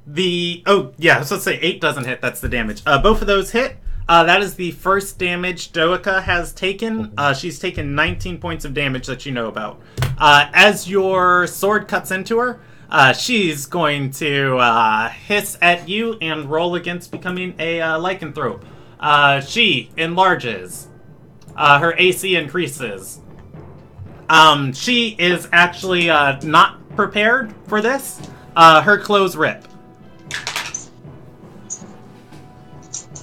let's say 8 doesn't hit, that's the damage. Both of those hit. That is the first damage Doaka has taken. She's taken 19 points of damage that you know about. As your sword cuts into her, she's going to hiss at you and roll against becoming a lycanthrope. She enlarges. Her AC increases. She is actually not prepared for this. Her clothes rip.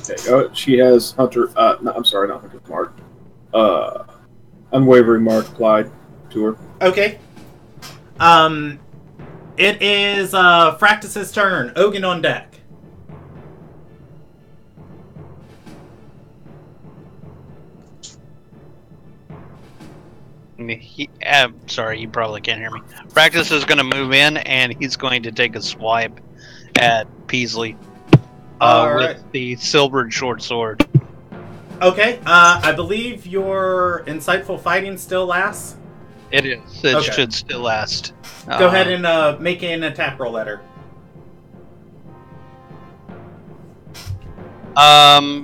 Okay, she has Hunter. No, I'm sorry, not Hunter's mark. Unwavering mark applied to her. Okay. It is Fractus's turn. Ogun on deck. Sorry, you probably can't hear me. Practice is going to move in, and he's going to take a swipe at Peasley with the silvered short sword. Okay, I believe your insightful fighting still lasts. It is. It should still last. Go ahead and make an attack roll at her.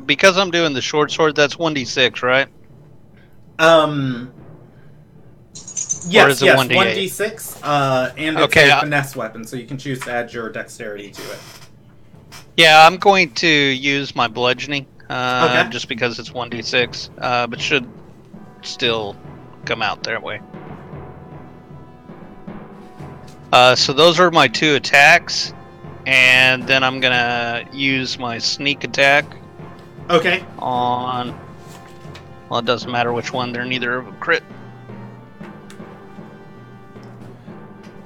Because I'm doing the short sword, that's 1d6, right? Yes, 1d6, and it's a finesse weapon, so you can choose to add your dexterity to it. Yeah, I'm going to use my bludgeoning, just because it's 1d6, but should still come out that way. So those are my 2 attacks, and then I'm gonna use my sneak attack. Okay. Well, it doesn't matter which one, they're neither of a crit.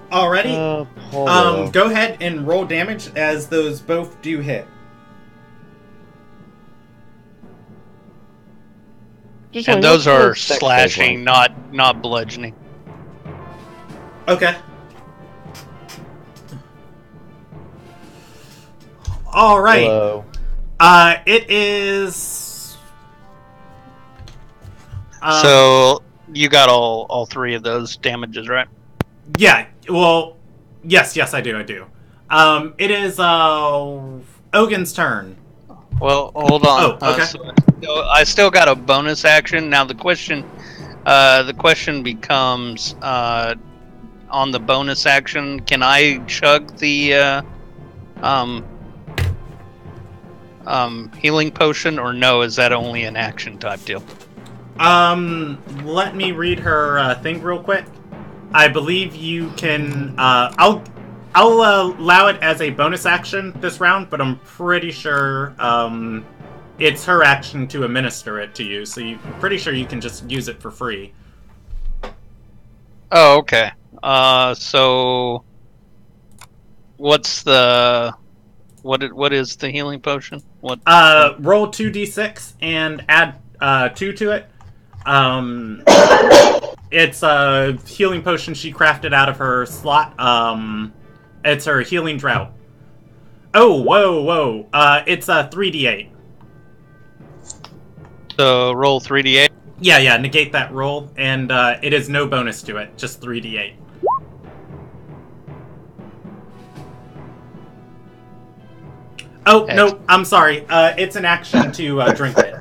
Alrighty. Go ahead and roll damage as those both do hit. And those are slashing, not bludgeoning. Okay. Alright. Hello. It is... so, you got all 3 of those damages, right? Yeah, well, yes, I do. It is Ogun's turn. Well, hold on. Oh, okay. So I still got a bonus action. Now the question becomes, on the bonus action, can I chug the healing potion, or no? Is that only an action type deal? Let me read her thing real quick. I believe you can. I'll allow it as a bonus action this round, but I'm pretty sure it's her action to administer it to you. So I'm pretty sure you can just use it for free. Oh, okay. So what's the what is the healing potion? What? Roll 2d6 and add 2 to it. It's a healing potion she crafted out of her slot. It's her healing drought. Oh, whoa. It's a 3d8. So roll 3d8? Yeah, negate that roll, and it is no bonus to it, just 3d8. Oh, no, I'm sorry. It's an action to drink it,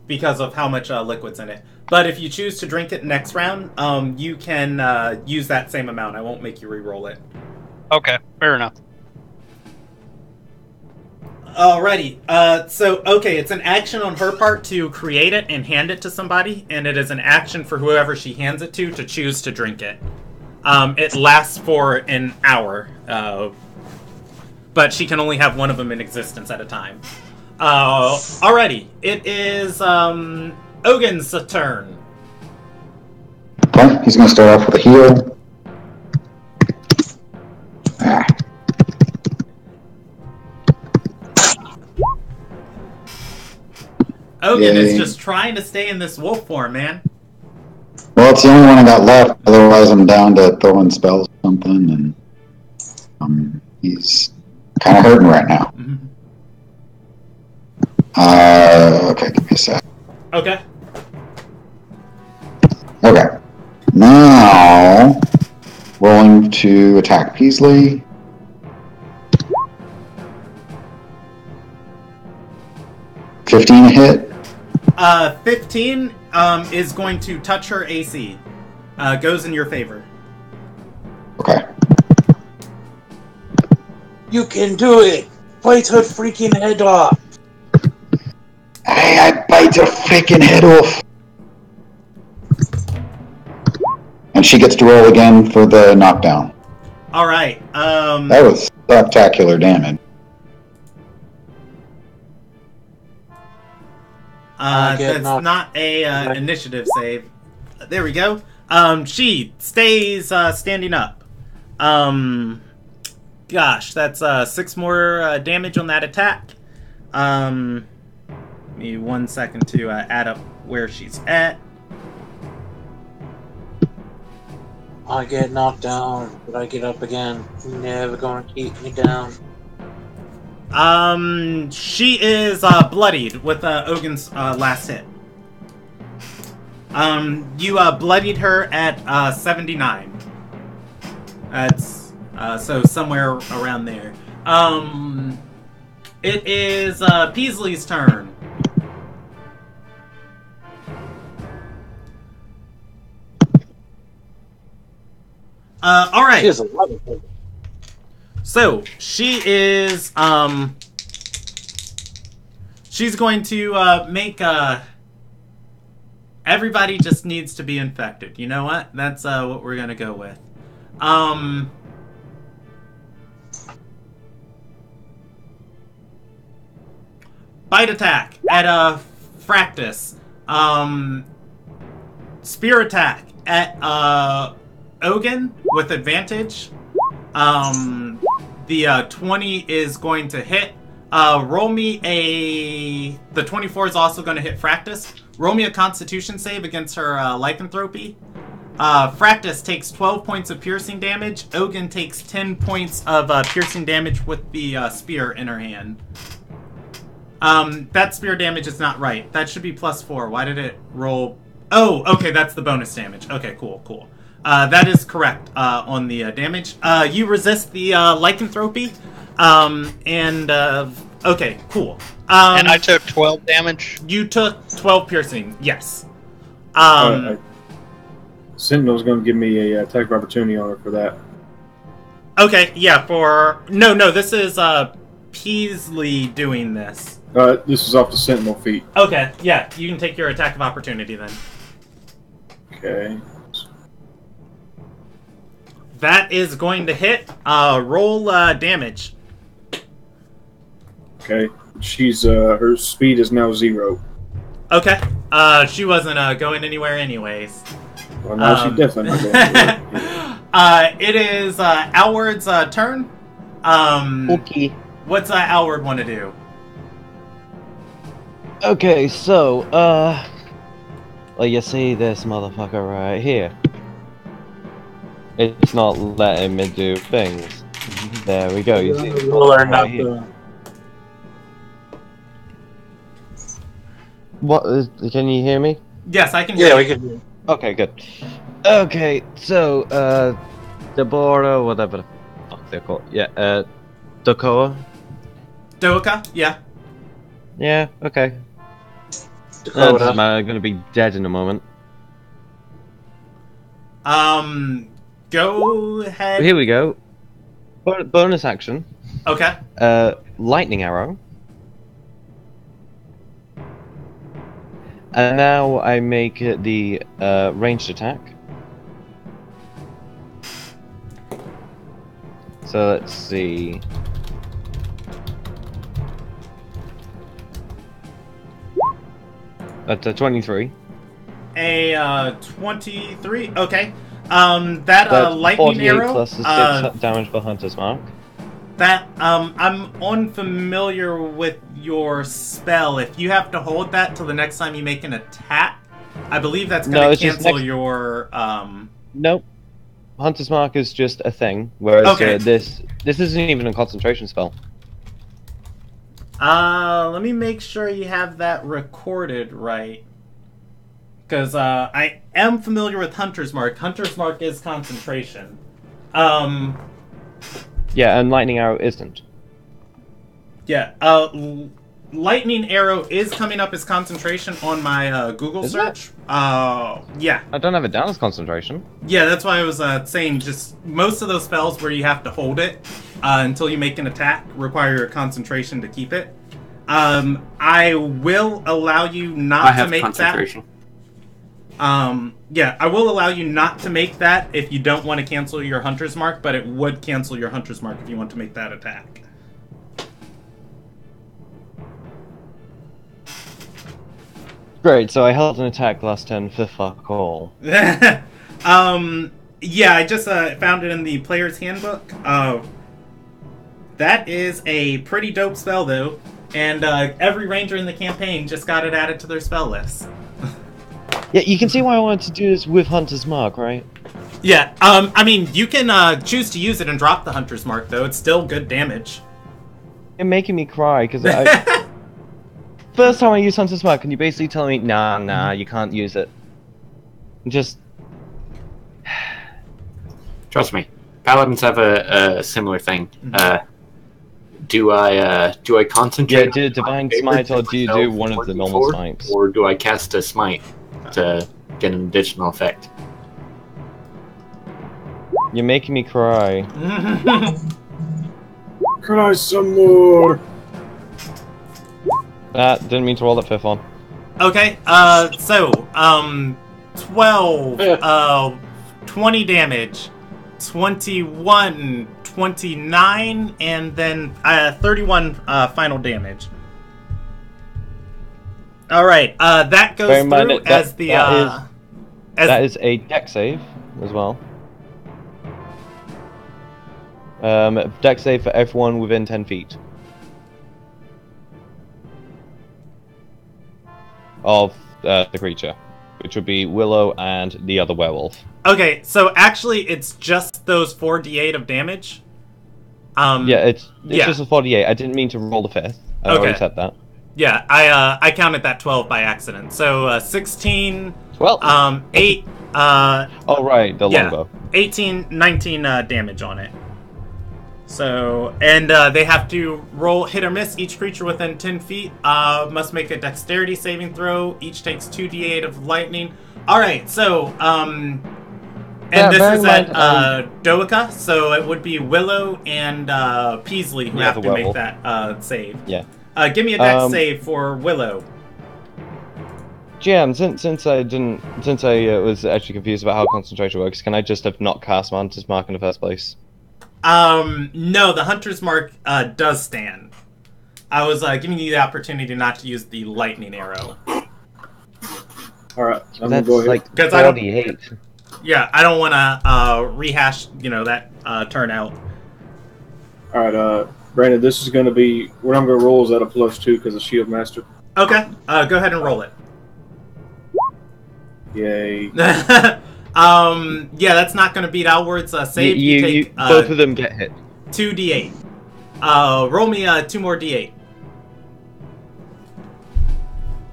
because of how much liquid's in it. But if you choose to drink it next round, you can use that same amount. I won't make you re-roll it. Okay, fair enough. Alrighty. It's an action on her part to create it and hand it to somebody, and it is an action for whoever she hands it to choose to drink it. It lasts for an hour, but she can only have one of them in existence at a time. Alrighty. It is Ogun's turn. Okay, he's going to start off with a heal. Ogun is just trying to stay in this wolf form, man. Well, it's the only one I got left. Otherwise, I'm down to throwing spells or something, and he's kind of hurting right now. Mm-hmm. Okay, give me a sec. Okay. Okay. Now, rolling to attack Peasley. $15 a hit. 15 is going to touch her AC. Goes in your favor. Okay. You can do it! Bite her freaking head off! Hey, I bite your freaking head off! And she gets to roll again for the knockdown. All right. That was spectacular damage. That's not a initiative save. There we go. She stays standing up. Gosh, that's 6 more damage on that attack. Give me 1 second to add up where she's at. I get knocked down, but I get up again. You're never gonna keep me down. She is bloodied with Ogun's last hit. You bloodied her at 79. That's so somewhere around there. It is Peasley's turn. All right. She has a lot of things. So she is she's going to make everybody just needs to be infected. You know what? That's what we're gonna go with. Bite attack at Fractus. Spear attack at Ogun with advantage. The 20 is going to hit. Roll me the 24 is also going to hit Fractus. Roll me a Constitution save against her lycanthropy. Fractus takes 12 points of piercing damage. Ogun takes 10 points of piercing damage with the spear in her hand. That spear damage is not right. That should be +4. Why did it roll? Oh, okay, that's the bonus damage. Okay, cool. That is correct on the damage. You resist the lycanthropy. Okay, cool. And I took 12 damage. You took 12 piercing, yes. Sentinel's going to give me a attack of opportunity on her for that. Okay, yeah, No, this is Peasley doing this. This is off the Sentinel feat. Okay, yeah, you can take your attack of opportunity then. Okay. That is going to hit. Roll damage. Okay. She's her speed is now 0. Okay. She wasn't going anywhere anyways. Well, now she's definitely not going anywhere. It is Alward's turn. Okay. What's Alward want to do? Okay, so, well, you see this motherfucker right here. It's not letting me do things. There we go. You see this motherfucker right here. What is? Can you hear me? Yes, I can hear Yeah, you. we can. Okay, good. Okay, so, Deborah, whatever the fuck they're called. Yeah, Dokoa? Doka, yeah. Yeah, okay. Dakota. That's gonna be dead in a moment. Go ahead. Here we go. Bonus action. Okay. Lightning arrow. And now I make the ranged attack. So let's see. That's a 23. A 23. Okay. That lightning arrow. Plus the 6 damage for Hunter's Mark. That I'm unfamiliar with your spell. If you have to hold that till the next time you make an attack, I believe that's going to cancel your. Nope. Hunter's Mark is just a thing, whereas Okay. this isn't even a concentration spell. Let me make sure you have that recorded right. Because I am familiar with Hunter's Mark. Hunter's Mark is concentration. Yeah, and Lightning Arrow isn't. Yeah, Lightning Arrow is coming up as concentration on my Google Is search. Yeah. I don't have it down as concentration. Yeah, that's why I was saying just most of those spells where you have to hold it until you make an attack require your concentration to keep it. I will allow you not I to have make concentration. Yeah, I will allow you not to make that if you don't want to cancel your Hunter's Mark, but it would cancel your Hunter's Mark if you want to make that attack. Great, so I held an attack last turn for fuck all. Yeah, I just found it in the player's handbook. That is a pretty dope spell, though, and every ranger in the campaign just got it added to their spell list. Yeah, you can see why I wanted to do this with Hunter's Mark, right? Yeah, I mean, you can choose to use it and drop the Hunter's Mark, though. It's still good damage. You're making me cry, because first time I used Hunter's Mark, and you basically tell me, nah, you can't use it. Just... Trust me, paladins have a similar thing. Do I concentrate? Yeah, do Divine Smite, or do you do one of the normal smites? Or do I cast a smite to get an additional effect? You're making me cry. Cry some more! Didn't mean to roll that fifth one. Okay, 12, 20 damage, 21, 29, and then 31 final damage. Alright, that goes through as the... That is a dex save as well. Dex save for everyone within 10 feet. Of the creature, which would be Willow and the other werewolf. Okay, so actually it's just those 4d8 of damage. Yeah, it's just a 48. I didn't mean to roll the fifth. I already said that. Yeah, I counted that 12 by accident. So 16, 12. 8. Oh right, the longbow. 18, 19 damage on it. So, and they have to hit or miss. Each creature within 10 feet must make a dexterity saving throw. Each takes 2d8 of lightning. Alright, so, and this is at Doika, so it would be Willow and Peasley who have to make that save. Yeah. Give me a dex save for Willow. GM, since I was actually confused about how concentration works, can I just have not cast Hunter's Mark in the first place? No, the Hunter's Mark does stand. I was giving you the opportunity not to use the lightning arrow. Alright, I'm That's gonna go ahead. like 48. Yeah, I don't want to rehash, that turnout. Alright, Brandon, this is gonna be... what I'm gonna roll is at a +2 because of Shield Master. Okay, go ahead and roll it. Yay. Yeah, that's not going to beat Alward's save. You take, both of them get hit. 2d8. Roll me 2 more d8.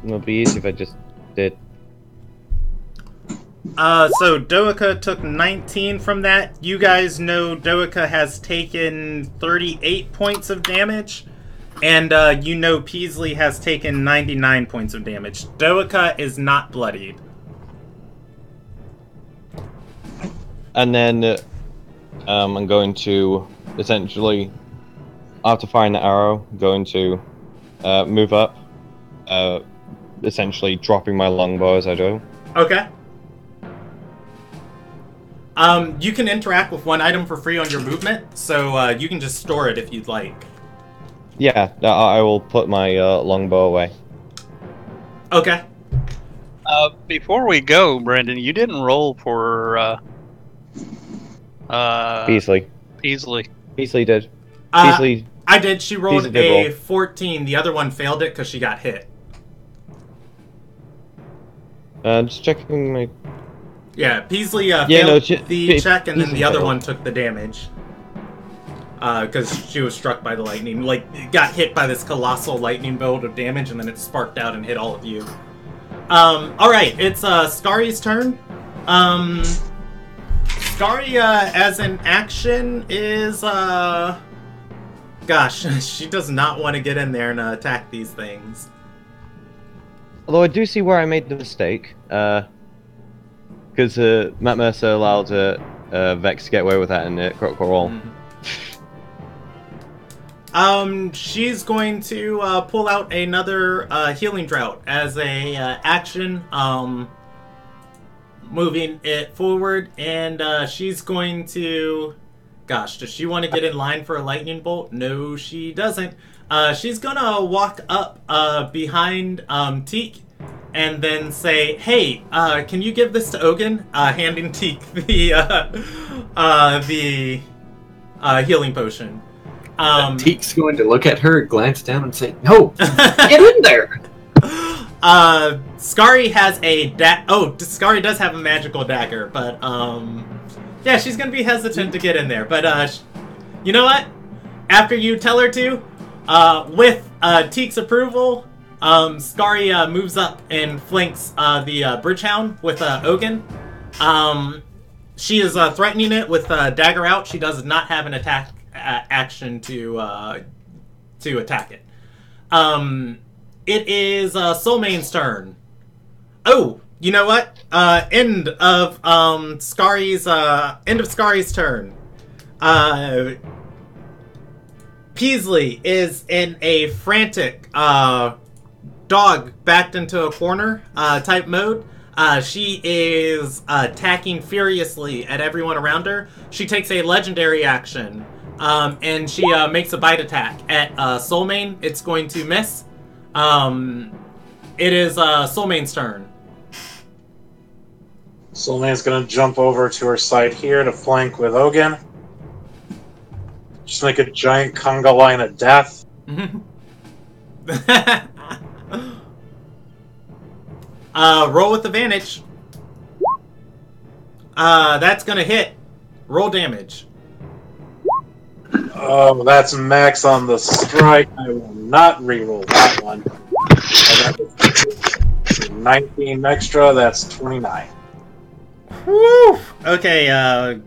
It'll be easy if I just did. So Doika took 19 from that. You guys know Doika has taken 38 points of damage. And you know Peasley has taken 99 points of damage. Doika is not bloodied. And then I'm going to essentially, after firing the arrow, going to move up, essentially dropping my longbow as I do. Okay. You can interact with one item for free on your movement, so you can just store it if you'd like. Yeah, I will put my longbow away. Okay. Before we go, Brandon, you didn't roll for Beasley. Peasley did. Beasley. I did. She rolled Beasley a 14. The other one failed it because she got hit. Just checking my... Yeah, Peasley failed the check, and then Peasley the other failed. one took the damage. Because she was struck by the lightning. Like, it got hit by this colossal lightning bolt of damage, and then it sparked out and hit all of you. Alright, it's Skari's turn. Skari, as an action, is, gosh, she does not want to get in there and attack these things. Although I do see where I made the mistake, because Matt Mercer allowed Vex to get away with that in the critical roll. She's going to pull out another healing drought as a action. moving it forward, and she's going to... Gosh, does she want to get in line for a lightning bolt? No, she doesn't. She's gonna walk up behind Teak and then say, "Hey, can you give this to Ogun?" Handing Teak the healing potion. Teak's going to look at her, glance down, and say, "No, get in there." Skari has a Skari does have a magical dagger, but yeah, she's gonna be hesitant to get in there. But you know what? After you tell her to, with Teak's approval, Skari moves up and flanks the Bridgehound with Ogun. She is threatening it with dagger out. She does not have an attack action to attack it. It is Soulmane's turn. Oh, you know what? End of Skari's turn. Peasley is in a frantic dog backed into a corner type mode. She is attacking furiously at everyone around her. She takes a legendary action, and she makes a bite attack at Soulmane. It's going to miss. It is Soulmane's turn. Soulmane's gonna jump over to her side here to flank with Ogun. Just make a giant conga line of death. Roll with advantage. That's gonna hit. Roll damage. Oh, that's max on the strike. I will not reroll that one. And that is 19 extra, that's 29. Woo! Okay,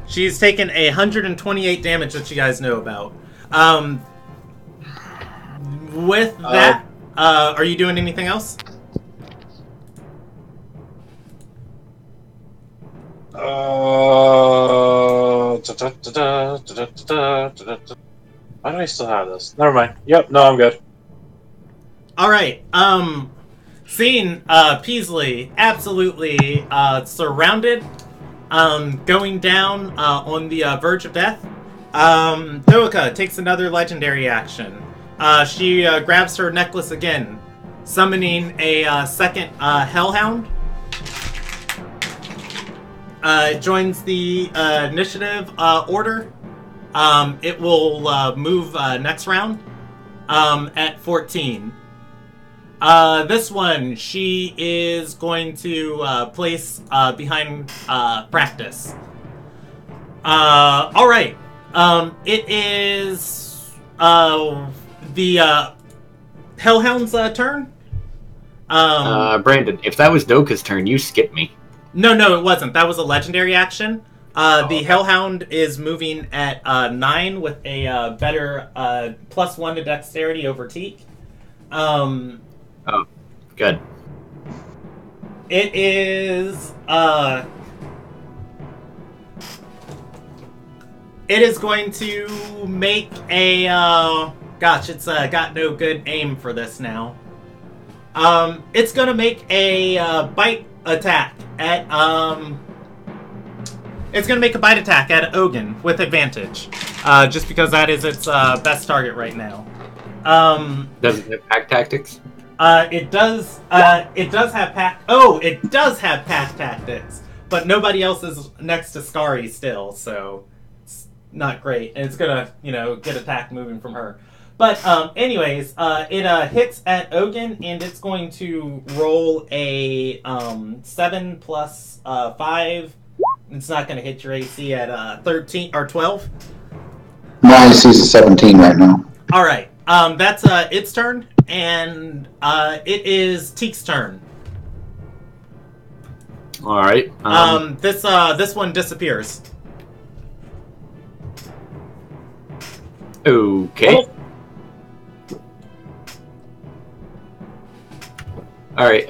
she's taken 128 damage that you guys know about. With that, are you doing anything else? Why do I still have this? Never mind. Yep, no, I'm good. Alright, seeing Peasley absolutely surrounded, going down on the verge of death, Doika takes another legendary action. She grabs her necklace again, summoning a second Hellhound. Joins the initiative order. It will move next round at 14. This one, she is going to place behind practice. Alright. It is the Hellhound's turn. Brandon, if that was Doka's turn, you skipped me. No, it wasn't. That was a legendary action. The Hellhound is moving at 9 with a better +1 to dexterity over Teak. Oh, good. It is going to make a gosh, it's got no good aim for this now. It's gonna make a bite attack at it's gonna make a bite attack at Ogun with advantage, just because that is its best target right now. Does it have pack tactics? It does have pack. Oh, it does have pack tactics, but nobody else is next to Skari still, so it's not great. And it's gonna, get attack moving from her. But anyways, it hits at Ogun, and it's going to roll a 7 plus 5. It's not going to hit your AC at 13 or 12. My AC is 17 right now. All right, that's its turn, and it is Teak's turn. All right. This one disappears. Okay. Alright,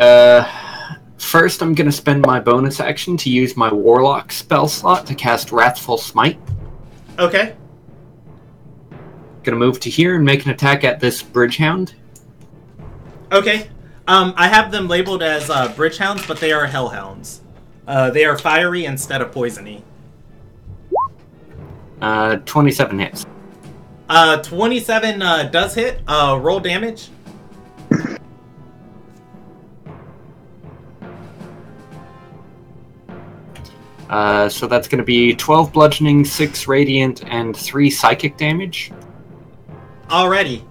first I'm gonna spend my bonus action to use my Warlock spell slot to cast Wrathful Smite. Okay. Gonna move to here and make an attack at this Bridgehound. Okay. I have them labeled as bridge hounds, but they are hellhounds. They are fiery instead of poisony. 27 hits. 27 does hit. Roll damage. So that's going to be 12 bludgeoning, 6 radiant, and 3 psychic damage. Alrighty.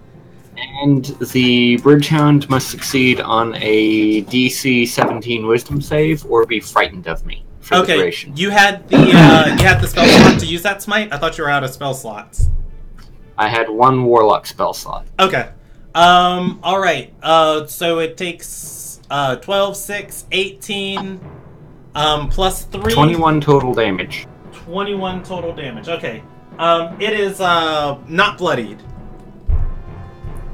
And the Bridgehound must succeed on a DC 17 Wisdom save or be frightened of me for the duration. You had the spell slot to use that smite? I thought you were out of spell slots. I had 1 Warlock spell slot. Okay. Alright. So it takes 12, 6, 18, plus 3. 21 total damage. 21 total damage. Okay. It is not bloodied.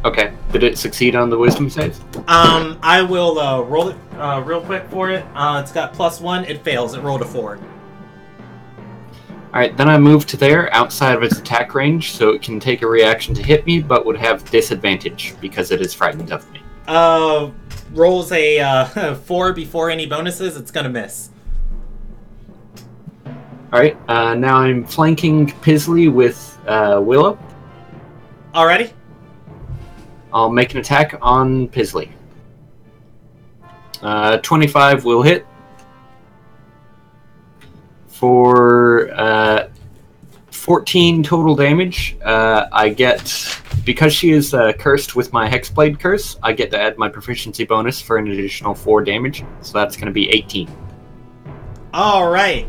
Okay. Did it succeed on the wisdom save? I will roll it real quick for it. It's got +1. It fails. It rolled a 4. Alright, then I move to there, outside of its attack range, so it can take a reaction to hit me, but would have disadvantage because it is frightened of me. Rolls a 4 before any bonuses. It's gonna miss. Alright, now I'm flanking Pisley with Willow. Alrighty. I'll make an attack on Pisley. 25 will hit. For 14 total damage, I get, because she is cursed with my Hexblade curse, I get to add my proficiency bonus for an additional 4 damage, so that's going to be 18. Alright.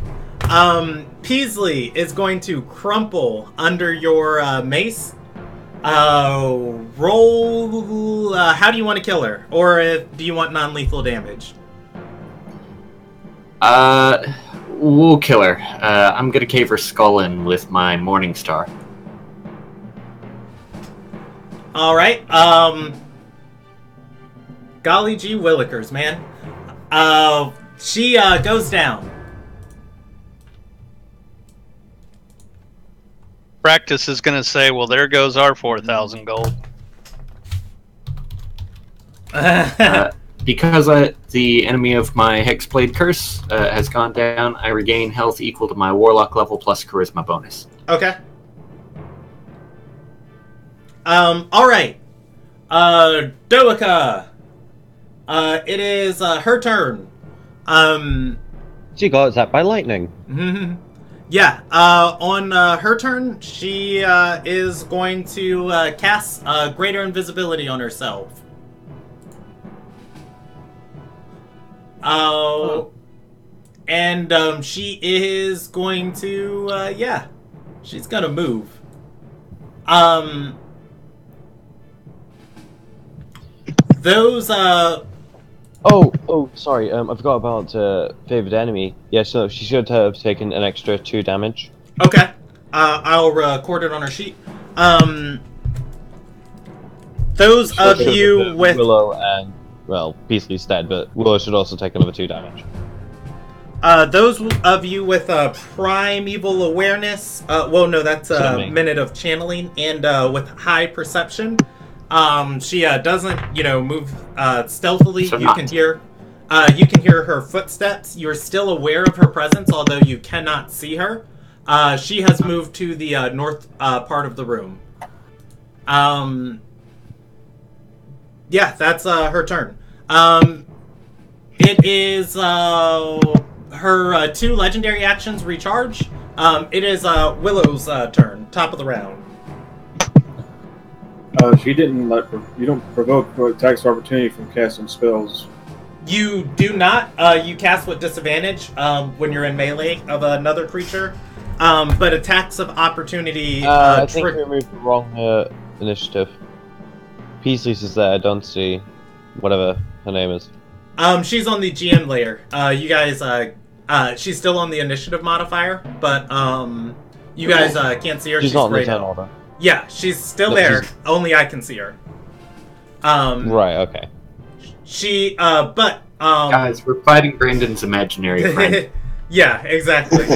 Peasley is going to crumple under your mace. Roll. How do you want to kill her? Or do you want non-lethal damage? We'll kill her. I'm gonna cave her skull in with my Morning Star. Alright, golly gee willikers, man. She goes down. Practice is going to say, well, there goes our 4,000 gold. Because the enemy of my Hexblade curse has gone down, I regain health equal to my Warlock level plus Charisma bonus. Okay. Alright. Doaka. It is her turn. She got zapped by lightning. Yeah, on her turn, she is going to cast Greater Invisibility on herself. And she is going to, yeah, she's gonna move. Those, Oh, sorry. I forgot about favored enemy. Yeah, so she should have taken an extra 2 damage. Okay. I'll record it on her sheet. Those of you with Willow and Peasley's dead, but Willow should also take another 2 damage. those of you with primeval awareness, well, no, that's a minute of channeling, and with high perception. She doesn't, move stealthily. So you can hear her footsteps. You're still aware of her presence, although you cannot see her. She has moved to the north part of the room. Yeah, that's her turn. It is her 2 legendary actions recharge. It is Willow's turn, top of the round. She didn't you don't provoke attacks of opportunity from casting spells. You do not. You cast with disadvantage when you're in melee of another creature. But attacks of opportunity. I think we removed the wrong initiative. Peasley's is there. I don't see whatever her name is. She's on the GM layer. You guys. She's still on the initiative modifier, but you guys can't see her. She's not in the turn order. Yeah, she's still there. Only I can see her. Right. Okay. She. But. Guys, we're fighting Brandon's imaginary friend. Yeah. Exactly.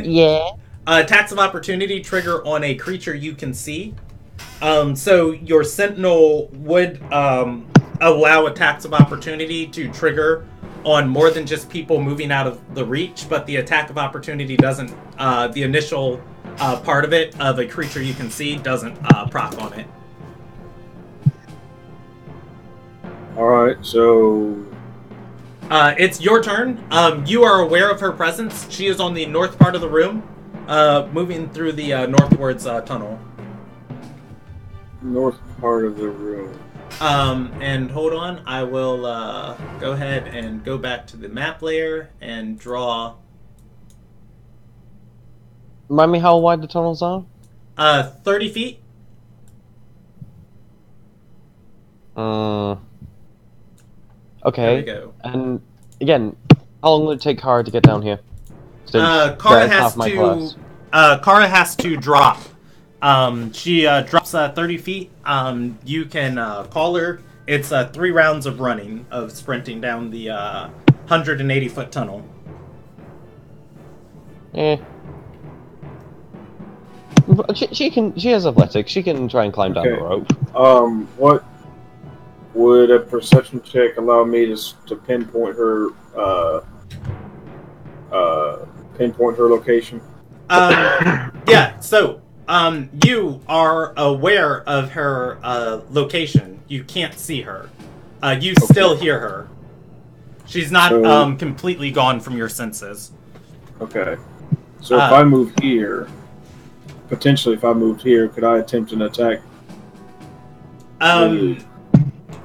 Yeah. Attacks of opportunity trigger on a creature you can see. So your sentinel would allow attacks of opportunity to trigger on more than just people moving out of the reach, but the attack of opportunity doesn't, the initial part of it, of a creature you can see, doesn't proc on it. Alright, so... It's your turn. You are aware of her presence. She is on the north part of the room, moving through the northwards tunnel. North part of the room. And hold on, I will go ahead and go back to the map layer and draw. Remind me how wide the tunnels are? 30 feet. Okay. There we go. And again, how long will it take Kara to get down here? Kara has to drop. She drops 30 feet. You can call her. It's 3 rounds of running, of sprinting down the 180-foot tunnel. She has athletics. She can try and climb down the rope. What would a perception check allow me to pinpoint her location? Yeah, so you are aware of her location. You can't see her. You still hear her. She's not completely gone from your senses. Okay. So if I move here, potentially if I moved here, could I attempt an attack?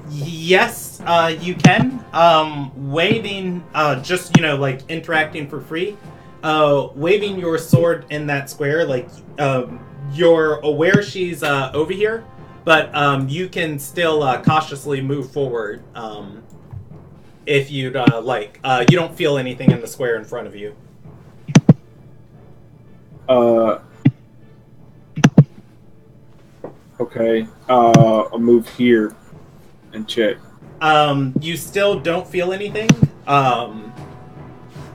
Yes, you can. Waving, just, like, interacting for free. Waving your sword in that square, like, you're aware she's over here, but you can still cautiously move forward if you'd like. You don't feel anything in the square in front of you. Okay. I'll move here and check. You still don't feel anything.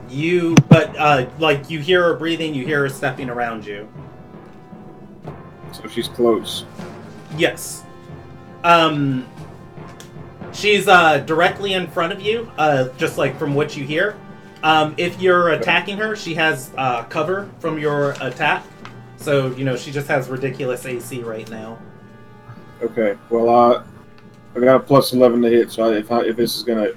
You hear her breathing, you hear her stepping around you. So she's close. Yes. She's directly in front of you, just like from what you hear. If you're attacking her, she has cover from your attack. So, she just has ridiculous AC right now. Okay. Well, I got a plus 11 to hit, so if this is gonna...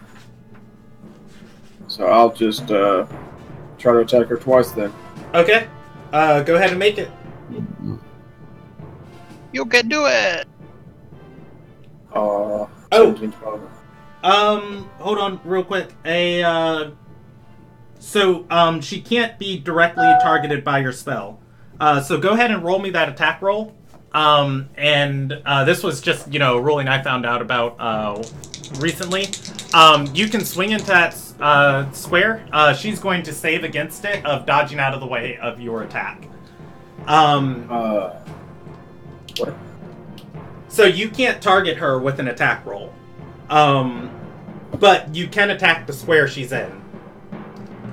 So I'll just try to attack her twice then. Okay. Go ahead and make it. You can do it! 17, 12. Hold on real quick. So she can't be directly targeted by your spell. So go ahead and roll me that attack roll. And this was just, a ruling I found out about recently. You can swing into that square. She's going to save against it of dodging out of the way of your attack. What? So you can't target her with an attack roll. But you can attack the square she's in.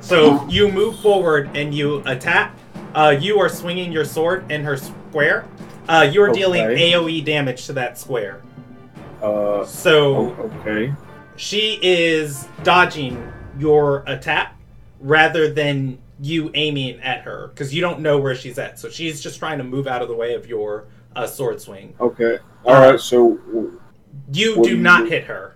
So you move forward and you attack. You are swinging your sword in her square. You are dealing AoE damage to that square. Okay. She is dodging your attack rather than you aiming at her, because you don't know where she's at. So she's just trying to move out of the way of your sword swing. Okay. Alright, so... You do not hit her.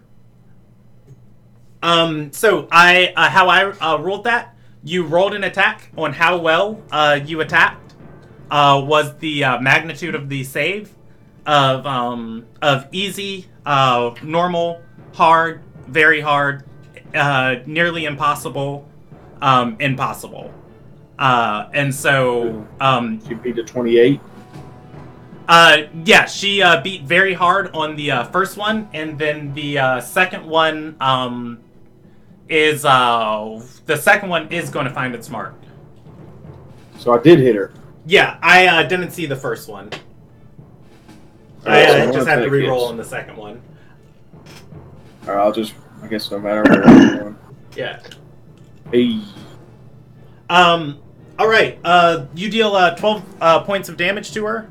So how I rolled that, you rolled an attack on how well you attacked. Was the magnitude of the save of easy, normal, hard, very hard, nearly impossible, impossible. And so she beat a 28. Yeah, she beat very hard on the first one, and then the second one is going to find its mark. So I did hit her. Yeah, I didn't see the first one. I just had to reroll on the second one. Alright, I guess no matter where I'm going. Yeah. Hey. Alright, you deal 12 points of damage to her.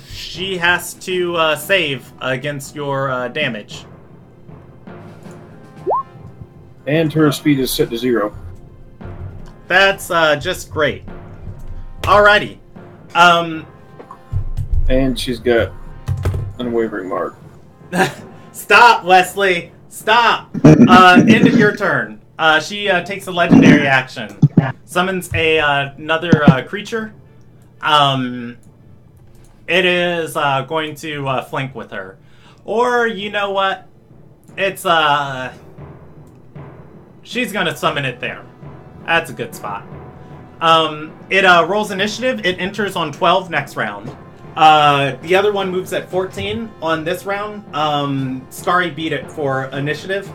She has to save against your damage. And her speed is set to 0. That's just great. Alrighty. And she's got Unwavering Mark. Stop, Wesley. Stop. End of your turn. She takes a legendary action. Summons another creature. It is going to flank with her. Or, you know what? It's, she's going to summon it there. That's a good spot. It rolls initiative. It enters on 12 next round. The other one moves at 14 on this round. Skari beat it for initiative.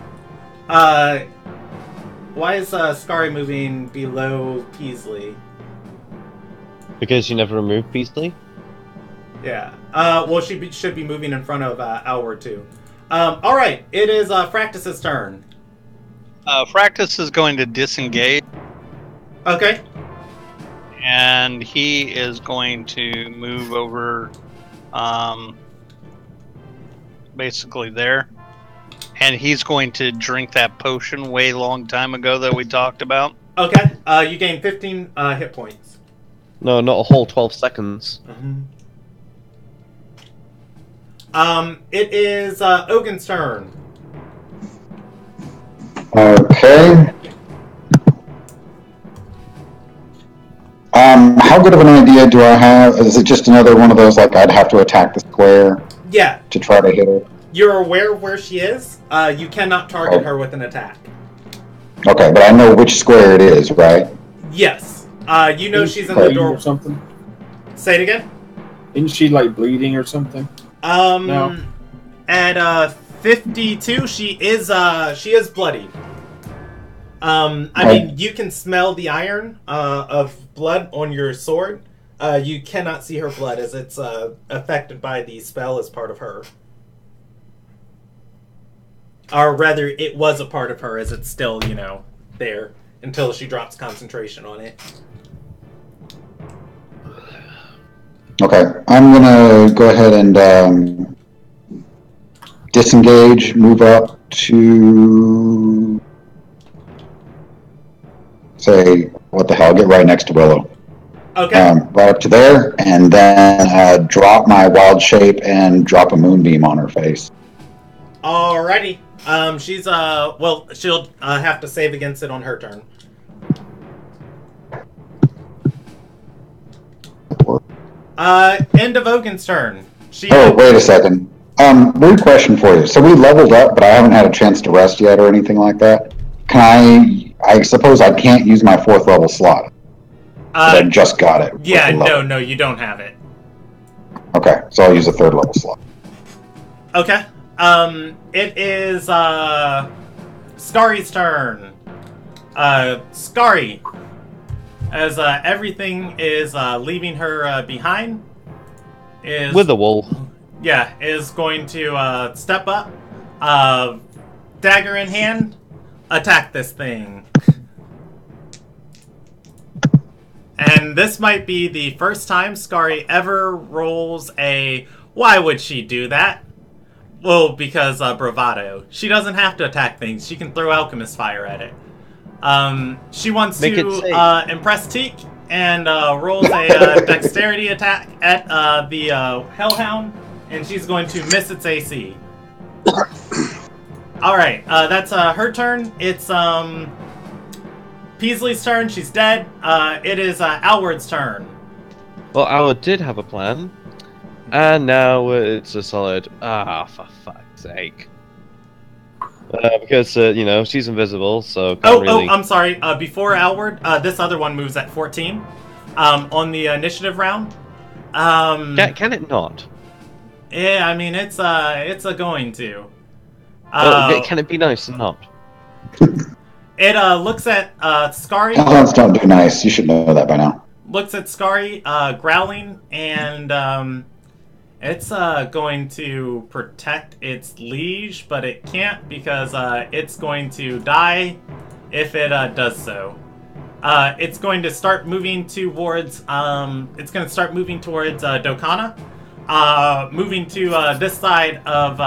Why is Skari moving below Peasley? Because you never removed Peasley? Yeah. Well, she should be moving in front of Alward, too. Alright, it is Fractus's turn. Fractus is going to disengage. Okay. And he is going to move over, basically there. And he's going to drink that potion way long time ago that we talked about. Okay. You gain 15 hit points. No, not a whole 12 seconds. It is Ogun's turn. Okay. How good of an idea do I have? Is it just another one of those, like, I'd have to attack the square Yeah. to try to hit her? You're aware of where she is. You cannot target her with an attack. Okay, but I know which square it is, right? Yes. You know she's in the Bleeding door. or something? Say it again? Isn't she, like, bleeding or something? No. At 52, she is bloody. I mean, you can smell the iron of blood on your sword. You cannot see her blood as it's affected by the spell as part of her. Or rather, it was a part of her as it's still, you know, there until she drops concentration on it. Okay, I'm gonna go ahead and disengage, move up to, say, what the hell, get right next to Willow. Okay. Right up to there, and then drop my wild shape and drop a moonbeam on her face. Alrighty. She's, well, she'll have to save against it on her turn. End of Ogun's turn. Oh, wait a second. Weird question for you. So we leveled up, but I haven't had a chance to rest yet or anything like that. Can I suppose I can't use my 4th level slot. I just got it. Yeah, no, you don't have it. Okay, so I'll use a 3rd level slot. Okay. It is, Skari's turn. Skari, as, everything is, leaving her, behind, is... Witherwall. Yeah, is going to, step up, dagger in hand, attack this thing. And this might be the first time Skari ever rolls a... Why would she do that? Well, because bravado. She doesn't have to attack things. She can throw alchemist fire at it. She wants to impress Teak and rolls a dexterity attack at the Hellhound, and she's going to miss its AC. Alright, that's her turn. It's Peasley's turn. She's dead. It is Alward's turn. Well, Alward did have a plan. And now it's a solid, for fuck's sake. Because, you know, she's invisible, so can't really... I'm sorry. Before Alward, this other one moves at 14 on the initiative round. Can it not? Yeah, I mean, it's a going to. Can it be nice and not? It looks at Skari. Hellhounds don't do nice. You should know that by now. Looks at Skari, growling, and it's going to protect its liege, but it can't because it's going to die if it does so. It's going to start moving towards. Dokana. Moving to this side of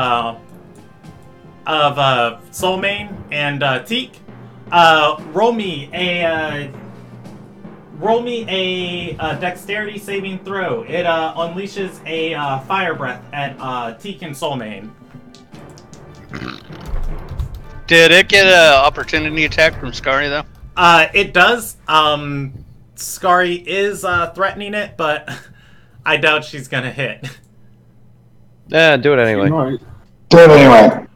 Soulmane and Teak. Roll me a dexterity saving throw. It unleashes a fire breath at Teak and Soulmane. Did it get an opportunity attack from Skari, though? It does. Skari is threatening it, but I doubt she's gonna hit. Yeah, do it anyway. Do it anyway.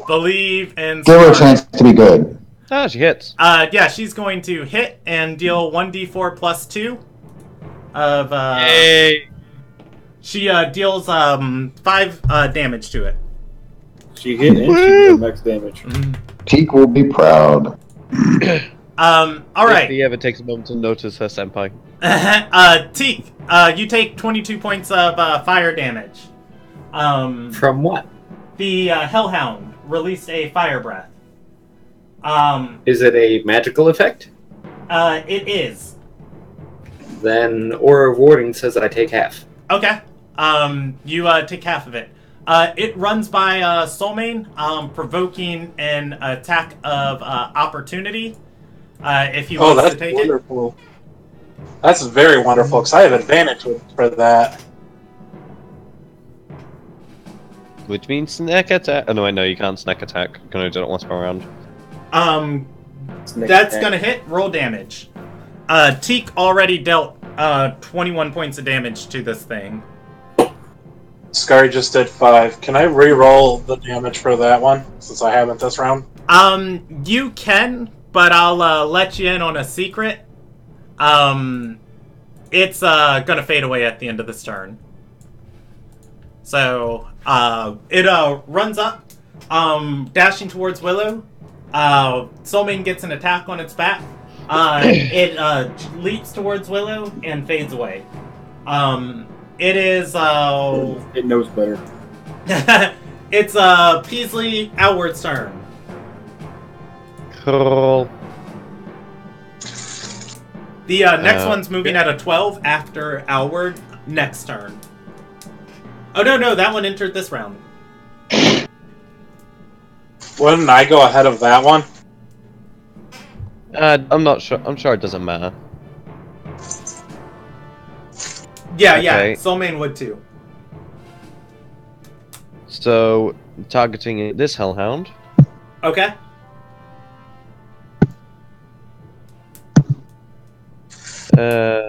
Believe and Give her a Skari. chance to be good. Ah, she hits. Yeah, she's going to hit and deal 1d4 plus 2 of Yay! She deals 5 damage to it. She hit and she did max damage. Teak will be proud. All right. If he ever takes a moment to notice her senpai. Teak, you take 22 points of fire damage. From what? The Hellhound released a fire breath. Is it a magical effect? It is. Then Aura of Warding says I take half. Okay. You take half of it. It runs by Soulmane, provoking an attack of opportunity. If he wants that's to take wonderful. That's very wonderful, because I have advantage for that. Which means snack attack. Oh no, I know you can't snack attack. You can only do it once per round. it. That's gonna hit. Roll damage. Teak already dealt 21 points of damage to this thing. Skari just did 5. Can I re-roll the damage for that one, since I haven't this round? You can, but I'll let you in on a secret. It's gonna fade away at the end of this turn. So, it runs up, dashing towards Willow. Soulmane gets an attack on its back. It leaps towards Willow and fades away. It is It knows better. it's Peasley Outward's turn. Cool. The next one's moving at a 12 after Outward next turn. Oh no, that one entered this round. Wouldn't I go ahead of that one? I'm not sure. I'm sure it doesn't matter. Yeah, Okay. Soulmane would too. So, targeting this Hellhound. Okay.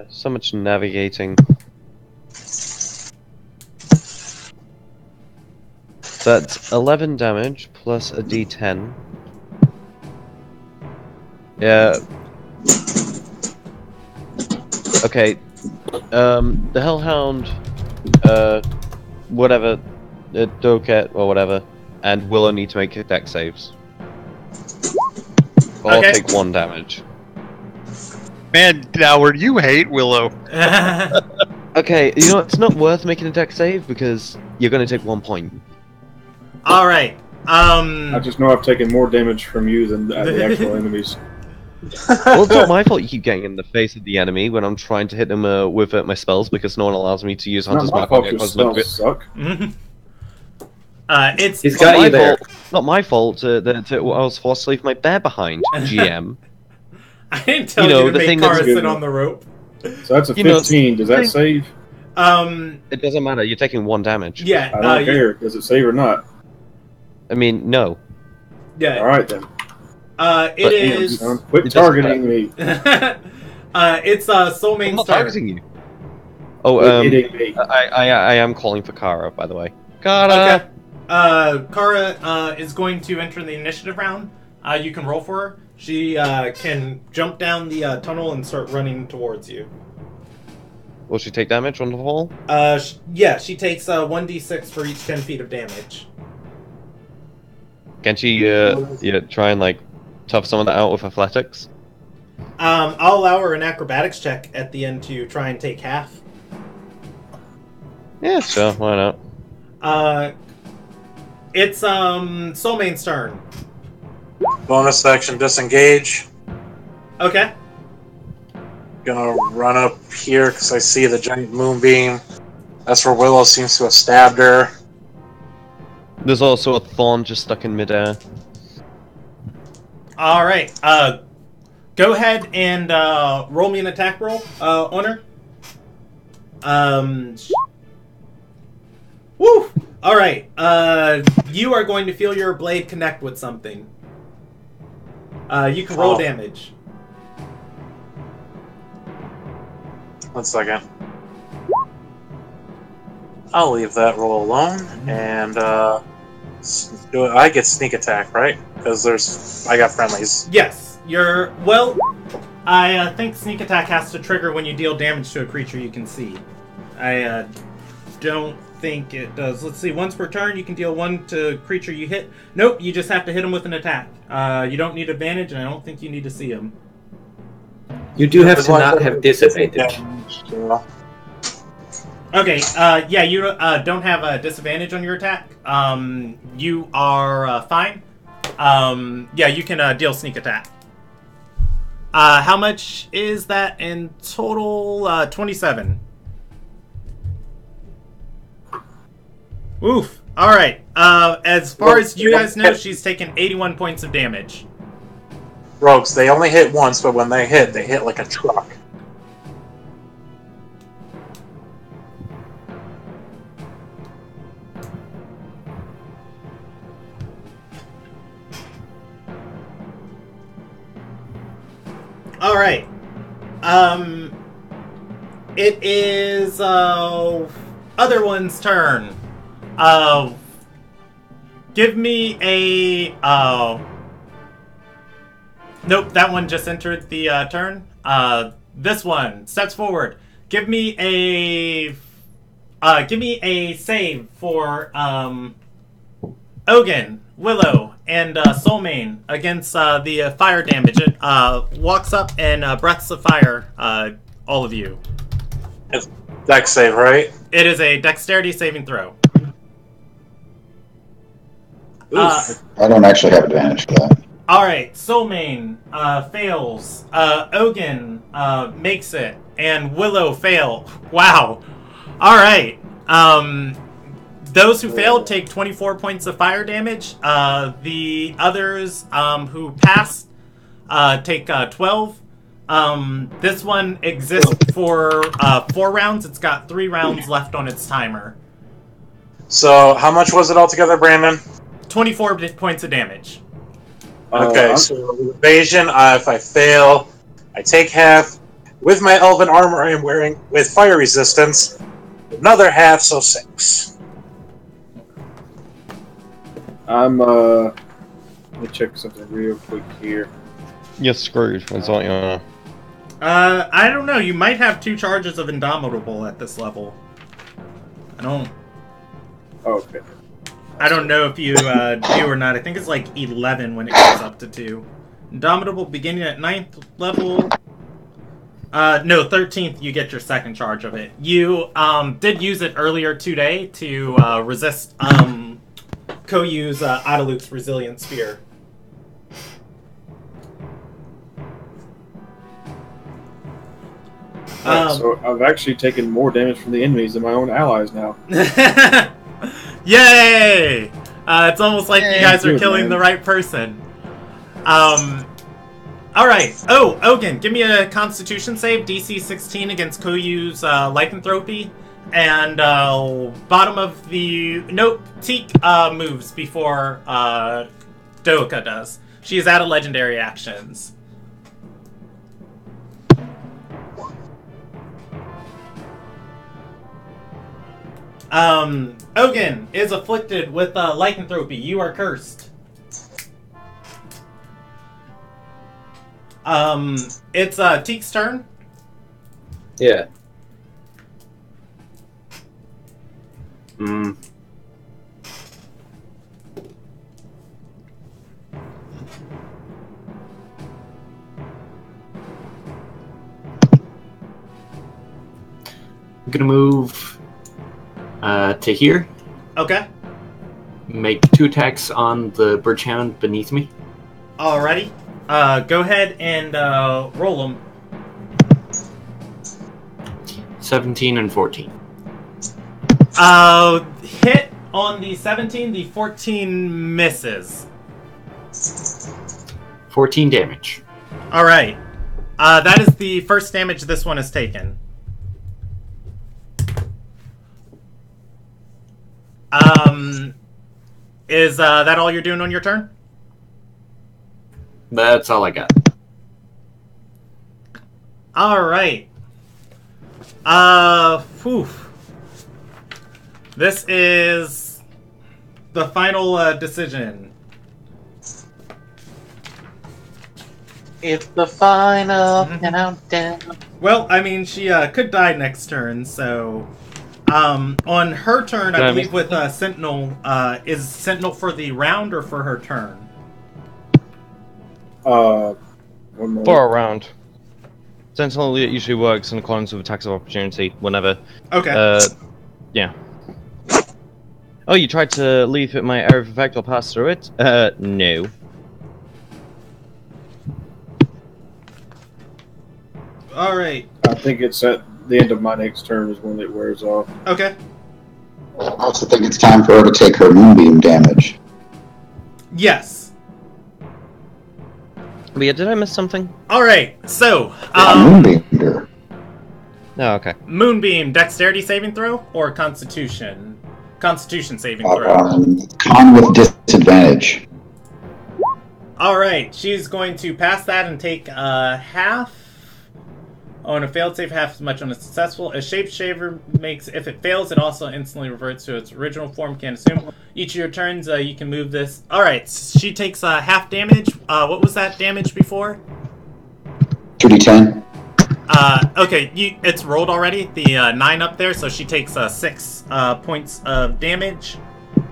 So much navigating. That's 11 damage plus a d10. Yeah. Okay. The Hellhound, whatever, Doket or whatever, and Willow need to make dex saves. Or Okay. take 1 damage. Man, Howard, you hate Willow. Okay, you know, it's not worth making a dex save because you're going to take 1 point. All right. I just know I've taken more damage from you than the actual enemies. Well, it's not my fault you keep getting in the face of the enemy when I'm trying to hit them with my spells because no one allows me to use It's not Hunter's my Mark. fault your spells suck. It's He's Not got my you there. fault. Not my fault that I was forced to leave my bear behind. GM. I didn't tell You you, know, to the make thing that's Kara good sit enough. on the rope. So that's a You know, 15. Does that thing- save? It doesn't matter. You're taking 1 damage. Yeah. I don't care. Does it save or not? I mean, no. Yeah. All right then. It But, Damn, is. son, quit it doesn't targeting me. It's I'm Soulmane's not turn. targeting you. Oh, Quit hitting me. I am calling for Kara, by the way. Kara. Okay. Kara is going to enter the initiative round. You can roll for her. She can jump down the tunnel and start running towards you. Will she take damage on the fall? Yeah, she takes 1d6 for each 10 feet of damage. Can she try and like tough some of that out with athletics? I'll allow her an acrobatics check at the end to try and take half. Yeah, sure. Why not? It's Soulmane's turn. Bonus action, disengage. Okay. gonna run up here because I see the giant moonbeam. That's where Willow seems to have stabbed her. There's also a thorn just stuck in midair. All right. Go ahead and roll me an attack roll, Honor. Woo! All right. You are going to feel your blade connect with something. You can roll damage. 1 second. I'll leave that roll alone, and I get sneak attack, right? Because I got friendlies. Yes. I think sneak attack has to trigger when you deal damage to a creature you can see. I don't think it does. Let's see. Once per turn, you can deal 1 to creature you hit. Nope, you just have to hit him with an attack. You don't need advantage, and I don't think you need to see him. You do have to not have disadvantage. Okay, yeah, you don't have a disadvantage on your attack. You are fine. Yeah, you can deal sneak attack. How much is that in total? 27. Oof. Alright. As far as you guys know, she's taken 81 points of damage. Rogues, they only hit once, but when they hit like a truck. Alright. It is, other one's turn. Give me a, nope, that one just entered the, turn. This one steps forward. Give me a save for, Ogun, Willow, and Soulmane against the fire damage. It walks up and breaths of fire, all of you. It's dex save, right? It is a dexterity saving throw. I don't actually have advantage for that. Alright, Soulmane fails. Ogun makes it. And Willow fail. Wow. Alright. Those who failed take 24 points of fire damage. The others who passed take 12. This one exists for 4 rounds. It's got 3 rounds left on its timer. So, how much was it altogether, Brandon? 24 points of damage. Okay, so evasion, if I fail, I take half. With my elven armor I am wearing, with fire resistance, another half, so 6. Let me check something real quick here. You're screwed. That's all you know. I don't know. You might have 2 charges of Indomitable at this level. Okay. I don't know if you do or not. I think it's like 11 when it goes up to 2. Indomitable beginning at 9th level. No, 13th you get your second charge of it. You did use it earlier today to resist Koyu's Adaluk's Resilient Spear. So I've actually taken more damage from the enemies than my own allies now. Yay! It's almost like you guys are good, killing man. the right person. Alright. Oh, Ogun, give me a Constitution save, DC 16 against Koyu's Lycanthropy. And bottom of the... Nope, Teak moves before Doka does. She is out of legendary actions. Ogun is afflicted with lycanthropy. You are cursed. It's Teak's turn. Yeah. I'm gonna move to here. Okay. Make 2 attacks on the Birchhound beneath me. Alrighty. Go ahead and roll them. 17 and 14. Hit on the 17, the 14 misses. 14 damage. Alright. That is the first damage this one has taken. Is that all you're doing on your turn? That's all I got. Alright. Whew. This is the final decision. It's the final countdown. Well, I mean, she could die next turn, so... on her turn, I believe with Sentinel, is Sentinel for the round or for her turn? For a round. Sentinel usually works in accordance with attacks of opportunity, whenever. Okay. Yeah. Oh, you tried to leave it my area of effect or pass through it? No. Alright. I think it's at the end of my next turn is when it wears off. Okay. I also think it's time for her to take her moonbeam damage. Yes. But yeah, did I miss something? Alright, so... Moonbeamed her. Oh, okay. Moonbeam, dexterity saving throw or constitution? Constitution saving throw. Con with disadvantage. Alright, she's going to pass that and take half. On a failed save, half as much on a successful. A shapeshaver makes, if it fails, it also instantly reverts to its original form. Can't assume. Each of your turns, you can move this. Alright, she takes half damage. What was that damage before? 2d10. Okay, it's rolled already. The 9 up there, so she takes 6 points of damage.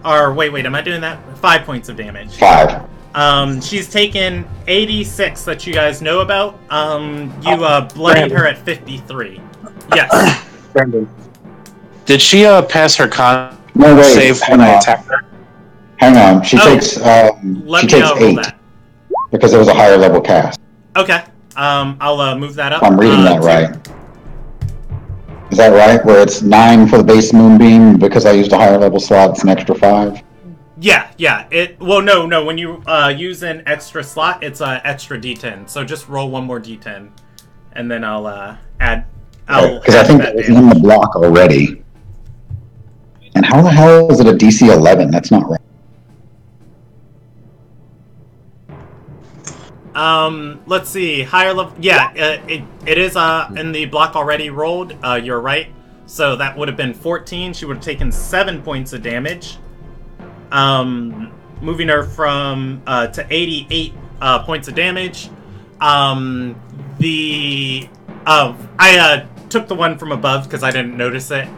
Or, wait, am I doing that? 5 points of damage. 5. She's taken 86 that you guys know about. You bloodied her at 53. Yes. Brandon. Did she pass her con save hang when I on. attacked her? Hang on. She takes let she me takes roll 8 that. because it was a higher level cast. Okay. I'll move that up. If I'm reading that right. Is that right? Where it's 9 for the base moonbeam because I used a higher level slot, it's an extra 5. Yeah. No. When you use an extra slot, it's an extra D10. So just roll one more D10, and then I'll add. Because I think it was in the block already. And how the hell is it a DC 11? That's not right. Let's see. Higher level. Yeah, it is in the block already rolled. You're right. So that would have been 14. She would have taken 7 points of damage. Moving her from to 88 points of damage. I took the one from above because I didn't notice it.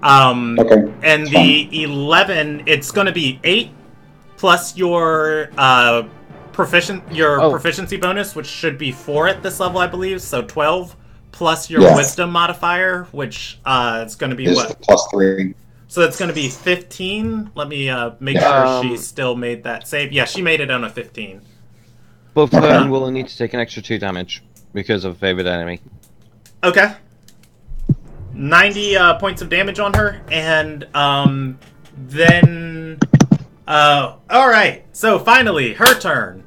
Okay. And the 11, it's going to be 8 plus your proficiency bonus, which should be 4 at this level, I believe. So 12 plus your wisdom modifier, which it's going to be what? Plus 3. So it's going to be 15. Let me make sure she still made that save. Yeah, she made it on a 15. Both her and Willow need to take an extra 2 damage because of favored enemy. Okay. 90 points of damage on her, and then... Alright, so finally, her turn.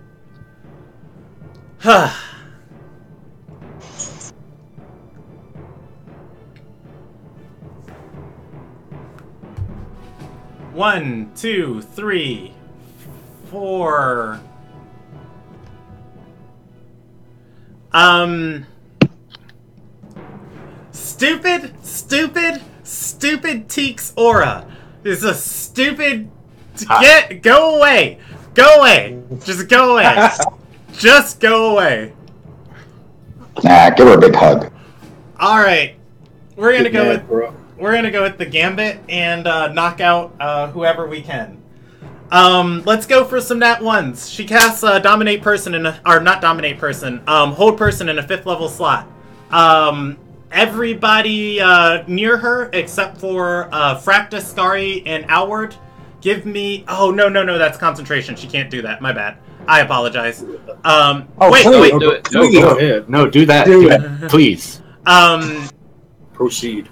One, 2, 3, 4. Stupid Teak's aura is a stupid. Go away! Go away! Just go away! Just go away! Nah, give her a big hug. All right, we're gonna go with the gambit and knock out whoever we can. Let's go for some nat ones. She casts dominate person hold person in a 5th level slot. Everybody near her except for Fractus, Scary, and Alward. Give me. Oh no, that's concentration. She can't do that. My bad. I apologize. Wait. Do it. No, go ahead. No, do that. Do it, please. Proceed.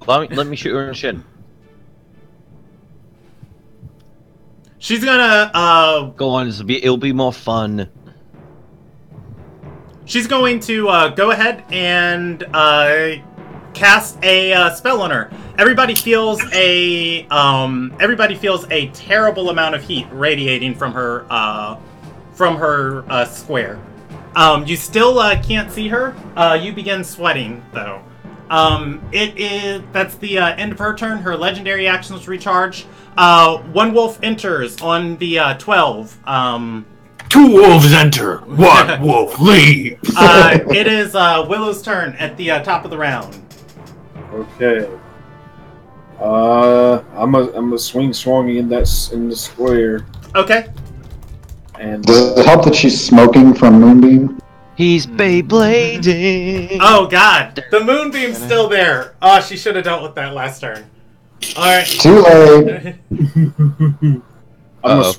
Let me shoot her in the shin. She's gonna Go on, it'll be more fun. she's going to go ahead and cast a spell on her. Everybody feels a terrible amount of heat radiating from her square. You still can't see her. You begin sweating though. That's the end of her turn. Her legendary actions recharge. One wolf enters on the 12. Two wolves enter. One wolf leaves. It is Willow's turn at the top of the round. Okay. I'm a swing in the square. Okay. And Does it help that she's smoking from Moonbeam? He's Beyblading. Oh god, the moonbeam's still there. Oh, she should have dealt with that last turn. All right. Too late. I'm a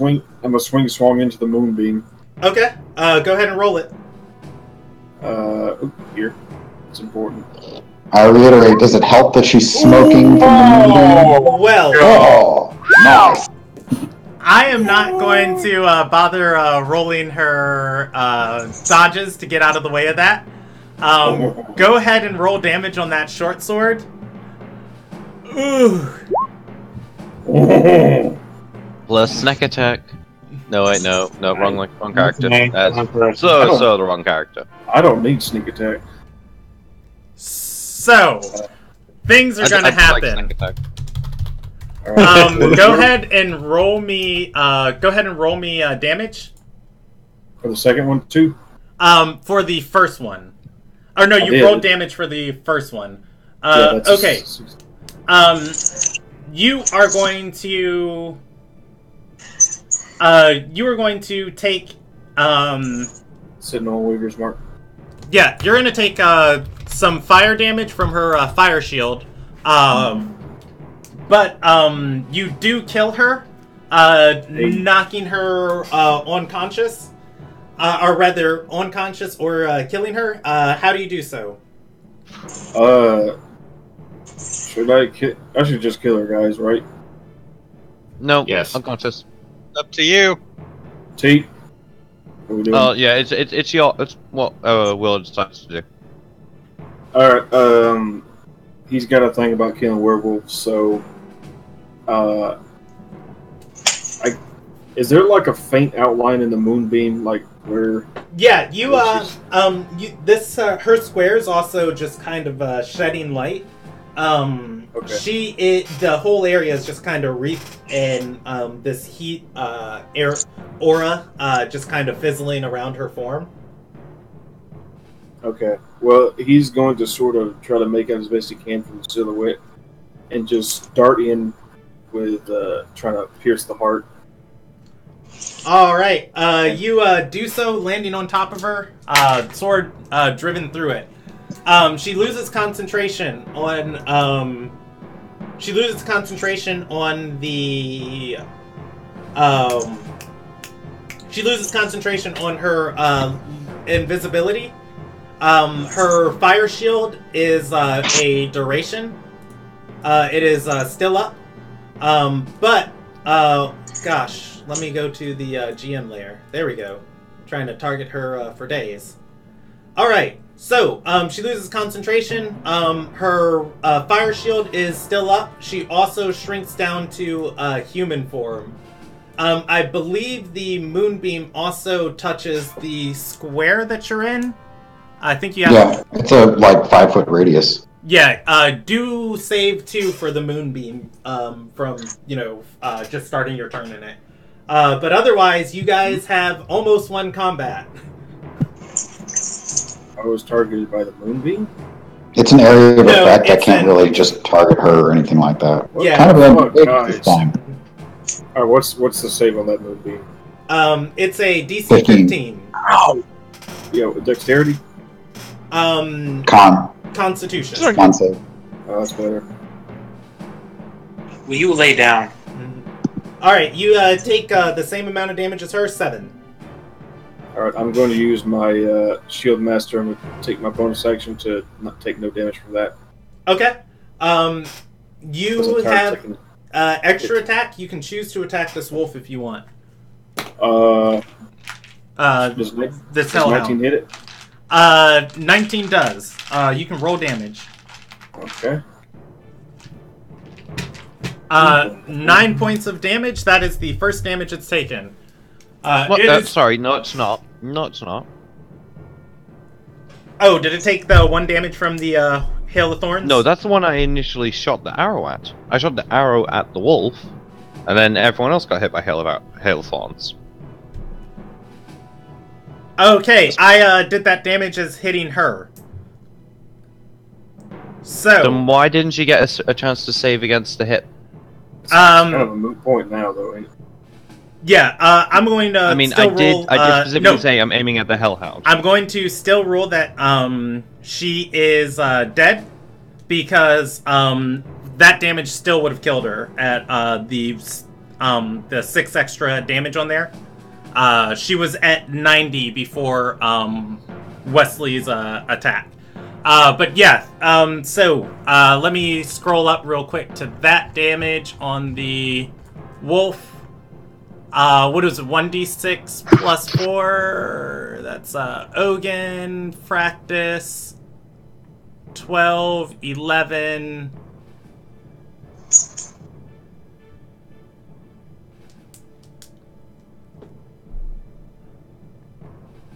swing into the moonbeam. Okay. Go ahead and roll it. Here. It's important. I reiterate, does it help that she's smoking from the Moonbeam? Well, Oh, nice. I am not going to bother rolling her dodges to get out of the way of that. Go ahead and roll damage on that short sword. Ooh. Plus snack attack. No, wait, no, wrong character. That's So, so the wrong character. I don't need sneak attack. So, things are gonna I like happen. snack attack. Go ahead and roll me. Damage. For the second one, too? For the first one. Or no, you rolled damage for the first one. Okay. You are going to. You are going to take. Sitting on Weaver's Mark. Yeah, you're going to take some fire damage from her fire shield. But you do kill her, knocking her unconscious. Or rather, unconscious or killing her. How do you do so? I should just kill her, guys, right? No, Yes. unconscious. Up to you. T? What are we doing? Oh yeah, it's what Will decides to do. Alright, he's got a thing about killing werewolves, so is there like a faint outline in the moonbeam, like where? Yeah, her square is also just kind of shedding light. Okay. The whole area is just kind of wreathed in this heat aura, just kind of fizzling around her form. Okay. Well, he's going to sort of try to make out as best he can from the silhouette, and just dart in with trying to pierce the heart. All right, you do so, landing on top of her, sword driven through it. She loses concentration on her invisibility. Her fire shield is a duration. It is still up. Gosh, let me go to the GM layer. There we go. Trying to target her for days. Alright, so she loses concentration. Her fire shield is still up. She also shrinks down to human form. I believe the moonbeam also touches the square that you're in. I think you have. Yeah, it's a 5-foot radius. Yeah, do save 2 for the moonbeam from just starting your turn in it. But otherwise, you guys have almost won combat. I was targeted by the moonbeam? It's an area of effect. I can't really just target her or anything like that. Yeah. Kind of a big Guys. time. Alright, what's the save on that moonbeam? It's a DC 15. Ow! Yeah, dexterity? Constitution. Con save. Oh, that's better. will you lay down? Alright, you take the same amount of damage as her, 7. Alright, I'm going to use my Shield Master and take my bonus action to not take no damage from that. Okay. Those You are have targets extra attack. You can choose to attack this wolf if you want. Does This 19 hellhound. hit it? 19 does. You can roll damage. Okay. 9 points of damage. That is the first damage it's taken. Sorry, no, it's not. No, it's not. Oh, did it take the 1 damage from the Hail of Thorns? No, that's the one I initially shot the arrow at. I shot the arrow at the wolf, and then everyone else got hit by hail of thorns. Okay, I did that damage as hitting her. So, Then why didn't she get a chance to save against the hit? It's kind of a moot point now, though. Ain't it? yeah, I'm going to. I mean, still roll, I did specifically no, say I'm aiming at the hellhound. I'm going to still rule that she is dead because that damage still would have killed her at the 6 extra damage on there. She was at 90 before Wesley's attack. But yeah, so let me scroll up real quick to that damage on the wolf. What is it? 1d6 plus 4. That's Ogun, Fractus, 12, 11.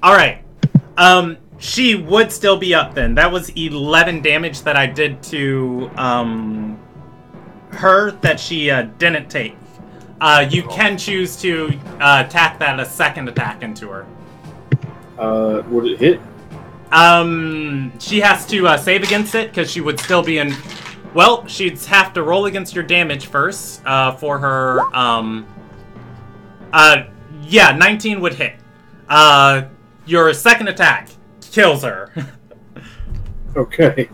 Alright. She would still be up then. That was 11 damage that I did to her that she didn't take. You can choose to attack that a second attack into her. Would it hit? She has to save against it because she would still be in. Well, she'd have to roll against your damage first for her. Yeah, 19 would hit. Your second attack kills her. Okay.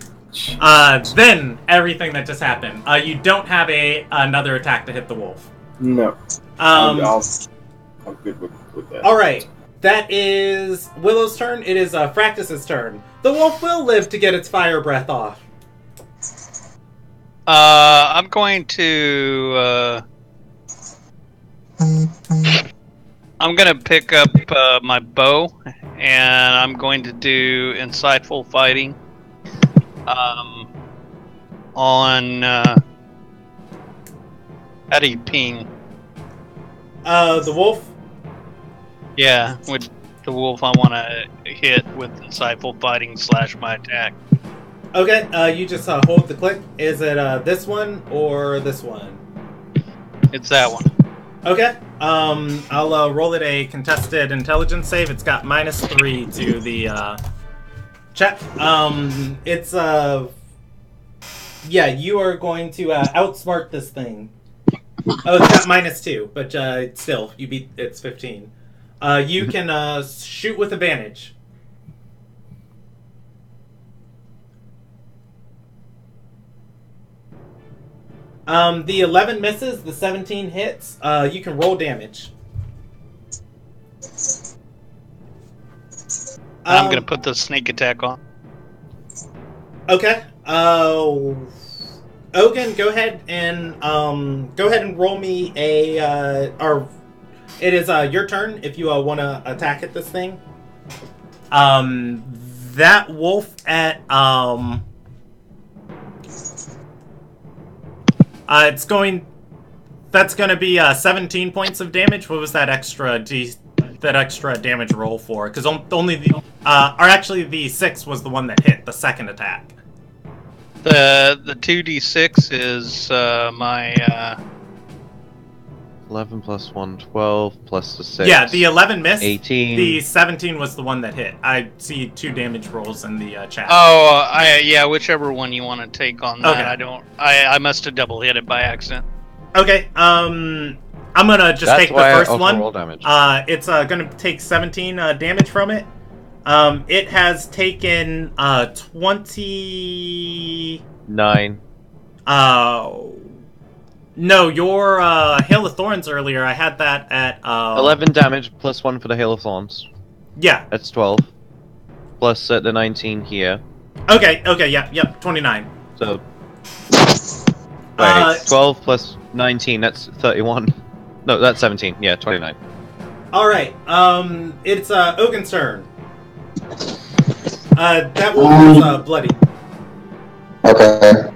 Then everything that just happened. You don't have another attack to hit the wolf. No. I'm good with that. All right. That is Willow's turn. It is Fractus's turn. The wolf will live to get its fire breath off. I'm going to. I'm going to pick up my bow, and I'm going to do insightful fighting. On. How do you ping? The wolf. Yeah, with the wolf, I want to hit with insightful fighting / my attack. Okay, you just hold the click. Is it this one or this one? It's that one. Okay. I'll roll it a contested intelligence save. It's got -3 to the check. It's yeah, you are going to outsmart this thing. Oh, it's got -2, but still, you beat. It's 15. You can shoot with advantage. The 11 misses, the 17 hits. You can roll damage. I'm gonna put the sneak attack on. Okay. Ogun, go ahead and roll me a or it is your turn if you want to attack at this thing. That wolf at that's going to be 17 points of damage. What was that extra damage roll for? Because only the or actually the 6 was the one that hit the second attack. The 2d6 is my 11 plus 1, 12 plus the 6. Yeah, the 11 missed. 18. The 17 was the one that hit. I see 2 damage rolls in the chat. Oh, yeah, whichever one you want to take on that. Okay. I must have double hit it by accident. Okay. I'm gonna just take the first one. Roll damage. It's gonna take 17 damage from it. It has taken 29. No, your Hail of Thorns earlier, I had that at 11 damage plus 1 for the Hail of Thorns. Yeah. That's 12. Plus the 19 here. Okay, yep, 29. So wait, 12 plus 19. That's 31. No, that's 17. Yeah, 29. All right. It's Ogun's turn. That wolf is bloody. Okay.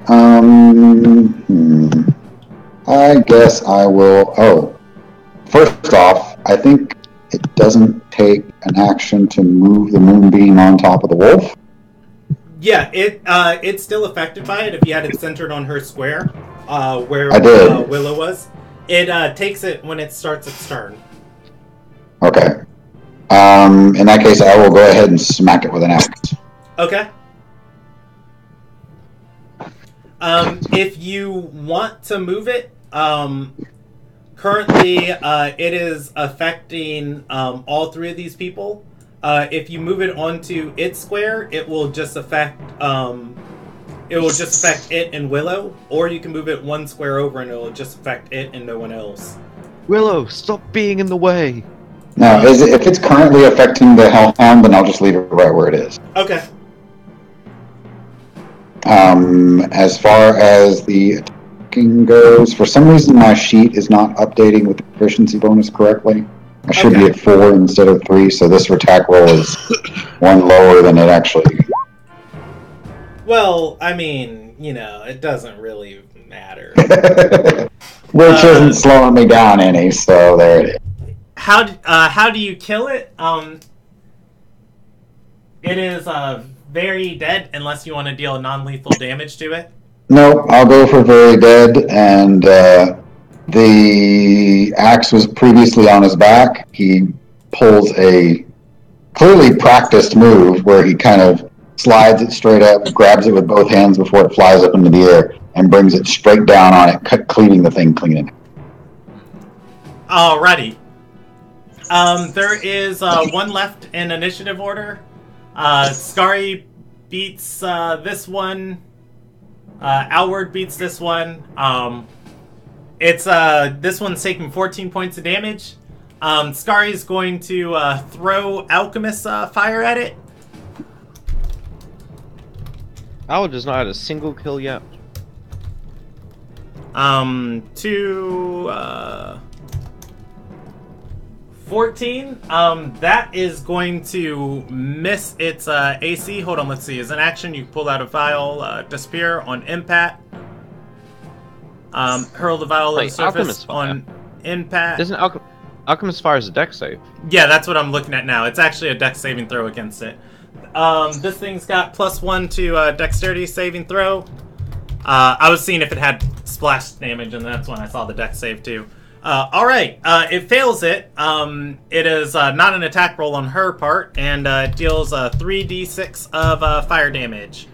I guess I will. Oh, first off, I think it doesn't take an action to move the moonbeam on top of the wolf. Yeah, it's still affected by it if you had it centered on her square, where I did. Willow was. It takes it when it starts its turn. Okay. In that case, I will go ahead and smack it with an axe. Okay. If you want to move it, currently it is affecting all three of these people. If you move it onto its square, it will just affect it and Willow, or you can move it one square over and it will just affect it and no one else. Willow, stop being in the way. Now, if it's currently affecting the hellhound, then I'll just leave it right where it is. Okay. As far as the attacking goes, for some reason my sheet is not updating with the proficiency bonus correctly. I should be at 4 instead of 3, so this attack roll is 1 lower than it actually. Well, I mean, it doesn't really matter. Which isn't slowing me down any, so there it is. How do you kill it? It is very dead unless you want to deal non-lethal damage to it. Nope, I'll go for very dead, and the axe was previously on his back. He pulls a clearly practiced move where he kind of slides it straight up, grabs it with both hands before it flies up into the air, and brings it straight down on it, cleaving the thing clean. Alrighty. There is one left in initiative order. Skari beats this one. Alward beats this one. This one's taking 14 points of damage. Skari's going to throw Alchemist fire at it. Alward has not had a single kill yet. 14. That is going to miss its AC. Hold on, let's see. As an action, you pull out a vial, disappear on impact. Hurl the vial at the surface on impact. Isn't Alchemist Fire is a dex save? Yeah, that's what I'm looking at now. It's actually a dex saving throw against it. This thing's got +1 to dexterity saving throw. I was seeing if it had splash damage, and that's when I saw the dex save too. Alright, it fails it. It is not an attack roll on her part, and it deals 3d6 of fire damage.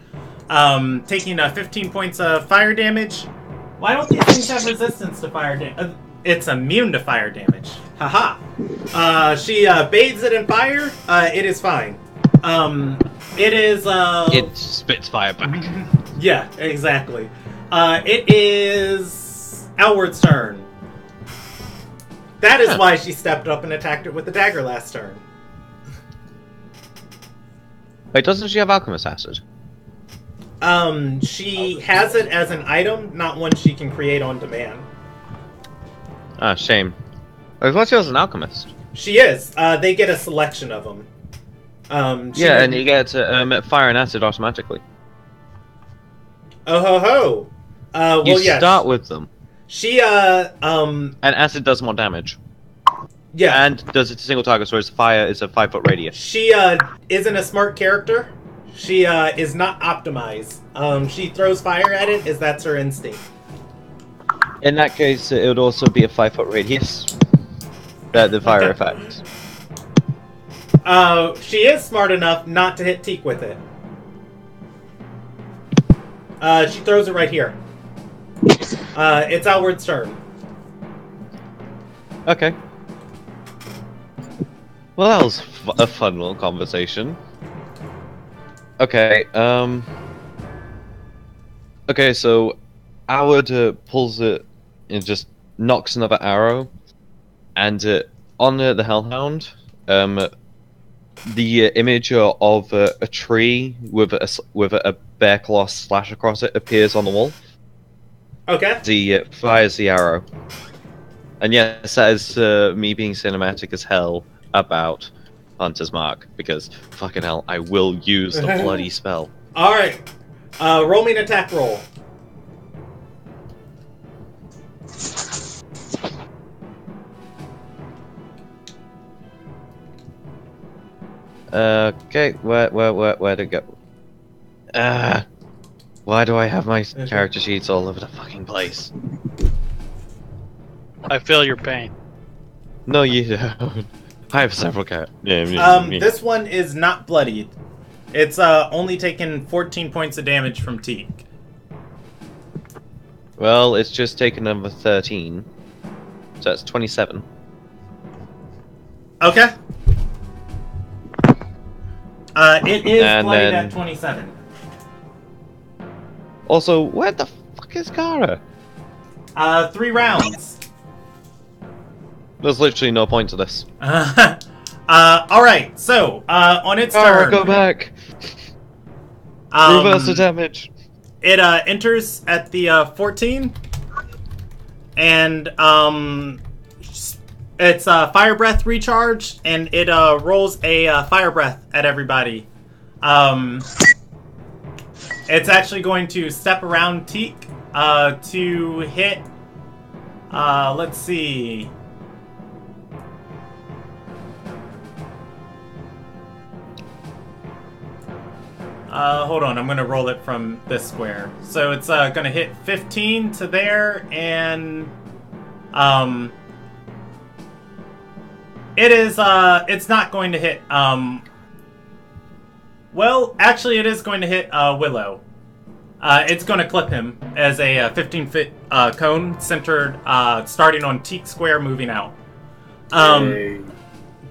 Taking 15 points of fire damage. Why don't these things have resistance to fire damage? It's immune to fire damage. Haha. She bathes it in fire. It is fine. It is... It spits fire back. Yeah, exactly. It is Alward's turn. That is why she stepped up and attacked it with the dagger last turn. Wait, doesn't she have Alchemist Acid? She has it as an item, not one she can create on demand. Ah, shame. I thought she was an alchemist. She is. They get a selection of them. Yeah, and you get fire and acid automatically. Oh ho ho! Well, you yes. start with them. She And acid does more damage. Yeah. And does it to single targets, whereas fire is a 5-foot radius. She isn't a smart character. She is not optimized. She throws fire at it, as that's her instinct. In that case, it would also be a 5-foot radius. The fire effect. She is smart enough not to hit Teak with it. She throws it right here. It's Alward's turn. Okay. Well, that was a fun little conversation. Okay, okay, so Howard pulls it and just knocks another arrow, and on the Hellhound, the image of a tree with a bear claw slash across it appears on the wall. Okay. He fires the arrow. And yes, that is me being cinematic as hell about Hunter's Mark, because fucking hell, I will use the bloody spell. Alright. Roll me an attack roll. Okay, where to go? Why do I have my character sheets all over the fucking place? I feel your pain. No, you don't. I have several characters. This one is not bloodied. It's only taken 14 points of damage from Teak. Well, it's just taken number 13. So that's 27. Okay. It is And bloodied then- at 27. Also, where the fuck is Kara? 3 rounds. There's literally no point to this. Alright, so, on its Kara, turn... go back! Reverse the damage. It enters at the 14. And, it's Fire Breath recharge, and it rolls a Fire Breath at everybody. It's actually going to step around Teak to hit. Let's see. Hold on, I'm going to roll it from this square. So it's going to hit 15 to there, and it's not going to hit, well, actually it is going to hit Willow. It's going to clip him as a 15-foot cone centered, starting on Teak Square, moving out.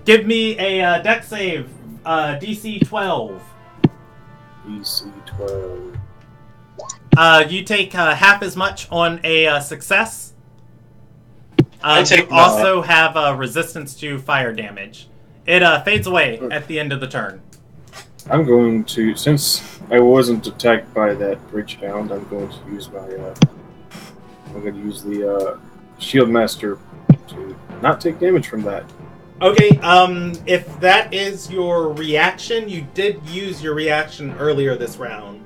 Give me a dex save, DC 12. DC 12. You take half as much on a success. I take you also have resistance to fire damage. It fades away at the end of the turn. I'm going to, since I wasn't attacked by that bridge hound, I'm going to use my, I'm going to use the Shield Master to not take damage from that. Okay, if that is your reaction, you did use your reaction earlier this round.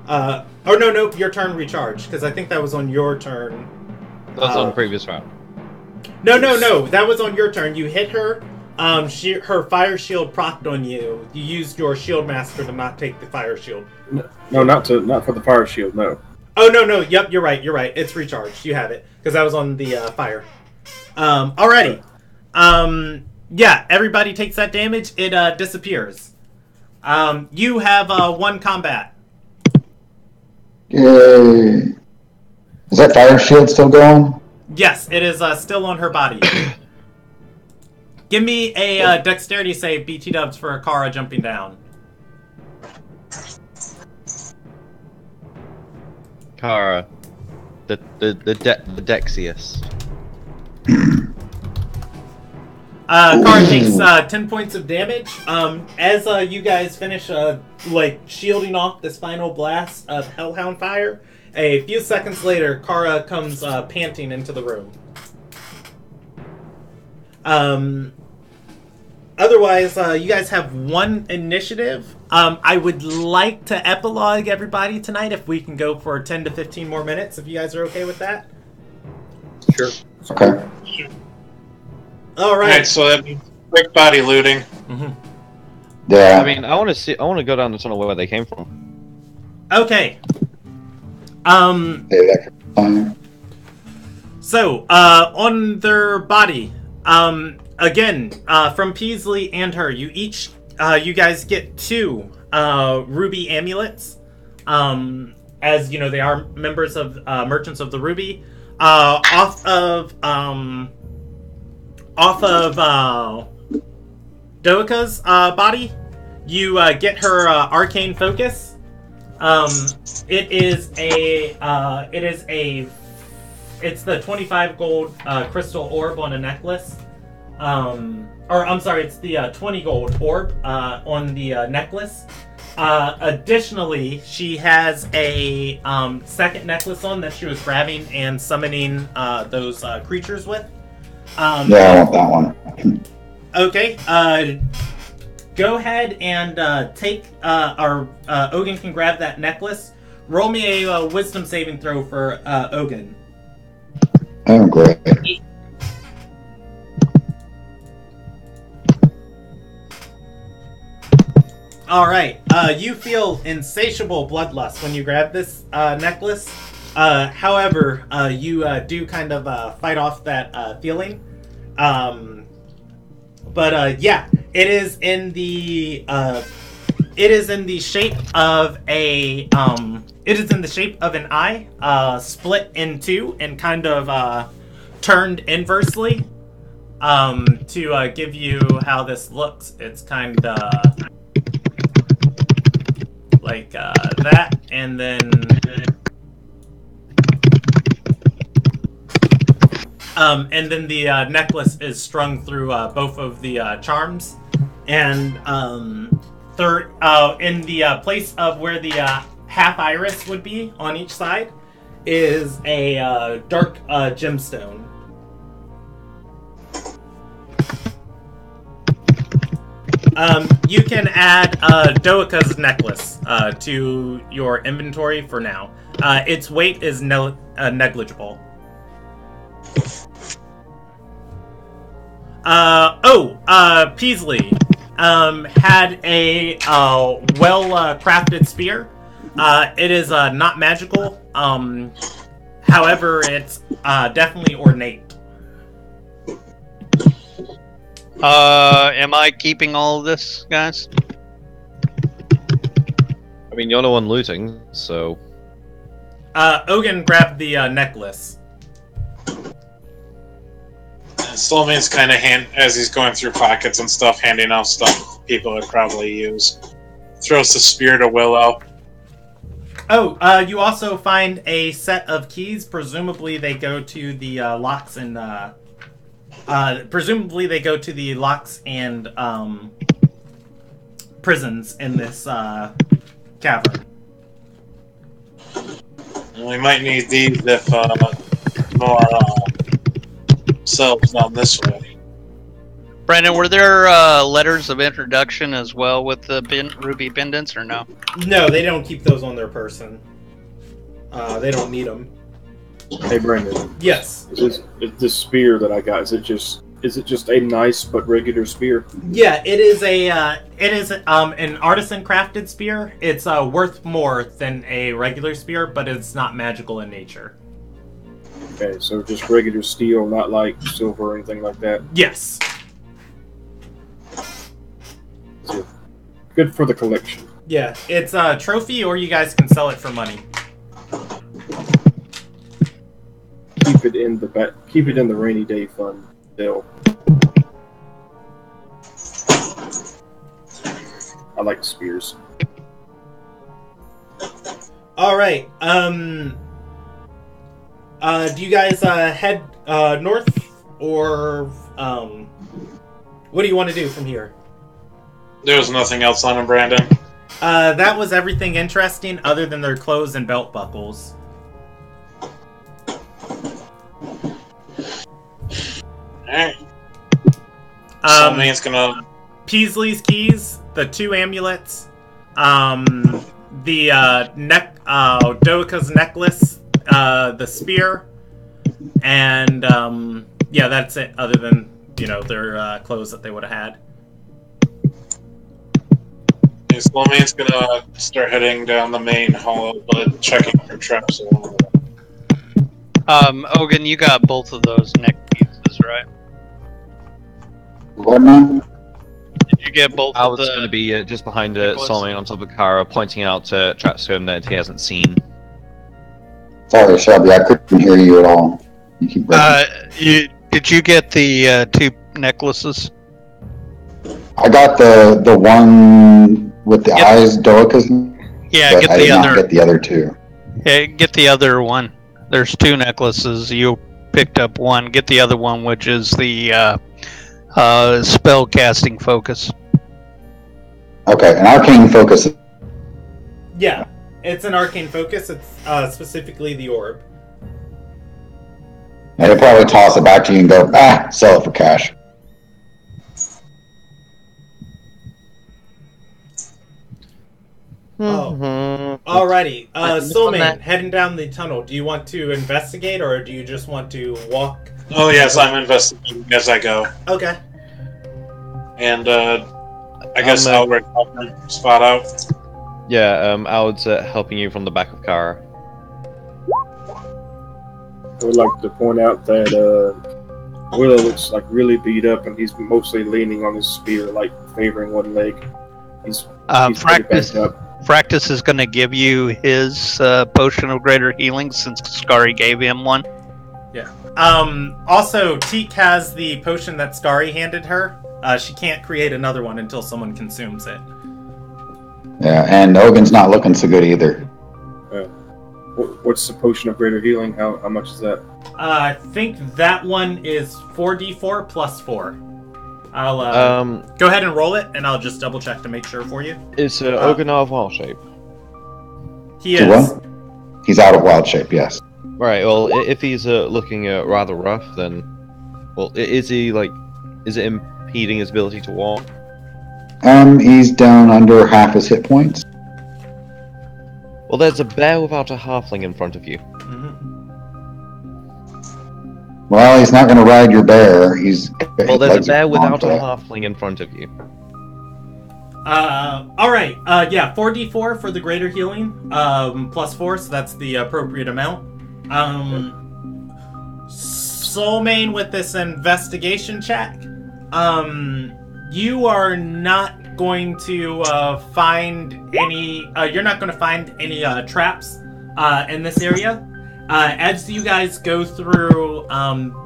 Oh, no, your turn recharged, because I think that was on your turn. That's on the previous round. No, that was on your turn. You hit her, her fire shield procced on you. You used your Shield Master to not take the fire shield. No, not for the fire shield, no. Oh, no, yep, you're right, it's recharged. You have it, because that was on the fire. Alrighty. Yeah, everybody takes that damage. It disappears. You have 1 combat. Yay. Is that fire shield still going? Yes, it is still on her body. Give me a dexterity save, BT dubs, for Kara jumping down. Kara, the dexiest. Kara takes 10 points of damage. As you guys finish shielding off this final blast of Hellhound fire, a few seconds later, Kara comes panting into the room. Otherwise, you guys have 1 initiative. I would like to epilogue everybody tonight if we can go for 10 to 15 more minutes, if you guys are okay with that. Sure. Okay. Alright. Alright, so that means quick body looting. Mm-hmm. Yeah. I mean, I want to go down the tunnel where they came from. Okay. Yeah, that could be fine. So, on their body, again, from Peasley and her, you guys get 2 ruby amulets. As you know, they are members of Merchants of the Ruby. Off of Doika's body, you get her arcane focus. It's the 25 gold crystal orb on a necklace. It's the 20 gold orb on the necklace. Additionally, she has a second necklace on that she was grabbing and summoning those creatures with. Yeah, I want that one. Okay. Go ahead and take. Ogun can grab that necklace. Roll me a wisdom saving throw for Ogun. Oh, great. All right. You feel insatiable bloodlust when you grab this necklace. However, you do kind of fight off that feeling. But yeah, it is in the shape of a it is in the shape of an eye, split in two and kind of turned inversely. To give you how this looks, it's kind of like that, and then the necklace is strung through both of the charms, and in the place of where the half iris would be on each side is a dark gemstone. You can add Doika's necklace to your inventory for now. Its weight is negligible. Peasley had a well-crafted spear. It is not magical. However, it's definitely ornate. Am I keeping all of this, guys? I mean, you're the one looting, so... Ogun grabbed the necklace. Sloman's kind of as he's going through pockets and stuff, handing out stuff people would probably use. Throws the spear to Willow. You also find a set of keys. Presumably they go to the locks and prisons in this cavern. We might need these if more cells down this way. Brandon, were there letters of introduction as well with the ruby pendants, or no? No, they don't keep those on their person. They don't need them. Hey, Brandon. Yes. Is this spear that I got? Is it just a nice but regular spear? Yeah, it is an artisan crafted spear. It's worth more than a regular spear, but it's not magical in nature. Okay, so just regular steel, not like silver or anything like that. Yes. So, good for the collection. Yeah, it's a trophy, or you guys can sell it for money. Keep it in the rainy day fund, Bill. I like spears. All right. Do you guys head north, or what do you want to do from here? There was nothing else on him, Brandon. That was everything interesting, other than their clothes and belt buckles. Alright. Somebody's gonna... Peasley's keys, the 2 amulets, the Doika's necklace, the spear, and yeah, that's it. Other than their clothes that they would have had. Yeah, Sloman's gonna start heading down the main hall, but checking for traps along the way. Ogun, you got both of those neck pieces, right? What now? Did you get both I of was the... going to be just behind Solomon on top of Kara, pointing out to Trapstone that he hasn't seen. Sorry, Shelby, I couldn't hear you at all. You keep breaking. Did you get the 2 necklaces? I got the one with the eyes, Doika's. Yeah, but get I the did not other. get the other 2. Yeah, get the other one. There's 2 necklaces. You picked up one. Get the other one, which is the spell casting focus. Okay, an arcane focus Yeah, it's an arcane focus. It's specifically the orb. And he'll probably toss it back to you and go, sell it for cash. Oh. Alrighty. Soulmane, heading down the tunnel. Do you want to investigate, or do you just want to walk? Oh yes, I'm investigating as I go. Okay. And I guess Alric help him spot out. Yeah, Al's helping you from the back of Kara. I would like to point out that Willow looks like really beat up, and he's mostly leaning on his spear, like favoring one leg. He's Fractus. pretty backed up. Fractus is going to give you his potion of greater healing since Skari gave him one. Yeah. Also, Teak has the potion that Skari handed her. She can't create another one until someone consumes it. Yeah, and Ogun's not looking so good either. What's the potion of greater healing? How much is that? I think that one is 4d4 plus 4. I'll go ahead and roll it, and I'll just double check to make sure for you. Is Ogun out of wild shape? He So is. what? He's out of wild shape, yes. Right. Well, if he's looking rather rough, then is it impeding his ability to walk? He's down under half his hit points. Well, there's a bear without a halfling in front of you. Well, he's not going to ride your bear. There's a bear without a halfling in front of you. Alright. Yeah, 4d4 for the greater healing. Plus 4, so that's the appropriate amount. Soulmane with this investigation check. You are not going to find any... you're not going to find any traps in this area. As you guys go through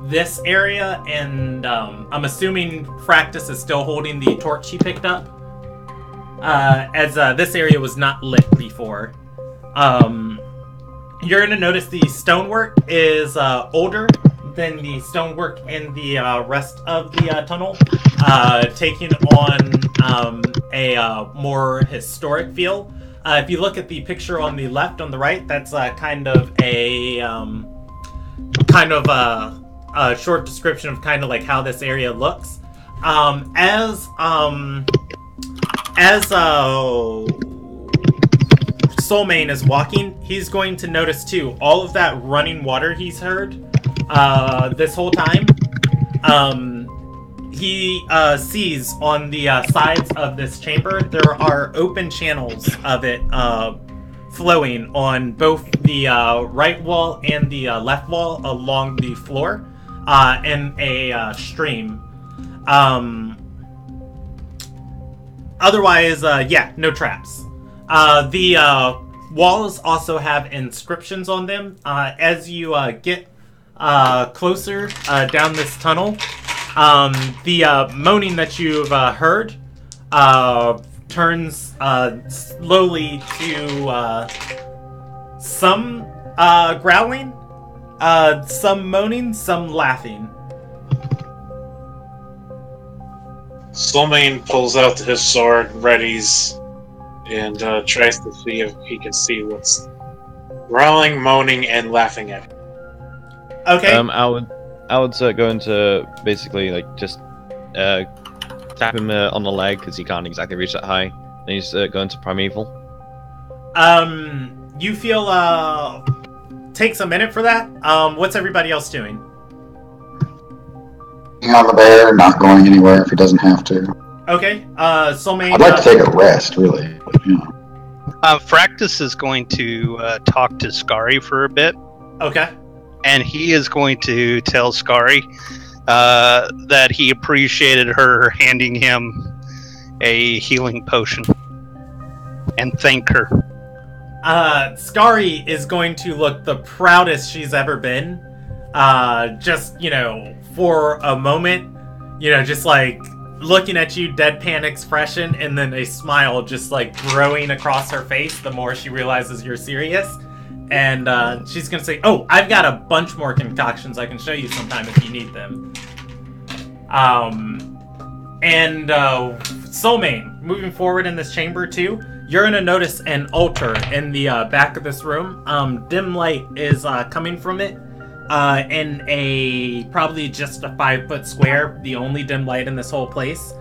this area, and I'm assuming Fractus is still holding the torch he picked up, as this area was not lit before. You're going to notice the stonework is older than the stonework in the rest of the tunnel, taking on a more historic feel. If you look at the picture on the left, on the right, that's kind of a short description of kind of like how this area looks. As Soulmane is walking, he's going to notice too all of that running water he's heard this whole time. He sees on the sides of this chamber there are open channels of it flowing on both the right wall and the left wall along the floor in a stream. Otherwise, yeah, no traps. The walls also have inscriptions on them. As you get closer down this tunnel, the moaning that you've heard turns slowly to some growling, some moaning, some laughing. Soulmane pulls out his sword, readies, and tries to see if he can see what's growling, moaning, and laughing at him. Okay. I would go into basically just tap him on the leg because he can't exactly reach that high. And he's going to Primeval. You feel takes a minute for that. What's everybody else doing? On the bear, not going anywhere if he doesn't have to. Okay. Soulmane. I'd like to take a rest, really. Fractus is going to talk to Skari for a bit. Okay. And he is going to tell Skari that he appreciated her handing him a healing potion and thank her. Skari is going to look the proudest she's ever been. Just, for a moment, just like looking at you, deadpan expression, and then a smile just like growing across her face the more she realizes you're serious. And she's gonna say, "Oh, I've got a bunch more concoctions I can show you sometime if you need them." And Soulmane, moving forward in this chamber too, you're gonna notice an altar in the back of this room. Dim light is coming from it in a probably just a 5-foot square, the only dim light in this whole place.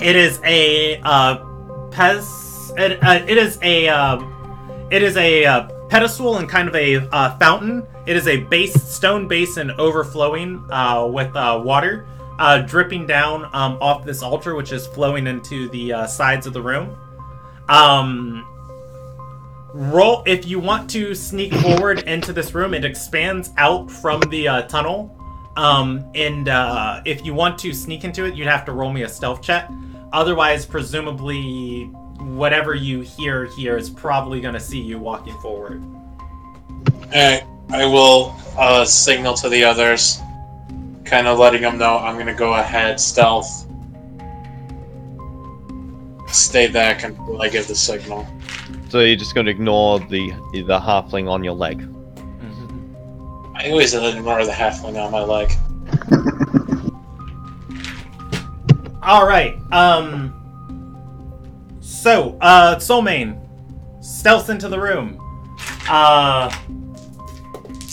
It is a pedestal and kind of a fountain. It is a stone basin overflowing with water dripping down off this altar, which is flowing into the sides of the room. Roll if you want to sneak forward into this room. It expands out from the tunnel. If you want to sneak into it, you'd have to roll me a stealth check. Otherwise, presumably, whatever you hear here is probably going to see you walking forward. I will signal to the others, kind of letting them know I'm going to go ahead, stealth. Stay back until I give the signal. So you're just going to ignore the halfling on your leg. I always ignore the halfling on my leg. Alright, so, Soulmane, stealth into the room.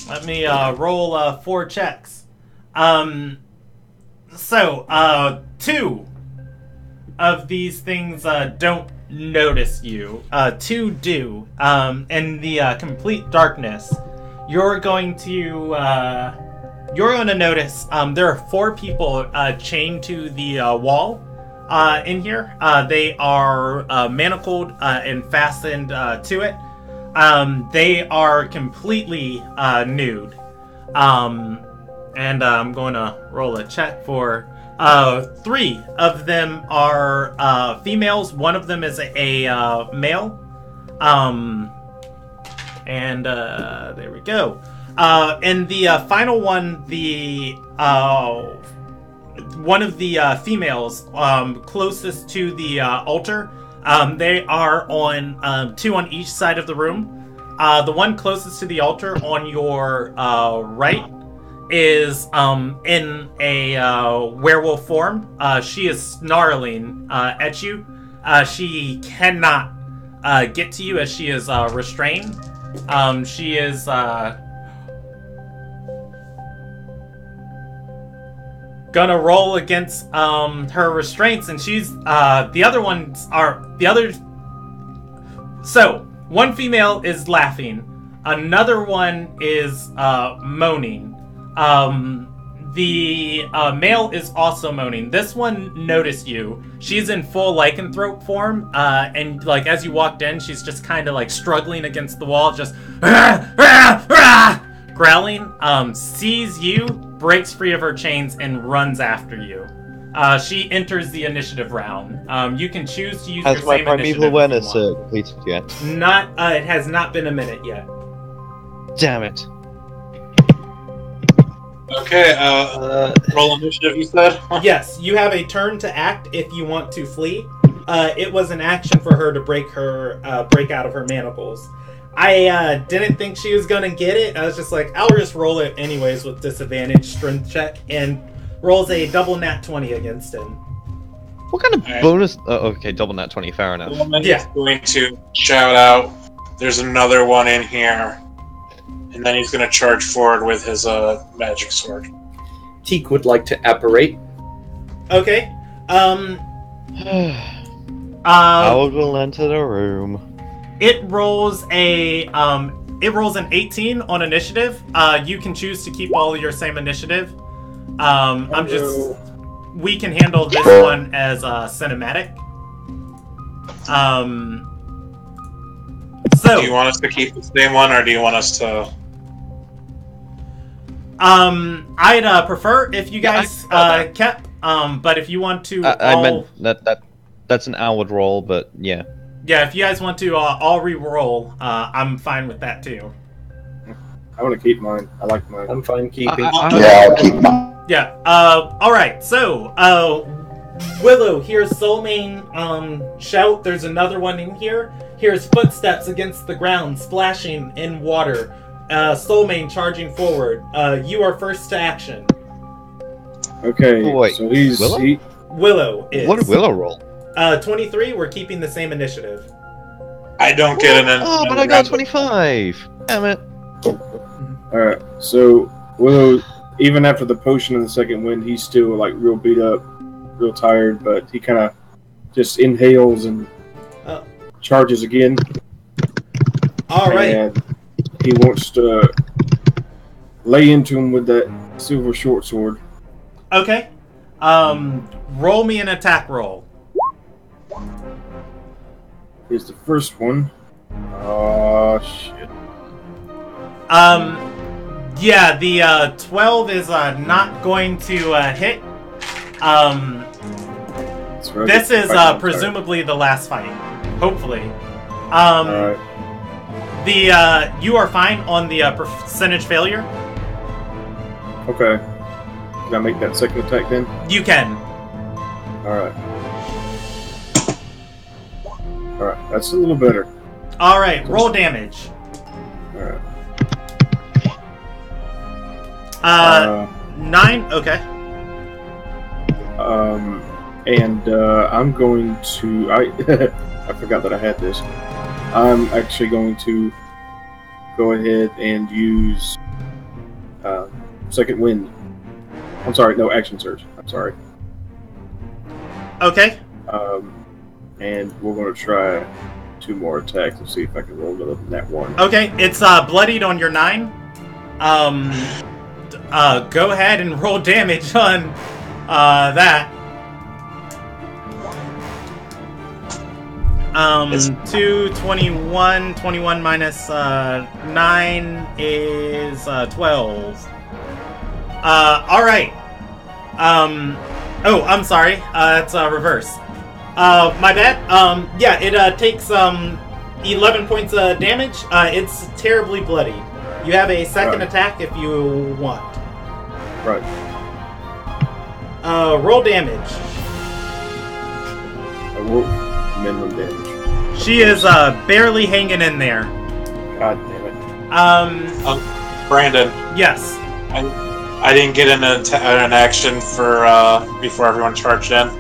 Let me, roll, 4 checks. So, 2 of these things, don't notice you. 2 do. In the, complete darkness, you're going to notice there are 4 people chained to the wall in here. They are manacled and fastened to it. They are completely nude. And I'm going to roll a check for 3 of them are females. 1 of them is a male. And there we go. And the final one, the one of the females closest to the altar, they are on 2 on each side of the room. The one closest to the altar on your right is in a werewolf form. She is snarling at you. She cannot get to you as she is restrained. She is gonna roll against her restraints, and she's the other ones are the other. So 1 female is laughing, another one is moaning. The male is also moaning. This one noticed you. She's in full lycanthrope form, and like as you walked in, she's just kind of like struggling against the wall, just growling. Sees you, breaks free of her chains, and runs after you. She enters the initiative round. You can choose to use your same initiative. Has my primeval awareness completed yet? Not. It has not been a minute yet. Damn it. Okay, roll initiative, you said? Yes, you have a turn to act if you want to flee. It was an action for her to break out of her manacles. I didn't think she was gonna get it. I was just like, I'll just roll it anyways with disadvantage strength check, and rolls a double nat 20 against him. What kind of bonus? Okay, double nat 20, fair enough. Yeah. He's going to shout out, there's another one in here. And then he's going to charge forward with his magic sword. Teak would like to apparate. Okay. Howard will enter the room. It rolls an 18 on initiative. You can choose to keep all of your same initiative. We can handle this one as cinematic. So do you want us to keep the same one, or do you want us to? I'd prefer if you guys kept. But if you want to, I meant that's an outward roll, but yeah. Yeah, if you guys want to all re-roll, I'm fine with that too. I want to keep mine. I like mine. I'm fine keeping. Yeah, I'll keep mine. Yeah. All right. So, Willow hears Soulmane shout. There's another one in here. Hears footsteps against the ground, splashing in water. Soulmane charging forward. You are first to action. Okay. Oh, wait. So he's Willow? Willow is. What did Willow roll? 23. We're keeping the same initiative. I don't get an. Oh, but I got 25. Damn it. Alright, so Willow, even after the potion of the second wind, he's still like real beat up, real tired, but he kind of just inhales and charges again. Alright. And he wants to lay into him with that silver short sword. Okay. Roll me an attack roll. Here's the first one. Oh, shit. Yeah, the 12 is not going to hit. This is presumably the last fight. Hopefully. Alright. You are fine on the percentage failure. Okay. Can I make that second attack then? You can. Alright. Alright, that's a little better. Alright, roll damage. Alright. 9, okay. And I'm going to... I forgot that I had this. I'm actually going to go ahead and use Second Wind. I'm sorry, no, Action Surge. I'm sorry. Okay. And we're going to try 2 more attacks and see if I can roll another than that one. Okay, it's bloodied on your 9. Go ahead and roll damage on that. 2, 21, 21 minus 9 is 12. Alright. Oh, I'm sorry. It's reverse. My bad. Yeah, it takes 11 points of damage. It's terribly bloody. You have a second attack if you want. Right. Roll damage. I roll minimum damage. She is barely hanging in there. God damn it. Brandon. Yes. I didn't get an action for before everyone charged in.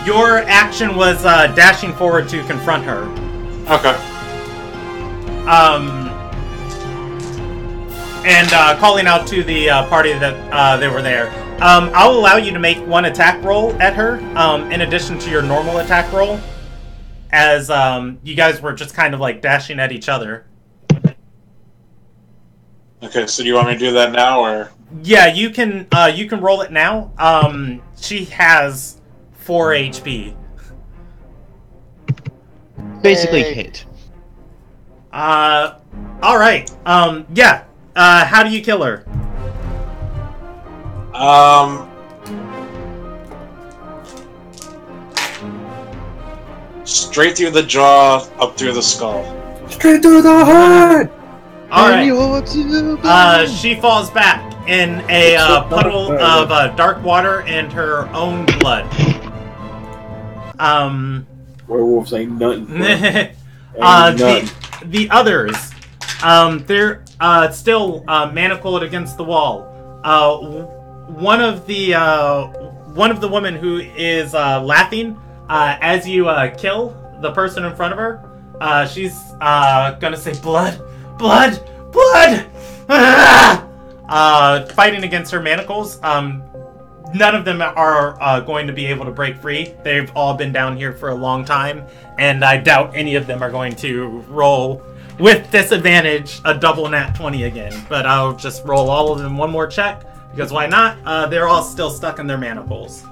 Your action was dashing forward to confront her. Okay. And calling out to the party that they were there. I'll allow you to make 1 attack roll at her, in addition to your normal attack roll, as you guys were just kind of like dashing at each other. Okay, so do you want me to do that now, or? Yeah, you can roll it now. She has 4 HP. Basically hit. Alright. Yeah. How do you kill her? Straight through the jaw, up through the skull. Straight through the heart! Alright. She falls back in a puddle of dark water and her own blood. Werewolves ain't nothing. The others, they're still manacled against the wall. One of the women who is laughing as you kill the person in front of her, she's gonna say blood, blood, blood, fighting against her manacles. None of them are going to be able to break free. They've all been down here for a long time, and I doubt any of them are going to roll with disadvantage a double nat 20 again. But I'll just roll all of them 1 more check, because why not? They're all still stuck in their manacles.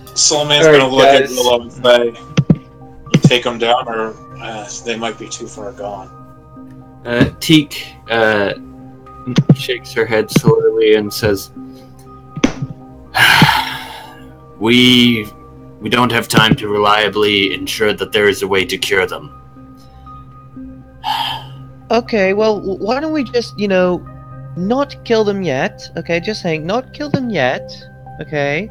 Soulmate's gonna look at Willow and say, you take them down, or they might be too far gone. Teak shakes her head slowly and says, We don't have time to reliably ensure that there is a way to cure them. Okay, well, why don't we just, not kill them yet? Okay, just saying, not kill them yet. Okay?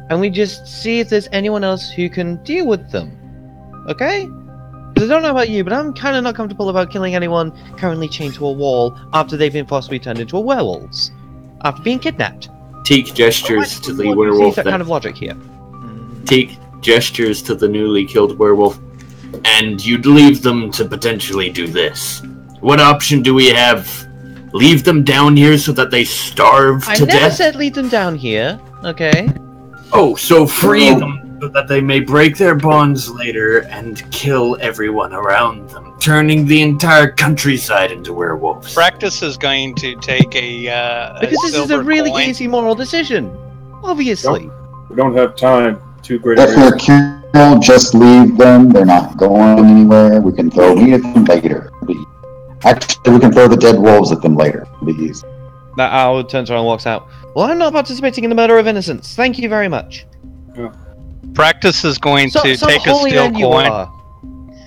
And we just see if there's anyone else who can deal with them. Okay? Because I don't know about you, but I'm kind of not comfortable about killing anyone currently chained to a wall after they've been forcibly turned into werewolves. After being kidnapped. Teak gestures to the What werewolf that kind of logic here. Teak gestures to the newly killed werewolf. And you'd leave them to potentially do this. What option do we have? Leave them down here so that they starve I to never death? said leave them down here. Okay. Oh, so free them so that they may break their bonds later and kill everyone around them, turning the entire countryside into werewolves. Practice is going to take a Because this is a silver really coin. easy moral decision. Obviously. We don't have time. Too great. If they're killed, just leave them. They're not going anywhere. We can throw meat at them later. Actually, we can throw the dead wolves at them later. It'll be easy. That owl turns around and walks out. Well, I'm not participating in the murder of innocents. Thank you very much. Practice is going to take a steel coin.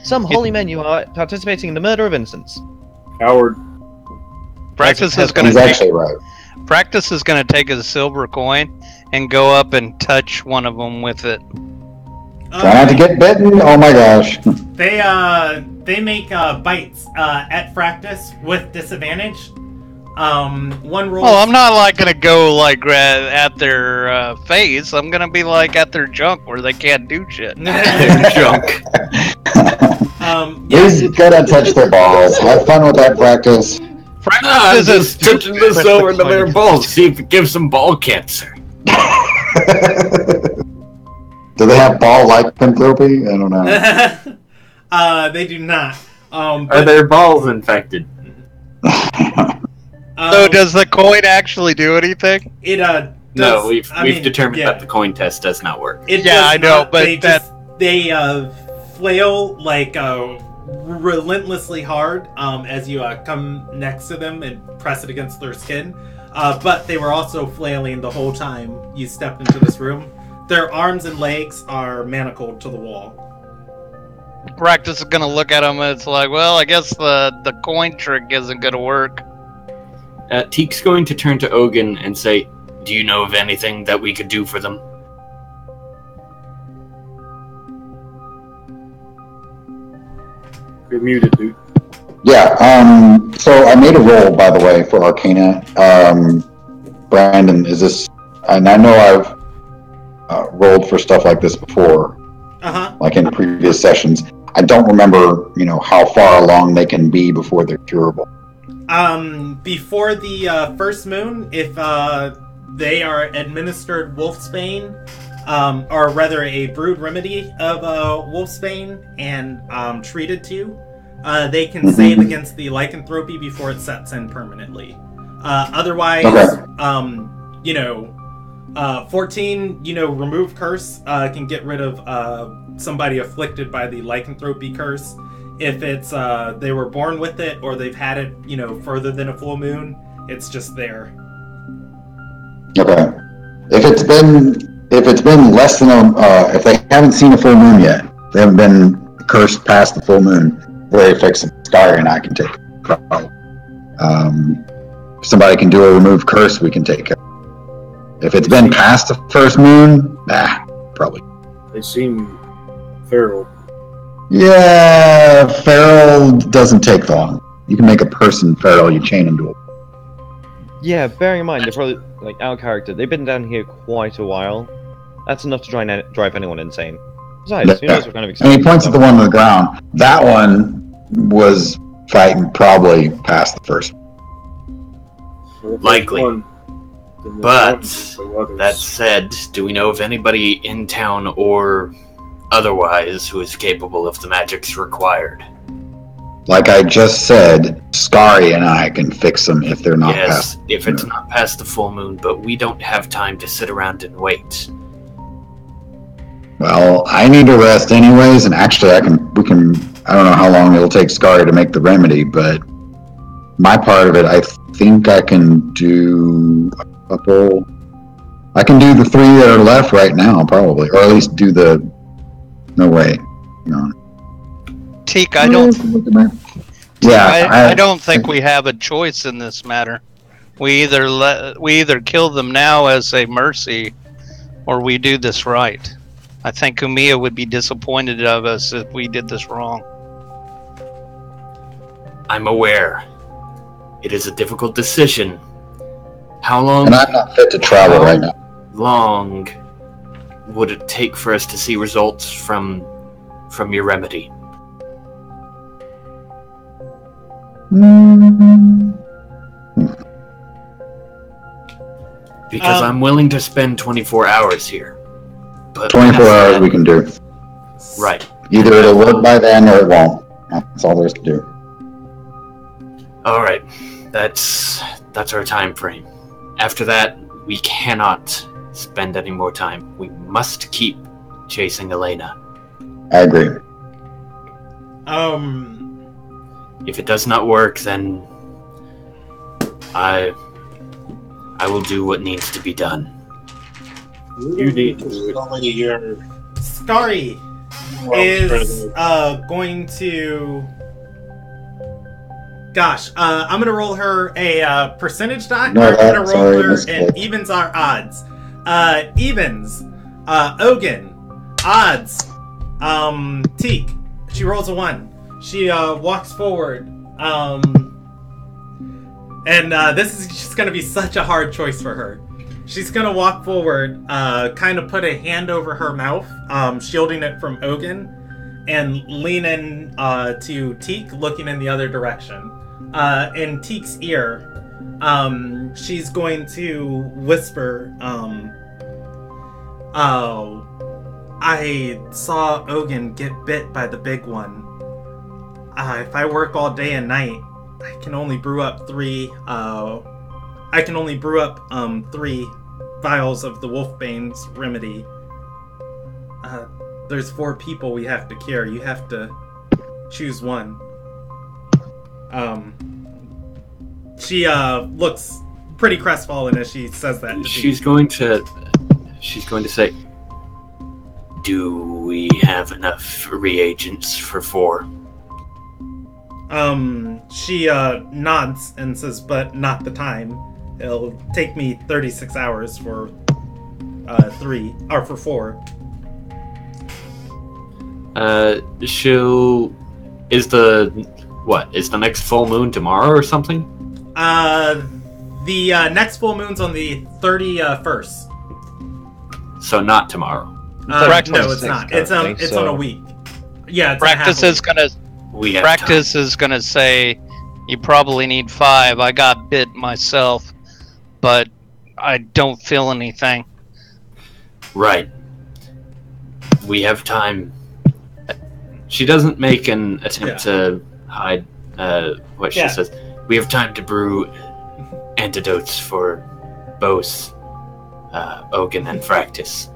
Some holy men you are participating in the murder of innocents. Coward. Practice is going He's to actually right. Practice is going to take a silver coin and go up and touch one of them with it. Try not to get bitten. Oh my gosh. They make bites at practice with disadvantage. One roll. Oh, I'm not like going to go like at their face. I'm going to be like at their junk where they can't do shit. Junk. He's gonna touch their balls. Have fun with that practice. Practice is Just touching this over to their balls. See if it gives them ball cancer. Do they have ball lycanthropy? I don't know. They do not. Are their balls infected? So does the coin actually do anything? It does, No, we've determined yeah. that the coin test does not work. It Yeah, does I know, not. but they flail like relentlessly hard as you come next to them and press it against their skin. But they were also flailing the whole time you stepped into this room. Their arms and legs are manacled to the wall. Practice is gonna look at them and it's like, well, I guess the coin trick isn't gonna work. Teek's going to turn to Ogun and say, do you know of anything that we could do for them? You're muted, dude. Yeah, so I made a roll, by the way, for Arcana. Brandon, is this... And I know I've rolled for stuff like this before, like in previous sessions. I don't remember, how far along they can be before they're curable. Before the first moon, if they are administered wolfsbane, or rather a brewed remedy of wolfsbane and treated to, they can save against the lycanthropy before it sets in permanently. Otherwise, 14, remove curse can get rid of somebody afflicted by the lycanthropy curse. If it's they were born with it or they've had it, further than a full moon, it's just there. Okay. If it's been less than if they haven't seen a full moon yet, they haven't been cursed past the full moon, very fixing Sky and I can take it. If somebody can do a remove curse, we can take it. If it's been past the first moon, probably. They seem feral. Yeah, feral doesn't take long. You can make a person feral, you chain them to it. Yeah, bearing in mind, they're probably, like, our character, they've been down here quite a while. That's enough to try and drive anyone insane. Besides, who knows what kind of And he points at the one on the ground. That one was fighting probably past the first. So if Likely. there's one, then there's But, one, so others. that said, do we know of anybody in town or otherwise who is capable of the magics required? Like I just said, Skari and I can fix them if they're not Yes, past. if it's not past the full moon, but we don't have time to sit around and wait. Well, I need to rest anyways, and actually I don't know how long it'll take Skari to make the remedy, but my part of it, I think I can do a couple. I can do the 3 that are left right now, probably, or at least do the. No way, Teak, I don't. Yeah, I don't think we have a choice in this matter. We either kill them now as a mercy, or we do this right. I think Kumiya would be disappointed of us if we did this wrong. I'm aware. It is a difficult decision. How long? And I'm not fit to travel right now. Long would it take for us to see results from your remedy? Because I'm willing to spend 24 hours here. But 24 hours we can do. Right. Either it'll work by then or it won't. That's all there is to do. All right. That's our time frame. After that, we cannot spend any more time. We must keep chasing Elena. I agree. If it does not work, then I will do what needs to be done. You need to do it. Only your Skari is going to. Gosh, I'm gonna roll her a percentage die. No, I'm gonna roll sorry, her mistake. an evens are odds. Evens, Ogun, odds, Teak. She rolls a 1. She walks forward, and this is just gonna be such a hard choice for her. She's gonna walk forward, kind of put a hand over her mouth, shielding it from Ogun, and lean in to Teak, looking in the other direction. In Teak's ear, she's going to whisper, "Oh, I saw Ogun get bit by the big one. If I work all day and night, I can only brew up 3 3 vials of the Wolfbane's remedy. There's 4 people we have to cure. You have to choose one." She looks pretty crestfallen as she says that. She's going to say, "Do we have enough reagents for 4?" She nods and says, "But not the time. It'll take me 36 hours for 3 or for 4." Is the next full moon tomorrow or something? The next full moon's on the 31st. So not tomorrow. No, it's not. It's on a week. Yeah, it's Practice is gonna say you probably need 5. I got bit myself, but I don't feel anything. Right. We have time. She doesn't make an attempt to hide what she says. We have time to brew antidotes for both Ogun and Fractus.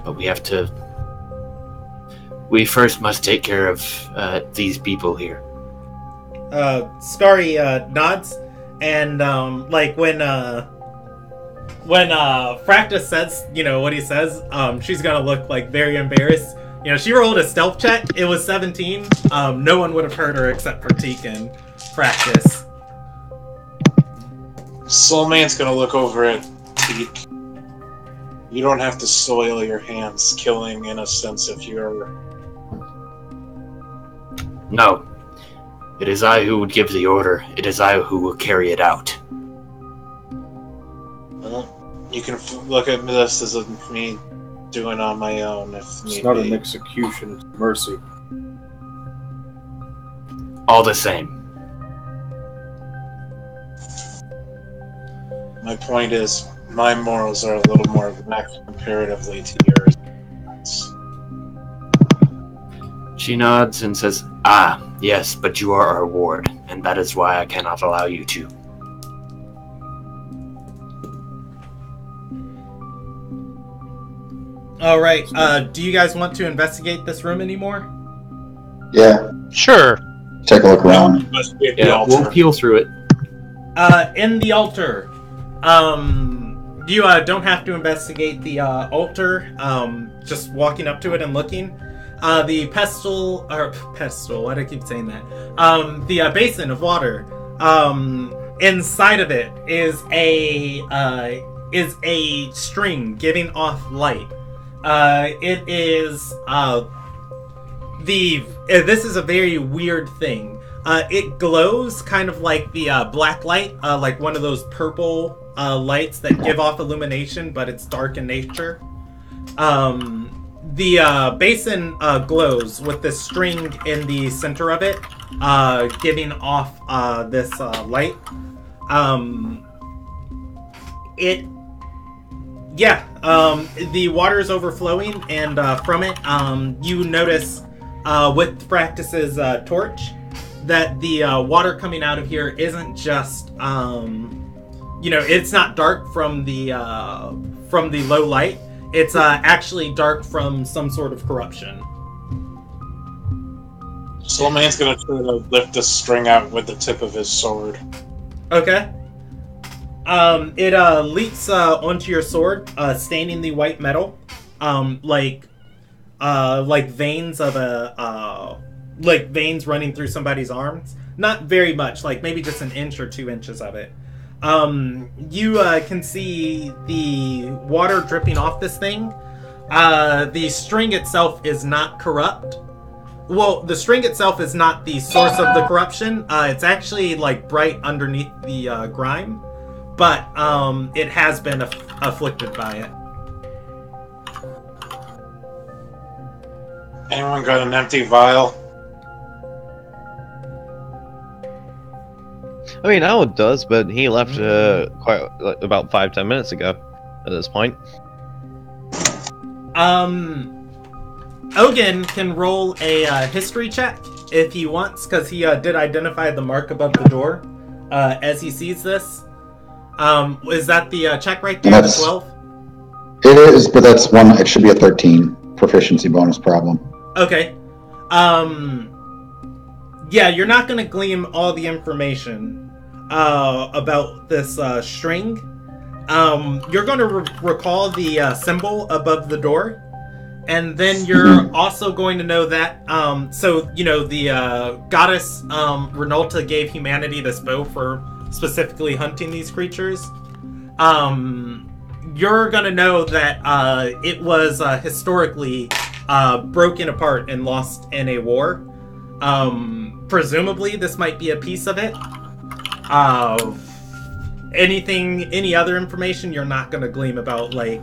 But we first must take care of these people here. Skari nods, and when Fractus says, what he says, she's gonna look very embarrassed. She rolled a stealth check. It was 17. No one would have heard her except for Teak and Fractus. Soulman's gonna look over at Teak. You don't have to soil your hands killing innocents if you're... No. It is I who would give the order. It is I who will carry it out. Well, you can look at this as me doing on my own if need be. It's not an execution, it's mercy. All the same. My point is, my morals are a little more lax comparatively to yours. She nods and says, "Ah, yes, but you are our ward, and that is why I cannot allow you to." Alright, do you guys want to investigate this room anymore? Yeah. Sure. Take a look around. Yeah, we'll peel through it. In the altar, you don't have to investigate the altar, just walking up to it and looking. The pestle, why do I keep saying that? The basin of water, inside of it is a string giving off light. It is, this is a very weird thing. It glows kind of like the black light, like one of those purple lights that give off illumination, but it's dark in nature. The basin glows with this string in the center of it, giving off this light. The water is overflowing, and from it, you notice with Practice's torch that the water coming out of here isn't just, it's not dark from the low light. It's actually dark from some sort of corruption. Soulman's gonna try to lift the string out with the tip of his sword. Okay. It leaks onto your sword, staining the white metal, like veins of like veins running through somebody's arms. Not very much, like maybe just an inch or 2 inches of it. You can see the water dripping off this thing. The string itself is not corrupt. Well, the string itself is not the source of the corruption. It's actually like bright underneath the grime, but it has been afflicted by it. Anyone got an empty vial? I mean, Howard does, but he left about 5-10 minutes ago. At this point, Ogun can roll a history check if he wants, because he did identify the mark above the door as he sees this. Is that the check right there? That's, the 12? It is, but that's one. It should be a 13 proficiency bonus problem. Okay. Yeah, you're not going to glean all the information about this string. You're going to recall the symbol above the door, and then you're also going to know that, the goddess Renolta gave humanity this bow for specifically hunting these creatures. You're going to know that it was historically broken apart and lost in a war. Presumably, this might be a piece of it. Any other information you're not going to glean about, like,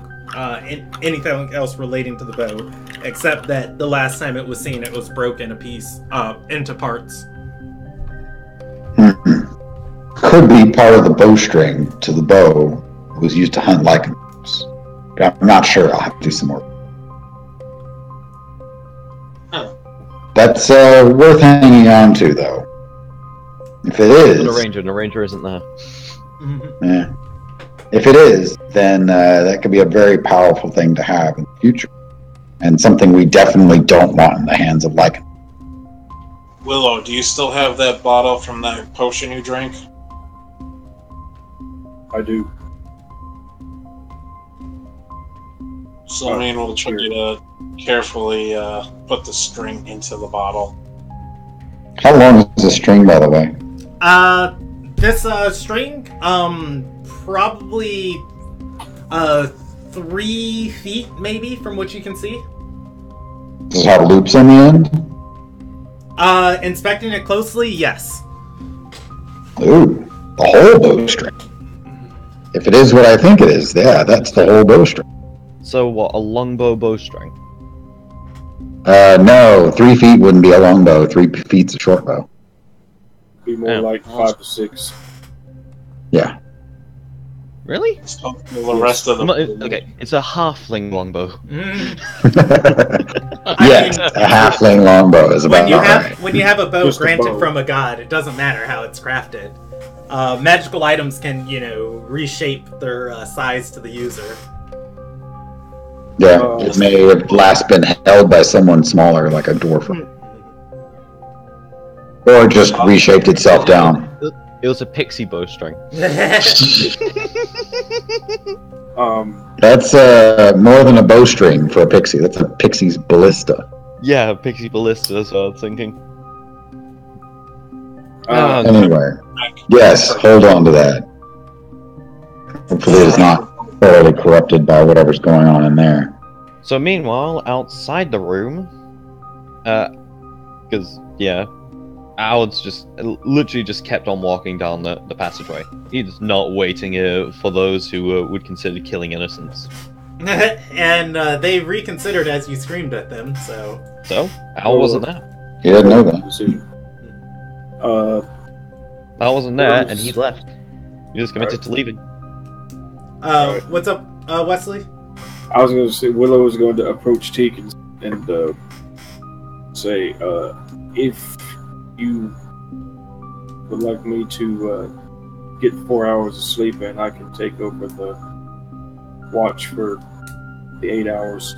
anything else relating to the bow, except that the last time it was seen, it was broken into parts. Could be part of the bowstring to the bow. It was used to hunt lycanthropes. I'm not sure. I'll have to do some more. That's worth hanging on to, though. If it is... The ranger isn't there. Yeah. If it is, then that could be a very powerful thing to have in the future. And something we definitely don't want in the hands of lycanthropes. Willow, do you still have that bottle from that potion you drank? I do. Soulman will try to carefully put the string into the bottle. How long is the string, by the way? This string, probably 3 feet, maybe, from what you can see. Does it have loops on the end? Inspecting it closely, yes. Ooh, the whole bowstring. If it is what I think it is, yeah, that's the whole bowstring. So what, a longbow bowstring? No, 3 feet wouldn't be a longbow. 3 feet's a short bow. Be more like 5 to 6. Yeah. Really? The rest of them. Okay, it's a halfling longbow. Yes, a halfling longbow is about right. When you have a bow Just a granted bow. from a god, it doesn't matter how it's crafted. Magical items can, reshape their size to the user. Yeah, it may have last been held by someone smaller, like a dwarf. Or just reshaped itself down. It was a pixie bowstring. That's more than a bowstring for a pixie. That's a pixie's ballista. Yeah, a pixie ballista, that's what I was thinking. Anyway, yes, hold on to that. Hopefully it's not thoroughly corrupted by whatever's going on in there. So meanwhile, outside the room, because, Howard's literally just kept on walking down the passageway. He's not waiting for those who would consider killing innocents. And they reconsidered as you screamed at them, so... So, Al wasn't there. He didn't know that. Decision. Al wasn't there, and he left. He was committed to leaving. What's up, Wesley? I was going to say Willow was going to approach Teak and say, if you would like me to get 4 hours of sleep and I can take over the watch for the 8 hours.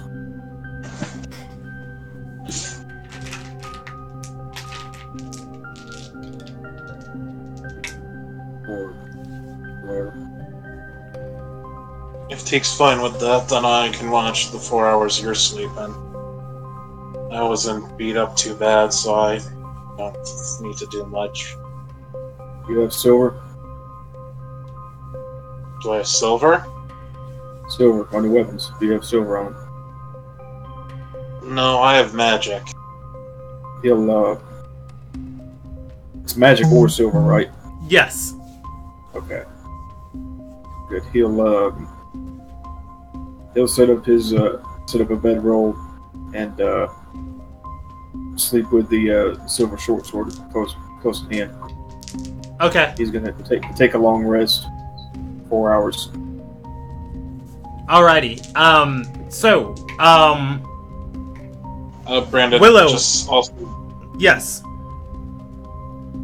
Or whatever. If Teek's fine with that, then I can watch the 4 hours you're sleeping. I wasn't beat up too bad, so I don't need to do much. You have silver? Do I have silver? Silver on your weapons. Do you have silver on them? No, I have magic. He'll, it's magic or silver, right? Yes. Okay. Good. He'll set up his, set up a bedroll and, sleep with the, silver short sword close at hand. Okay. He's gonna take a long rest. 4 hours. Alrighty. Brandon, Willow. just also... Yes.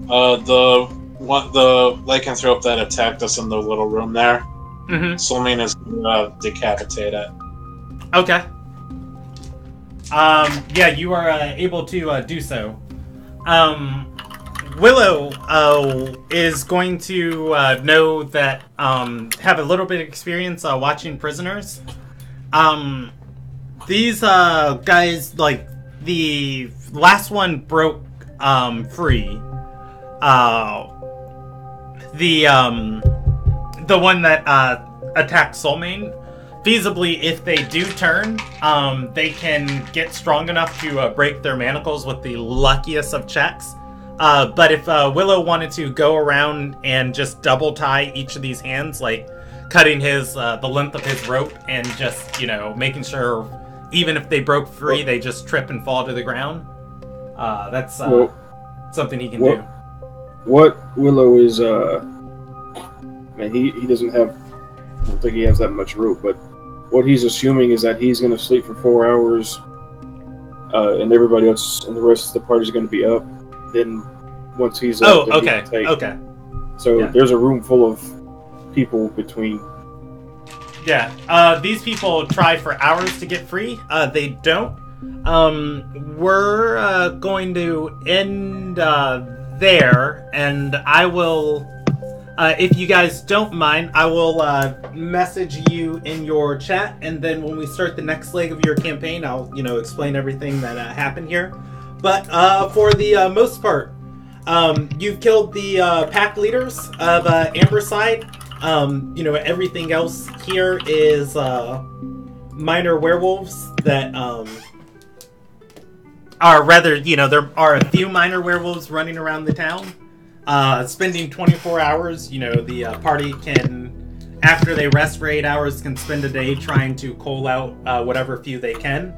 The lycanthrope that attacked us in the little room there, Solmine is gonna decapitate it. Okay. Yeah, you are able to do so. Willow is going to know that have a little bit of experience watching prisoners. These guys, like the last one broke free. The one that attacked Soulmane. Feasibly, if they do turn, they can get strong enough to break their manacles with the luckiest of checks. But if Willow wanted to go around and just double tie each of these hands, like cutting his the length of his rope and just, making sure even if they broke free, they just trip and fall to the ground, that's something he can do. What Willow is, man, he doesn't have, I don't think he has that much rope, but what he's assuming is that he's going to sleep for 4 hours, and everybody else and the rest of the party is going to be up. Then once he's up, okay. So there's a room full of people between. Yeah, these people try for hours to get free. They don't. We're going to end there, and I will, if you guys don't mind, I will message you in your chat, and then when we start the next leg of your campaign, I'll, explain everything that happened here. But for the most part, you've killed the pack leaders of Amberside. Everything else here is minor werewolves that are rather, there are a few minor werewolves running around the town. Spending 24 hours, the party can, after they rest for 8 hours, can spend a day trying to cull out whatever few they can.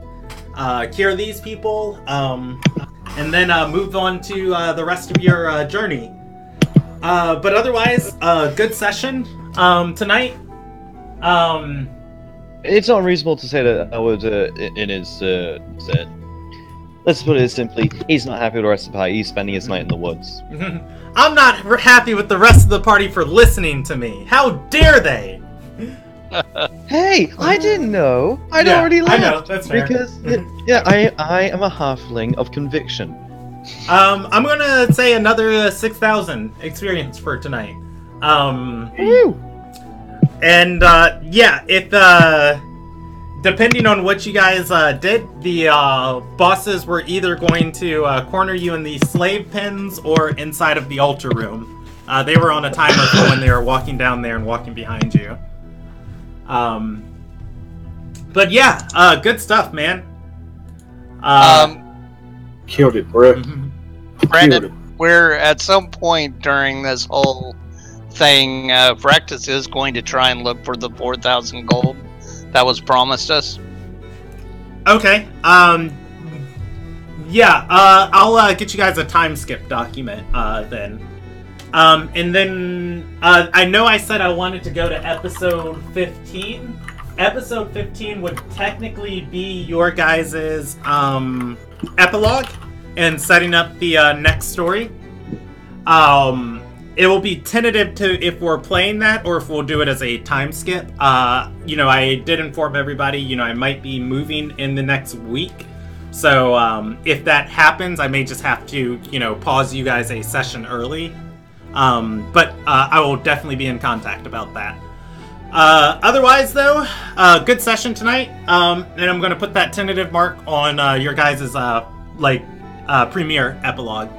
Cure these people, and then move on to the rest of your journey. But otherwise, good session tonight. It's not reasonable to say that I would, in his set. Let's put it simply, he's not happy with the rest of the party. He's spending his night in the woods. I'm not happy with the rest of the party for listening to me. How dare they? Hey, I didn't know. I'd already left. I know, that's fair. Because, I am a halfling of conviction. I'm gonna say another 6,000 experience for tonight. Woo! And, if, depending on what you guys did, the bosses were either going to corner you in the slave pens or inside of the altar room. They were on a timer for when they were walking down there and walking behind you. But yeah, good stuff, man. Killed it, bro. Brandon, we're at some point during this whole thing, Frectus is going to try and look for the 4,000 gold that was promised us? Okay. Yeah. I'll get you guys a time skip document. Then. And then I know I said I wanted to go to episode 15. Episode 15 would technically be your guys' epilogue and setting up the next story. It will be tentative to if we're playing that or if we'll do it as a time skip. You know, I did inform everybody, you know, I might be moving in the next week. So if that happens, I may just have to, you know, pause you guys a session early. But I will definitely be in contact about that. Otherwise, though, good session tonight. And I'm going to put that tentative mark on your guys' premiere epilogue.